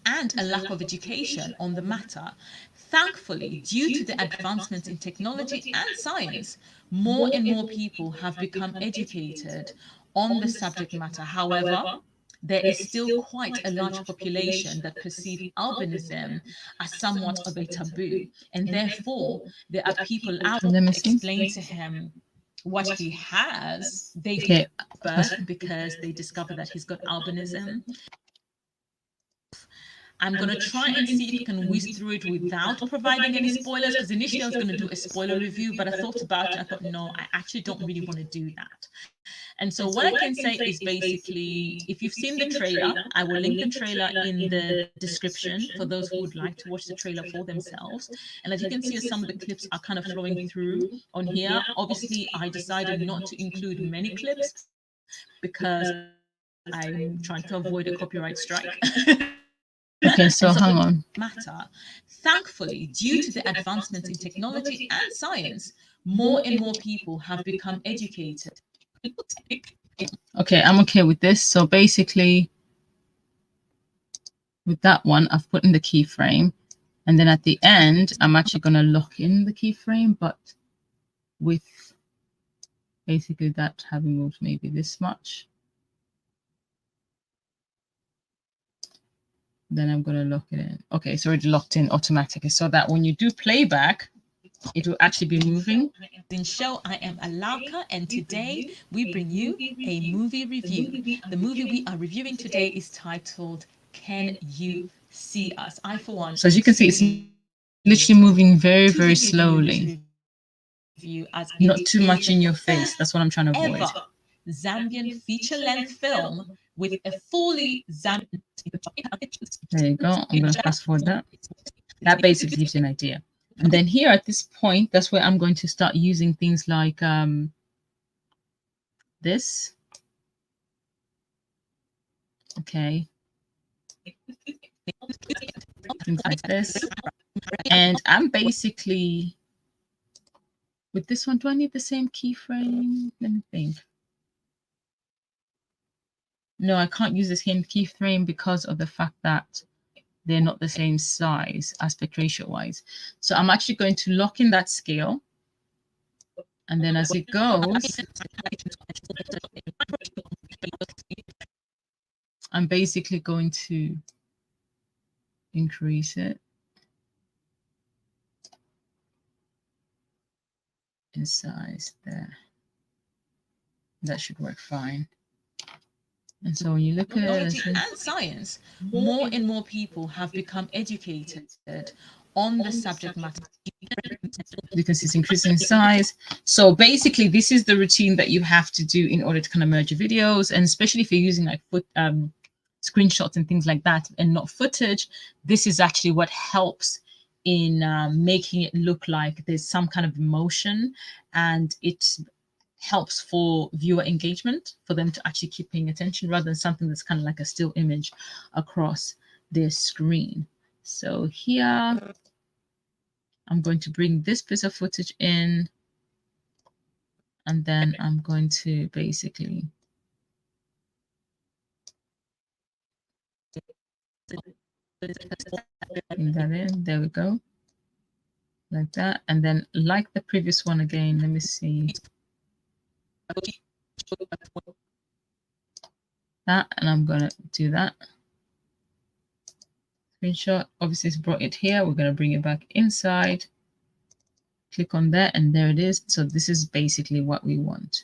and a lack of education on the matter. Thankfully, due to the advancements in technology and science, more and more people have become educated on the subject matter. However, there is still quite a large population that perceive albinism as somewhat of a taboo, and therefore there are people out there to explain to him what he has. They give birth because they discover that he's got albinism. I'm going to try and see if I can whiz through it without providing any spoilers, because initially I was going to do a spoiler review, but I thought about it. I thought, no, I actually don't really want to do that. And so what I can say is basically, if you've seen the trailer, I will link the trailer in the description for those who would like to watch the trailer for themselves. And as you can see, some of the clips are kind of flowing through on here. Obviously, I decided not to include many clips because I'm trying to avoid a copyright strike.
Okay, so hang on.
Matter. Thankfully, due to the advancements in technology and science, more and more people have become educated.
Okay, I'm okay with this. So basically, with that one, I've put in the keyframe. And then at the end, I'm actually going to lock in the keyframe, but with basically that having moved maybe this much. Then I'm going to lock it in. Okay, it's already locked in automatically so that when you do playback, it will actually be moving.
In show, I am Elaka, and today we bring you a movie review. The movie we are reviewing today is titled Can You See Us? I, for one.
So as you can see, it's literally moving very, very slowly. Not too much in your face. That's what I'm trying to avoid.
Zambian feature-length film with a fully Zambian.
There you go. I'm going to fast forward that. That basically gives you an idea. And then here at this point, that's where I'm going to start using things like this. Okay. Things like this. And I'm basically, with this one, do I need the same keyframe? Let me think. No, I can't use the same keyframe because of the fact that they're not the same size aspect ratio wise. So I'm actually going to lock in that scale. And then as it goes, I'm basically going to increase it. in size there. That should work fine. And so when you look at
technology and science, more and more people have become educated on the subject matter.
You can see it's increasing in size. So basically, this is the routine that you have to do in order to kind of merge your videos, and especially if you're using like screenshots and things like that and not footage, this is actually what helps in making it look like there's some kind of emotion, and it helps for viewer engagement, for them to actually keep paying attention rather than something that's kind of like a still image across their screen. So here, I'm going to bring this piece of footage in, and then I'm going to basically bring that in. There we go. Like that. And then like the previous one again, let me see. That, and I'm going to do that. Screenshot. Obviously, it's brought it here. We're going to bring it back inside. Click on that, and there it is. So this is basically what we want.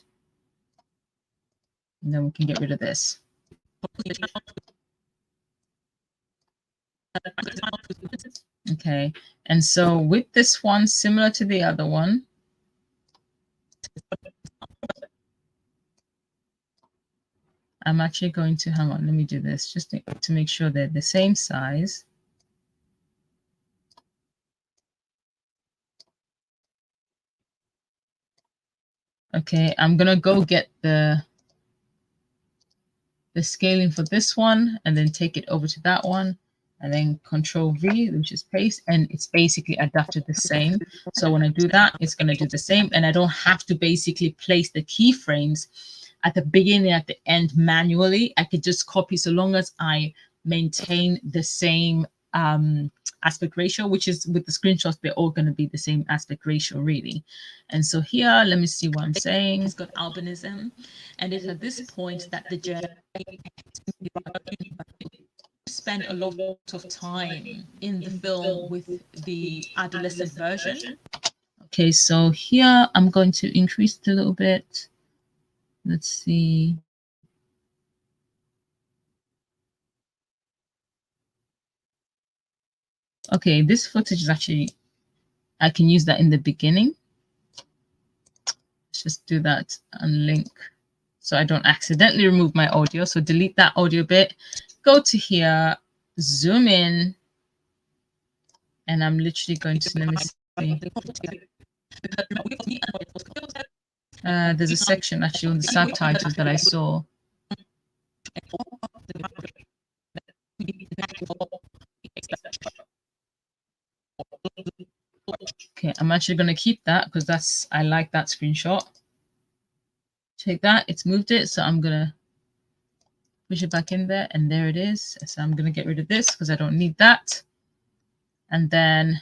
And then we can get rid of this. Okay, and so with this one, similar to the other one, I'm actually going to, hang on, let me do this just to make sure they're the same size. Okay, I'm gonna go get the scaling for this one and then take it over to that one, and then Control V, which is paste, and it's basically adapted the same. So when I do that, it's going to do the same, and I don't have to basically place the keyframes at the beginning, at the end manually. I could just copy, so long as I maintain the same aspect ratio, which is with the screenshots, they're all going to be the same aspect ratio, really. And so here, let me see what I'm saying.
He's got albinism, and it's at this point that the journey spend a lot of time in the film with the adolescent version.
Okay, so here I'm going to increase it a little bit. Let's see. Okay, this footage is actually, I can use that in the beginning. Let's just do that and link so I don't accidentally remove my audio. So delete that audio bit, go to here, zoom in, and I'm literally going to, let me see. There's a section actually on the subtitles that I saw. Okay, I'm actually going to keep that because I like that screenshot. Take that, it's moved it, so I'm going to push it back in there, and there it is. So I'm going to get rid of this because I don't need that. And then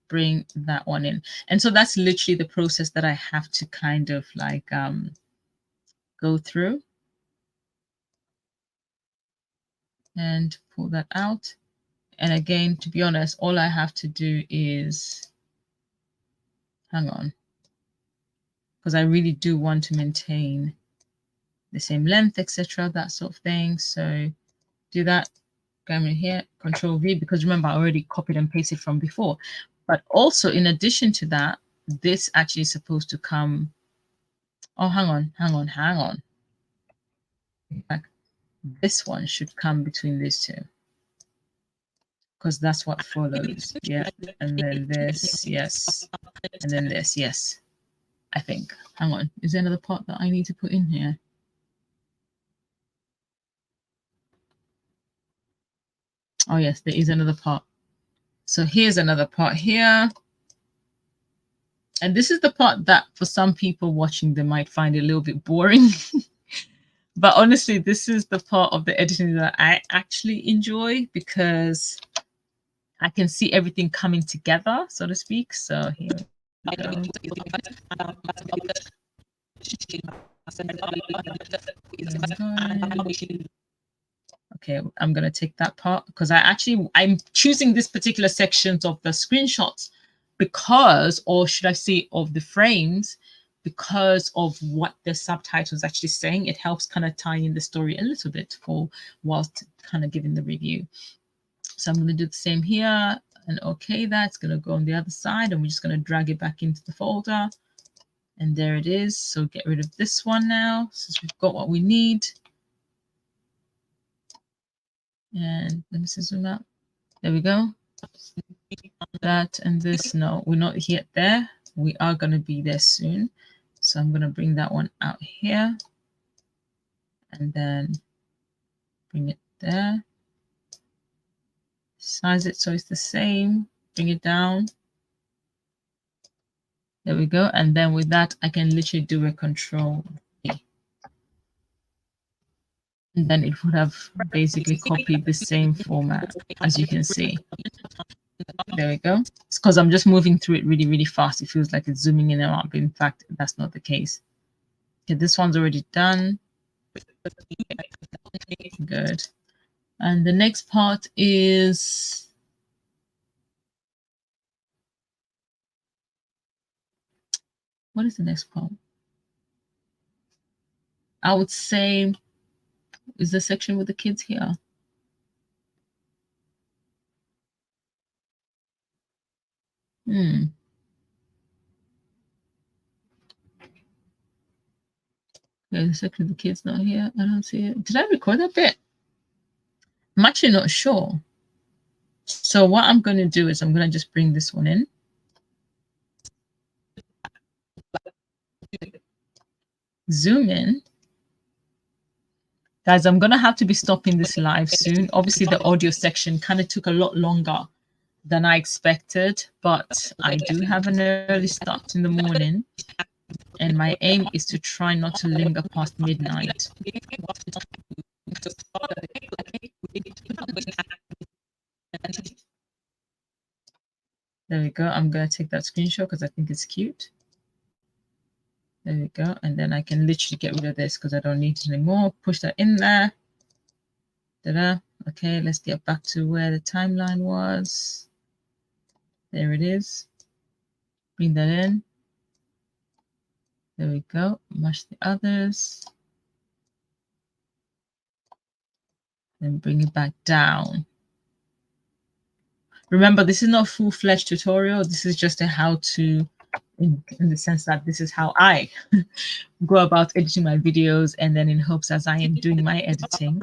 bring that one in. And so that's literally the process that I have to kind of like go through. And pull that out. And again, to be honest, all I have to do is, hang on, because I really do want to maintain the same length, etc., that sort of thing. So do that, go in here, Control V, because remember, I already copied and pasted from before. But also, in addition to that, this actually is supposed to come, oh, hang on. Like, this one should come between these two, because that's what follows. Yeah, and then this, yes, and then this, yes. I think. Hang on, is there another part that I need to put in here? Oh yes, there is another part. So here's another part here. And this is the part that for some people watching, they might find it a little bit boring. But honestly, this is the part of the editing that I actually enjoy because I can see everything coming together, so to speak. So here we go. Okay, I'm going to take that part because I'm choosing this particular sections of the screenshots because, or should I say, of the frames, because of what the subtitles actually saying. It helps kind of tie in the story a little bit for whilst kind of giving the review. So I'm going to do the same here, and okay, that's going to go on the other side, and we're just going to drag it back into the folder, and there it is. So get rid of this one now, since we've got what we need. And let me zoom out. There we go. That and this, no, we're not yet there. We are going to be there soon. So I'm going to bring that one out here and then bring it there. Size it so it's the same. Bring it down. There we go. And then with that, I can literally do a Control V. And then it would have basically copied the same format, as you can see. There we go. It's because I'm just moving through it really, really fast. It feels like it's zooming in and out, but in fact, that's not the case. Okay, this one's already done. Good. And the next part is what is the next part? I would say is the section with the kids here. Okay, the section of the kids not here. I don't see it. Did I record that bit? I'm actually not sure. So what I'm going to do is I'm going to just bring this one in. Zoom in. Guys, I'm going to have to be stopping this live soon. Obviously, the audio section kind of took a lot longer than I expected, but I do have an early start in the morning, and my aim is to try not to linger past midnight. There we go. I'm going to take that screenshot because I think it's cute. There we go. And then I can literally get rid of this because I don't need it anymore. Push that in there. Ta-da. Okay, let's get back to where the timeline was. There it is. Bring that in. There we go. Mash the others. Then bring it back down. Remember, this is not a full-fledged tutorial. This is just a how-to, in the sense that this is how I go about editing my videos, and then in hopes as I am doing my editing,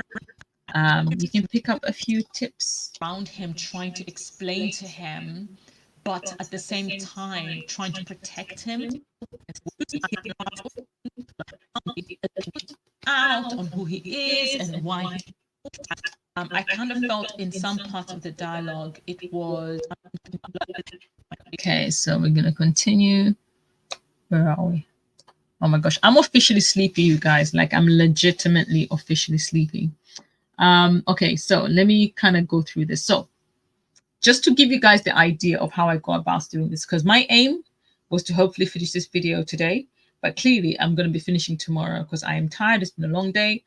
you can pick up a few tips.
Around him, trying to explain to him, but at the same time trying to protect him out on who he is and why. I kind of felt in some parts of the dialogue it was.
Okay, so we're gonna continue. Where are we? Oh my gosh, I'm officially sleepy, you guys. Like, I'm legitimately officially sleepy. Okay, so let me kind of go through this. So just to give you guys the idea of how I go about doing this, because my aim was to hopefully finish this video today, but clearly I'm going to be finishing tomorrow because I am tired. It's been a long day.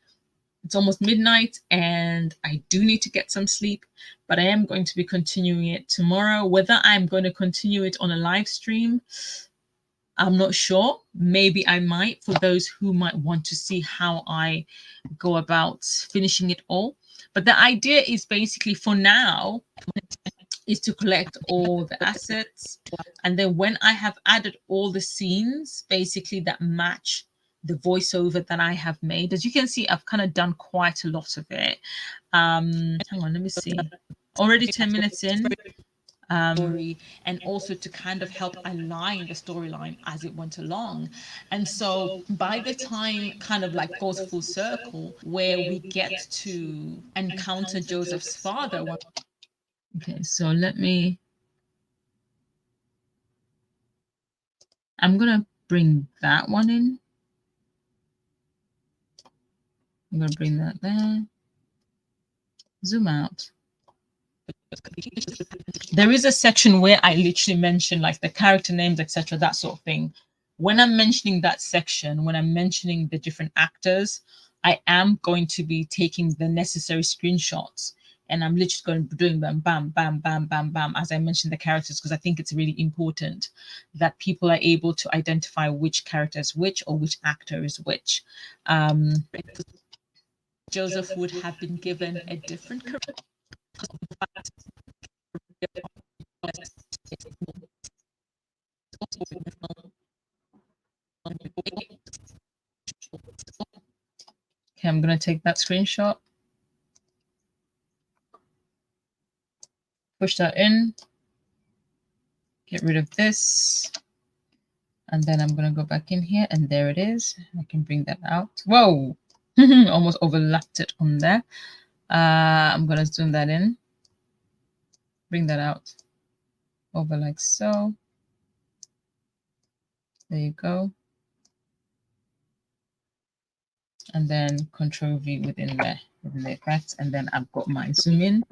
It's almost midnight and I do need to get some sleep, but I am going to be continuing it tomorrow. Whether I'm going to continue it on a live stream, I'm not sure. Maybe I might, for those who might want to see how I go about finishing it all. But the idea is basically, for now, is to collect all the assets. And then when I have added all the scenes, basically, that match the voiceover that I have made, as you can see, I've kind of done quite a lot of it. Hang on, let me see. Already 10 minutes in.
And also to kind of help align the storyline as it went along. And so by the time kind of like goes full circle, where we get to encounter Joseph's father.
Okay, so I'm gonna bring that one in. I'm gonna bring that there. Zoom out. There is a section where I literally mention like the character names, etc., that sort of thing. When I'm mentioning that section, when I'm mentioning the different actors, I am going to be taking the necessary screenshots And I'm literally going to be doing them bam, bam, bam, bam, bam, as I mentioned the characters, because I think it's really important that people are able to identify which character is which or which actor is which.
Joseph would have been given a different career.
Okay, I'm going to take that screenshot, push that in, get rid of this, and then I'm going to go back in here, and there it is. I can bring that out. Whoa, almost overlapped it on there. I'm going to zoom that in, bring that out over like so. There you go. And then Control V within the effects, and then I've got my zoom in,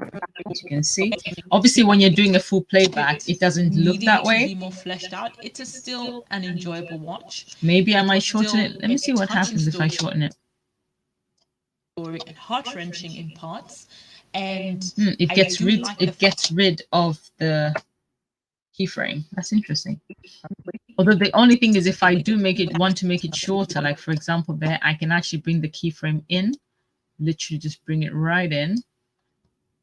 as you can see. Obviously, when you're doing a full playback, it doesn't look that way.
To be more fleshed out, it is still an enjoyable watch.
Maybe I might shorten it. Let me see what happens if I shorten it.
And heart-wrenching in parts, and
it gets rid of the keyframe. That's interesting. Although the only thing is, if I do want to make it shorter, like for example there, I can actually bring the keyframe in, literally just bring it right in.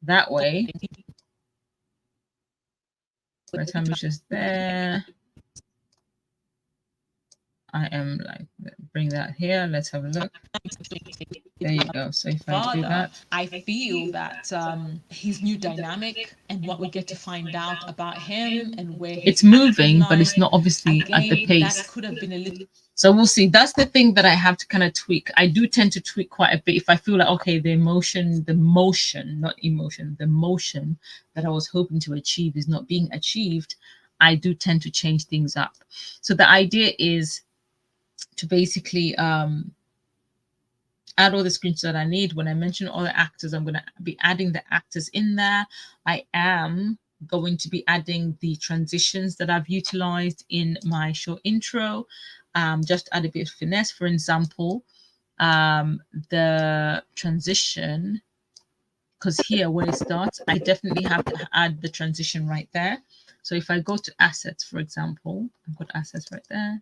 That way, by the time it's just there, I am like, bring that here. Let's have a look. There you go. So if I do that,
I feel that his new dynamic and what we get to find out about him and where
it's moving, but it's not obviously at the pace.
That could have been a little.
So we'll see. That's the thing that I have to kind of tweak. I do tend to tweak quite a bit if I feel like, okay, the motion, not emotion, the motion that I was hoping to achieve is not being achieved. I do tend to change things up. So the idea is to basically add all the screenshots that I need. When I mention all the actors, I'm going to be adding the actors in there. I am going to be adding the transitions that I've utilized in my short intro. Just add a bit of finesse. For example, the transition, because here when it starts, I definitely have to add the transition right there. So if I go to assets, for example, I've got assets right there.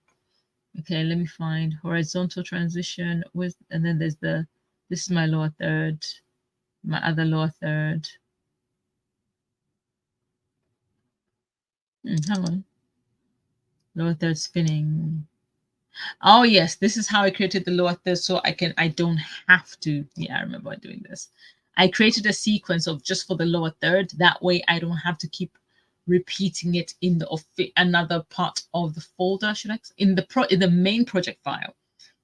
Okay, let me find horizontal transition with, and then there's this is my lower third, my other lower third. Hang on. Lower third spinning. Oh yes, this is how I created the lower third, so I don't have to. Yeah, I remember doing this. I created a sequence of just for the lower third. That way I don't have to keep repeating it in another part of the folder, in the main project file,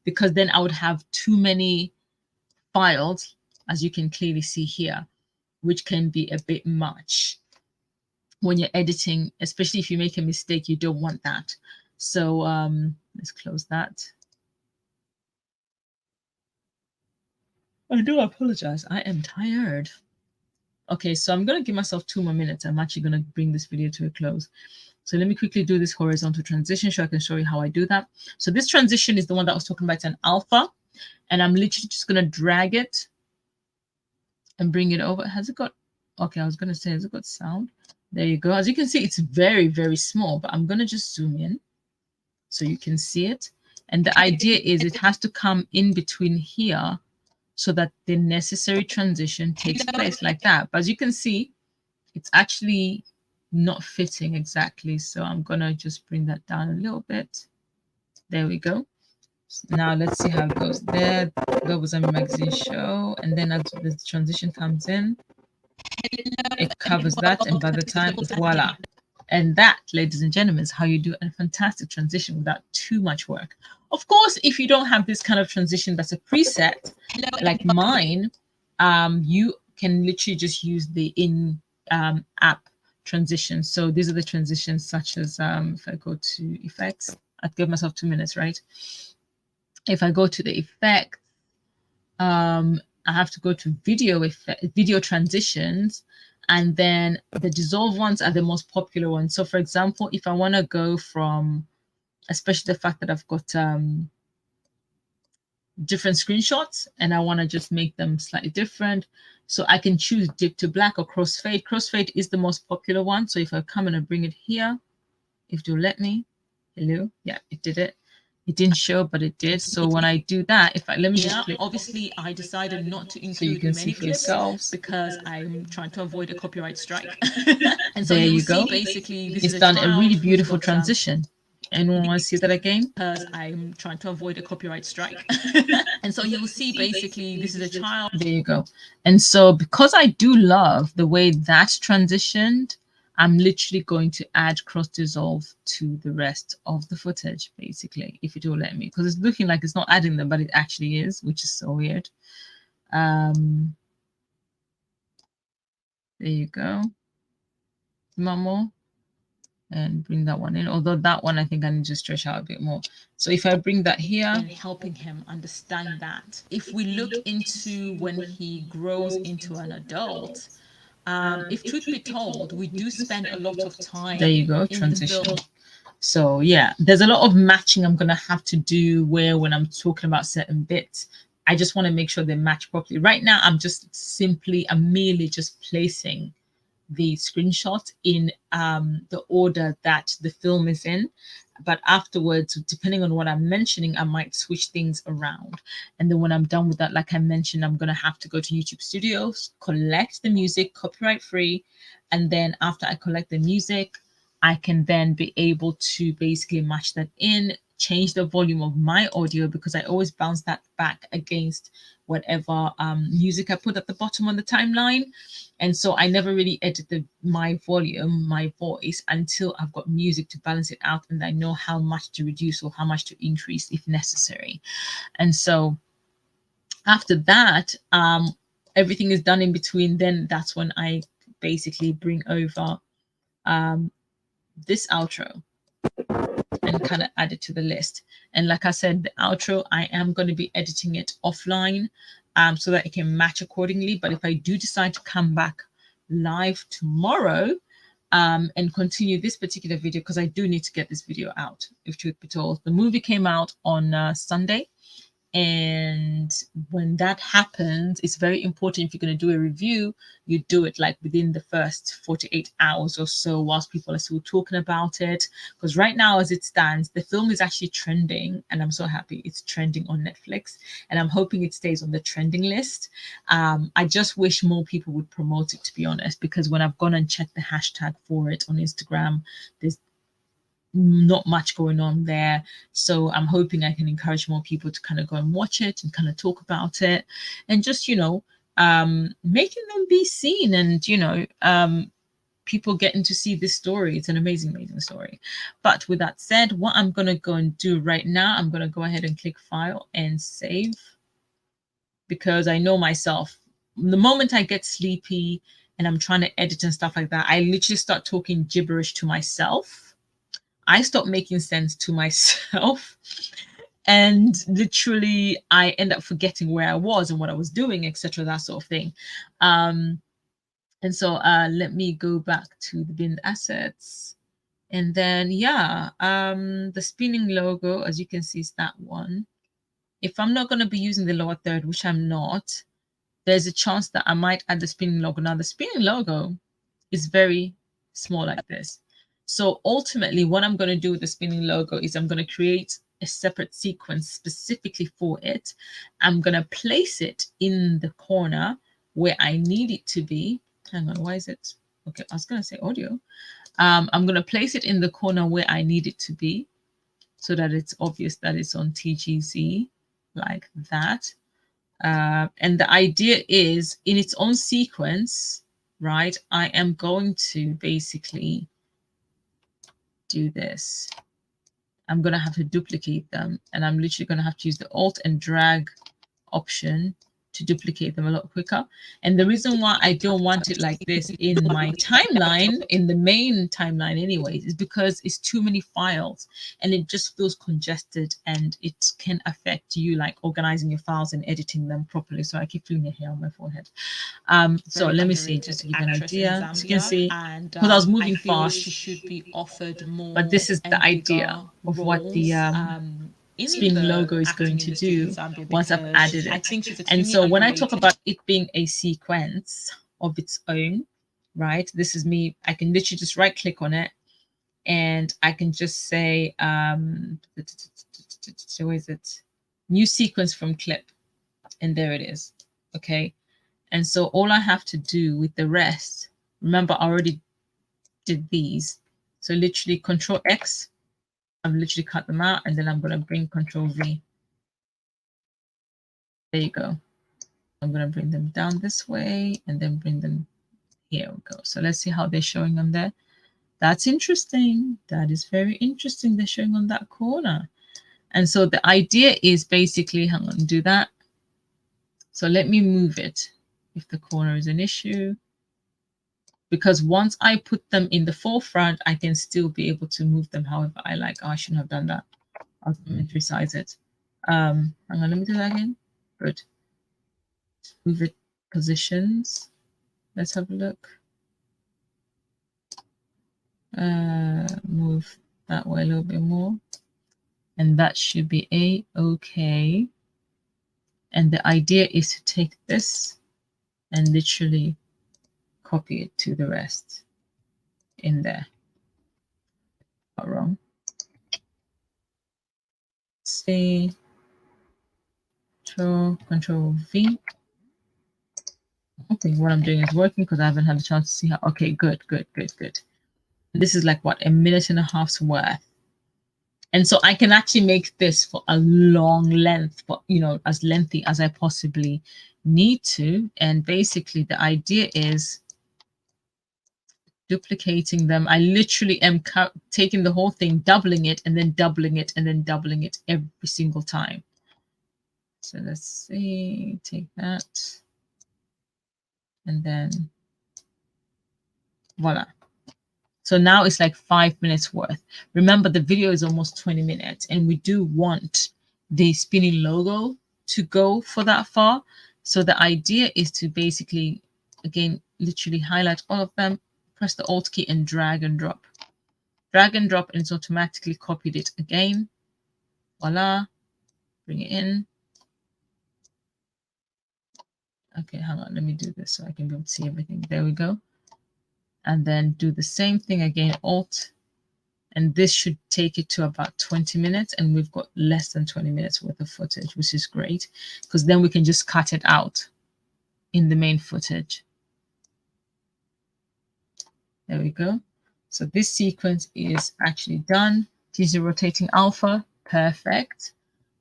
because then I would have too many files, as you can clearly see here, which can be a bit much when you're editing, especially if you make a mistake. You don't want that. So let's close that. I do apologize. I am tired. Okay, so I'm going to give myself 2 more minutes. I'm actually going to bring this video to a close. So let me quickly do this horizontal transition so I can show you how I do that. So this transition is the one that I was talking about. It's an alpha, and I'm literally just going to drag it and bring it over. Has it got, okay, I was going to say, has it got sound? There you go. As you can see, it's very, very small, but I'm going to just zoom in so you can see it. And the idea is it has to come in between here so that the necessary transition takes place like that. But as you can see, it's actually not fitting exactly. So I'm going to just bring that down a little bit. There we go. Now let's see how it goes. There was a magazine show. And then as the transition comes in, it covers that. And by the time, voila. And that, ladies and gentlemen, is how you do a fantastic transition without too much work. Of course, if you don't have this kind of transition that's a preset, like mine, you can literally just use the in-app transitions. So these are the transitions such as, if I go to effects, I'd give myself 2 minutes, right? If I go to the effect, I have to go to video transitions. And then the dissolve ones are the most popular ones. So for example, if I want to go from, especially the fact that I've got different screenshots and I want to just make them slightly different. So I can choose dip to black or crossfade. Crossfade is the most popular one. So if I come and I bring it here, if you'll let me, hello, yeah, it did it. It didn't show, but it did. So when I do that, if I let me just click.
Obviously, I decided not to include
so you can
many
see for
clips
yourselves
because I'm trying to avoid a copyright strike. And
so there you go.
Basically, this
it's
is
done a really beautiful
transition.
transition. Anyone want to see that again?
Because I'm trying to avoid a copyright strike. And so you will see basically this is a child.
There you go. And so because I do love the way that's transitioned, I'm literally going to add cross dissolve to the rest of the footage, basically, if it will let me, because it's looking like it's not adding them, but it actually is, which is so weird. There you go. More. And bring that one in, although that one I think I need to stretch out a bit more. So if I bring that here,
and helping him understand that if we look into when he grows into an adult, if truth be told, we do spend a lot of time.
There you go, transition. So yeah, there's a lot of matching I'm gonna have to do where when I'm talking about certain bits, I just want to make sure they match properly. Right now, I'm merely just placing the screenshot in the order that the film is in. But afterwards, depending on what I'm mentioning, I might switch things around. And then when I'm done with that, like I mentioned, I'm going to have to go to YouTube Studios, collect the music copyright free. And then after I collect the music, I can then be able to basically match that in, change the volume of my audio, because I always bounce that back against whatever music I put at the bottom on the timeline. And so I never really edit my volume, my voice, until I've got music to balance it out and I know how much to reduce or how much to increase if necessary. And so after that, everything is done in between. Then that's when I basically bring over this outro and kind of add it to the list. And like I said, the outro, I am going to be editing it offline so that it can match accordingly. But if I do decide to come back live tomorrow and continue this particular video, because I do need to get this video out, if truth be told. The movie came out on Sunday. And when that happens, it's very important, if you're going to do a review, you do it like within the first 48 hours or so whilst people are still talking about it. Because right now, as it stands, the film is actually trending, and I'm so happy it's trending on Netflix, and I'm hoping it stays on the trending list. I just wish more people would promote it, to be honest, because when I've gone and checked the hashtag for it on Instagram, there's not much going on there. So I'm hoping I can encourage more people to kind of go and watch it and kind of talk about it, and just, making them be seen, and, people getting to see this story. It's an amazing, amazing story. But with that said, what I'm going to go and do right now, I'm going to go ahead and click file and save, because I know myself, the moment I get sleepy and I'm trying to edit and stuff like that, I literally start talking gibberish to myself. I stopped making sense to myself, and literally I end up forgetting where I was and what I was doing, etc., that sort of thing. And so let me go back to the bin assets, and then the spinning logo, as you can see, is that one. If I'm not going to be using the lower third, which I'm not, there's a chance that I might add the spinning logo. Now the spinning logo is very small like this. So ultimately, what I'm going to do with the spinning logo is I'm going to create a separate sequence specifically for it. I'm going to place it in the corner where I need it to be. Hang on, why is it? Okay, I was going to say audio. I'm going to place it in the corner where I need it to be, so that it's obvious that it's on TGZ, like that. And the idea is, in its own sequence, right, I am going to basically do this. I'm going to have to duplicate them, and I'm literally going to have to use the Alt and drag option to duplicate them a lot quicker. And the reason why I don't want it like this in my timeline, in the main timeline anyways, is because it's too many files and it just feels congested, and it can affect you like organizing your files and editing them properly. So I keep feeling your hair on my forehead. So let me see, just to give you an idea. As you can see, because I was moving fast,
she should be offered more,
but this is the idea of what the spinning logo is going to do once I've added it. And so when I talk about it being a sequence of its own, right? This is me. I can literally just right click on it and I can just say, where is it? New sequence from clip. And there it is. Okay. And so all I have to do with the rest, remember I already did these. So literally Control X, I've literally cut them out, and then I'm going to bring Control V. There you go. I'm going to bring them down this way and then bring them, here we go. So let's see how they're showing on there. That's interesting. That is very interesting. They're showing on that corner. And so the idea is basically, hang on, do that. So let me move it if the corner is an issue. Because once I put them in the forefront, I can still be able to move them however I like. Oh, I shouldn't have done that. I'll resize it. Hang on, let me do that again. Good. Move it positions. Let's have a look. Move that way a little bit more. And that should be A-okay. And the idea is to take this and literally copy it to the rest in there. Not wrong. C, Control V. I think what I'm doing is working because I haven't had a chance to see how. Okay, good. This is like what, 1.5 minutes worth. And so I can actually make this for a long length, but you know, as lengthy as I possibly need to. And basically the idea is duplicating them. I literally am taking the whole thing, doubling it, and then doubling it, and then doubling it every single time. So let's see, take that. And then voila. So now it's like 5 minutes worth. Remember, the video is almost 20 minutes, and we do want the spinning logo to go for that far. So the idea is to basically, again, literally highlight all of them, press the Alt key and drag and drop. Drag and drop, and it's automatically copied it again. Voila. Bring it in. Okay, hang on. Let me do this so I can be able to see everything. There we go. And then do the same thing again, Alt. And this should take it to about 20 minutes. And we've got less than 20 minutes worth of footage, which is great because then we can just cut it out in the main footage. There we go. So this sequence is actually done. TZ rotating alpha, perfect.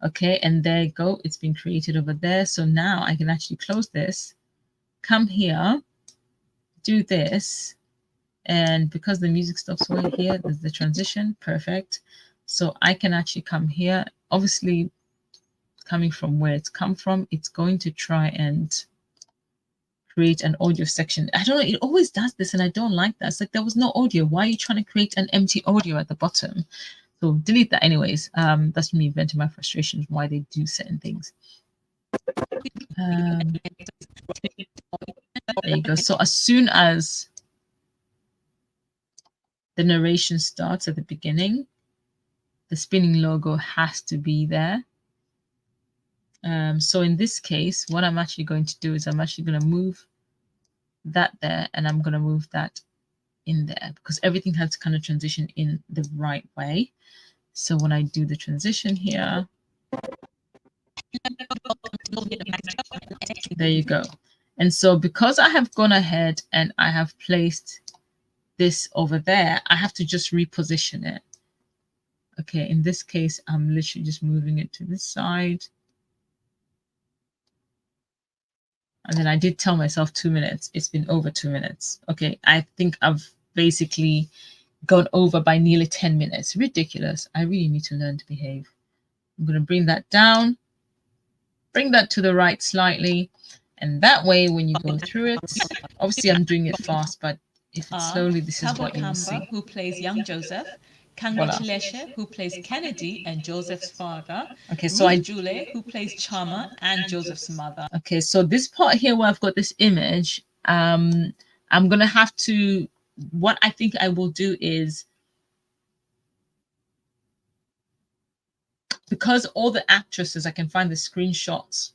Okay, and there you go. It's been created over there. So now I can actually close this, come here, do this. And because the music stops right here, there's the transition, perfect. So I can actually come here. Obviously, coming from where it's come from, it's going to try and create an audio section. I don't know, it always does this, and I don't like that. It's like there was no audio. Why are you trying to create an empty audio at the bottom? So delete that anyways. That's me venting my frustrations why they do certain things. There you go. So as soon as the narration starts at the beginning, the spinning logo has to be there. So in this case, what I'm actually going to do is I'm actually going to move that there, and I'm going to move that in there because everything has to kind of transition in the right way. So when I do the transition here, there you go. And so because I have gone ahead and I have placed this over there, I have to just reposition it. Okay, in this case, I'm literally just moving it to this side. And then I did tell myself 2 minutes. It's been over 2 minutes. Okay, I think I've basically gone over by nearly 10 minutes. Ridiculous. I really need to learn to behave. I'm going to bring that down, bring that to the right slightly. And that way, when you go through it, obviously I'm doing it fast, but if it's slowly, this is what you will see.
Who plays young Joseph, Congratulations, who plays Kennedy and Joseph's father.
Okay, so
Julie, who plays Chama and Joseph's mother.
Okay, so this part here where I've got this image, I'm going to have to, what I think I will do is, because all the actresses, I can find the screenshots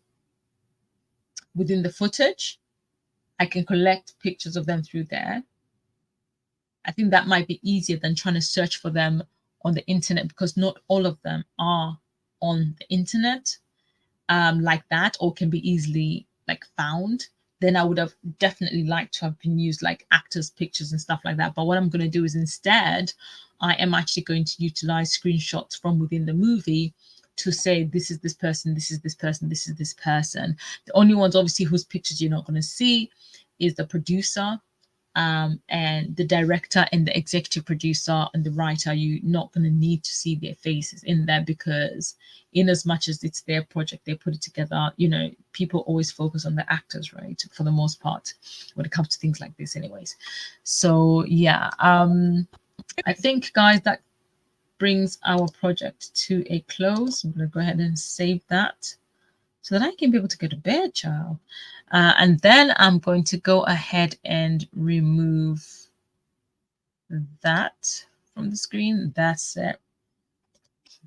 within the footage. I can collect pictures of them through there. I think that might be easier than trying to search for them on the internet, because not all of them are on the internet like that, or can be easily like found. Then I would have definitely liked to have been used like actors' pictures and stuff like that. But what I'm going to do is instead, I am actually going to utilize screenshots from within the movie to say, this is this person, this is this person, this is this person. The only ones, obviously, whose pictures you're not going to see is the producer, and the director and the executive producer and the writer. You're not going to need to see their faces in there, because in as much as it's their project, they put it together, you know, people always focus on the actors, right, for the most part, when it comes to things like this anyways. So yeah, I think, guys, that brings our project to a close. I'm going to go ahead and save that so that I can be able to go to bed, child. And then I'm going to go ahead and remove that from the screen. That's it.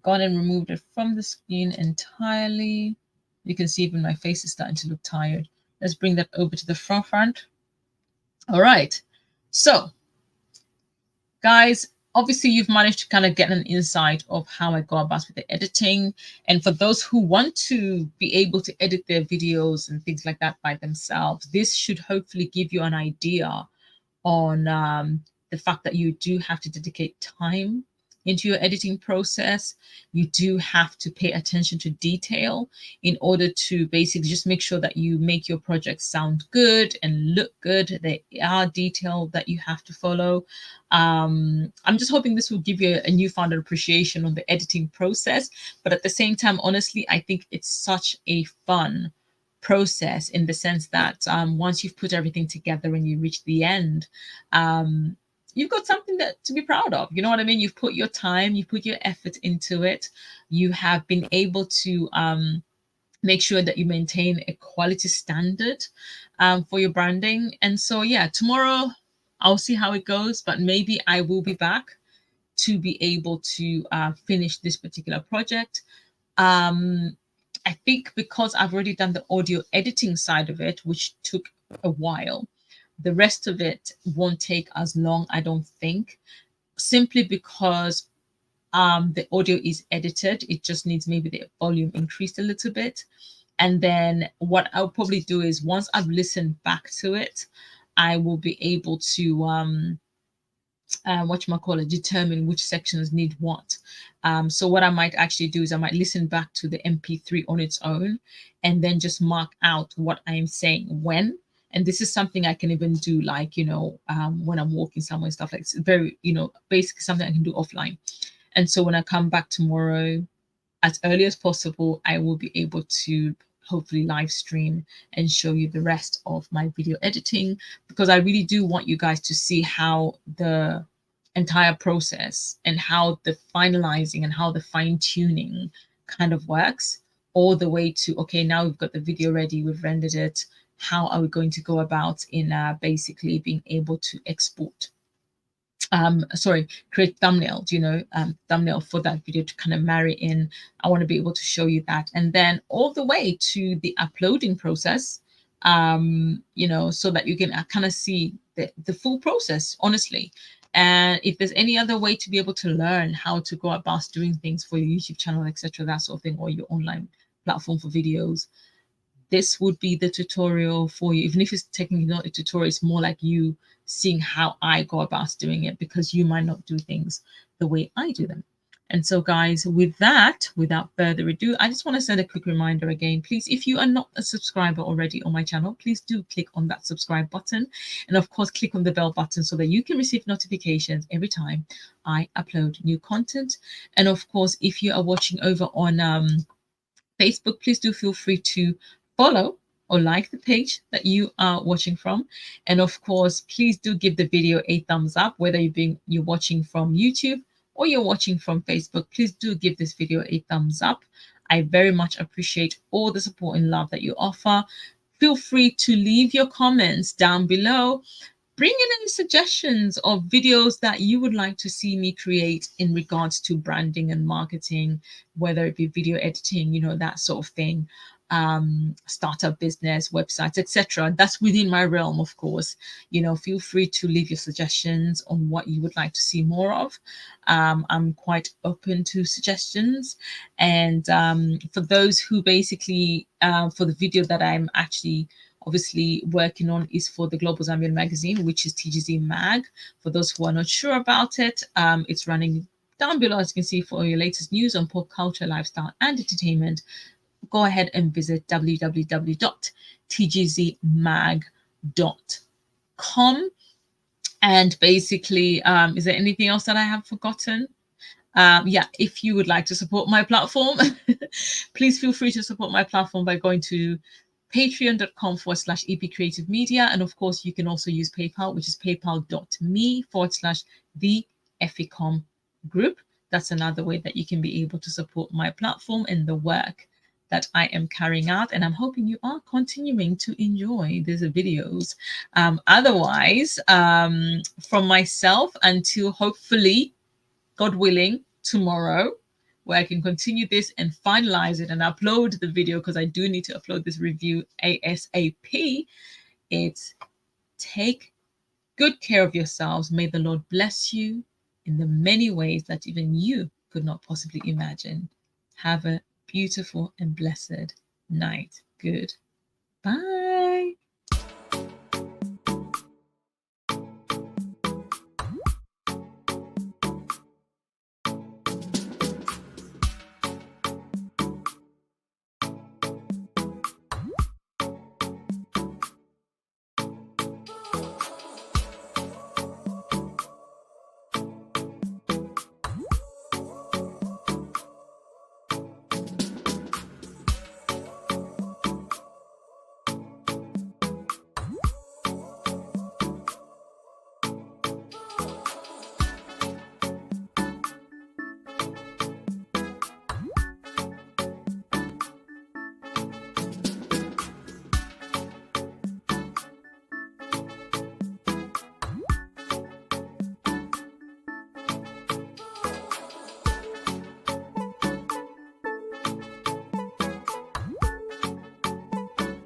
Gone and removed it from the screen entirely. You can see even my face is starting to look tired. Let's bring that over to the front. All right. So, guys, obviously you've managed to kind of get an insight of how I go about with the editing. And for those who want to be able to edit their videos and things like that by themselves, this should hopefully give you an idea on the fact that you do have to dedicate time into your editing process. You do have to pay attention to detail in order to basically just make sure that you make your projects sound good and look good. There are details that you have to follow. I'm just hoping this will give you a newfound appreciation on the editing process. But at the same time, honestly, I think it's such a fun process, in the sense that once you've put everything together and you reach the end, you've got something to be proud of. You know what I mean? You've put your time, you put your effort into it. You have been able to make sure that you maintain a quality standard for your branding. And so, yeah, tomorrow I'll see how it goes, but maybe I will be back to be able to finish this particular project. I think because I've already done the audio editing side of it, which took a while, the rest of it won't take as long, I don't think, simply because the audio is edited. It just needs maybe the volume increased a little bit. And then what I'll probably do is, once I've listened back to it, I will be able to determine which sections need what. So what I might actually do is I might listen back to the MP3 on its own, and then just mark out what I am saying when. And this is something I can even do, like, when I'm walking somewhere and stuff like this. It's very, basically something I can do offline. And so when I come back tomorrow, as early as possible, I will be able to hopefully live stream and show you the rest of my video editing, because I really do want you guys to see how the entire process and how the finalizing and how the fine-tuning kind of works, all the way to, okay, now we've got the video ready, we've rendered it. How are we going to go about in basically being able to export create thumbnails, thumbnail for that video to kind of marry in. I want to be able to show you that. And then all the way to the uploading process, so that you can kind of see the full process, honestly. And if there's any other way to be able to learn how to go about doing things for your YouTube channel, etc., that sort of thing, or your online platform for videos, this would be the tutorial for you. Even if it's technically not a tutorial, it's more like you seeing how I go about doing it, because you might not do things the way I do them. And so, guys, with that, without further ado, I just want to send a quick reminder again. Please, if you are not a subscriber already on my channel, please do click on that subscribe button. And of course, click on the bell button so that you can receive notifications every time I upload new content. And of course, if you are watching over on Facebook, please do feel free to follow or like the page that you are watching from. And of course, please do give the video a thumbs up, whether you're watching from YouTube or you're watching from Facebook. Please do give this video a thumbs up. I very much appreciate all the support and love that you offer. Feel free to leave your comments down below. bring in any suggestions of videos that you would like to see me create in regards to branding and marketing, whether it be video editing, that sort of thing, startup business, websites, etc. That's within my realm, of course. Feel free to leave your suggestions on what you would like to see more of. I'm quite open to suggestions. And for those who basically, for the video that I'm actually obviously working on is for the Global Zambian magazine, which is TGZ Mag. For those who are not sure about it, it's running down below, as you can see, for your latest news on pop culture, lifestyle, and entertainment. Go ahead and visit www.tgzmag.com. And basically, is there anything else that I have forgotten? Yeah, if you would like to support my platform, please feel free to support my platform by going to patreon.com/EPCreativeMedia. And of course, you can also use PayPal, which is paypal.me/the EPCom group. That's another way that you can be able to support my platform and the work that I am carrying out. And I'm hoping you are continuing to enjoy these videos. Otherwise, from myself until hopefully, God willing, tomorrow, where I can continue this and finalize it and upload the video, because I do need to upload this review ASAP. It's take good care of yourselves. May the Lord bless you in the many ways that even you could not possibly imagine. Have a beautiful and blessed night. Good. Bye.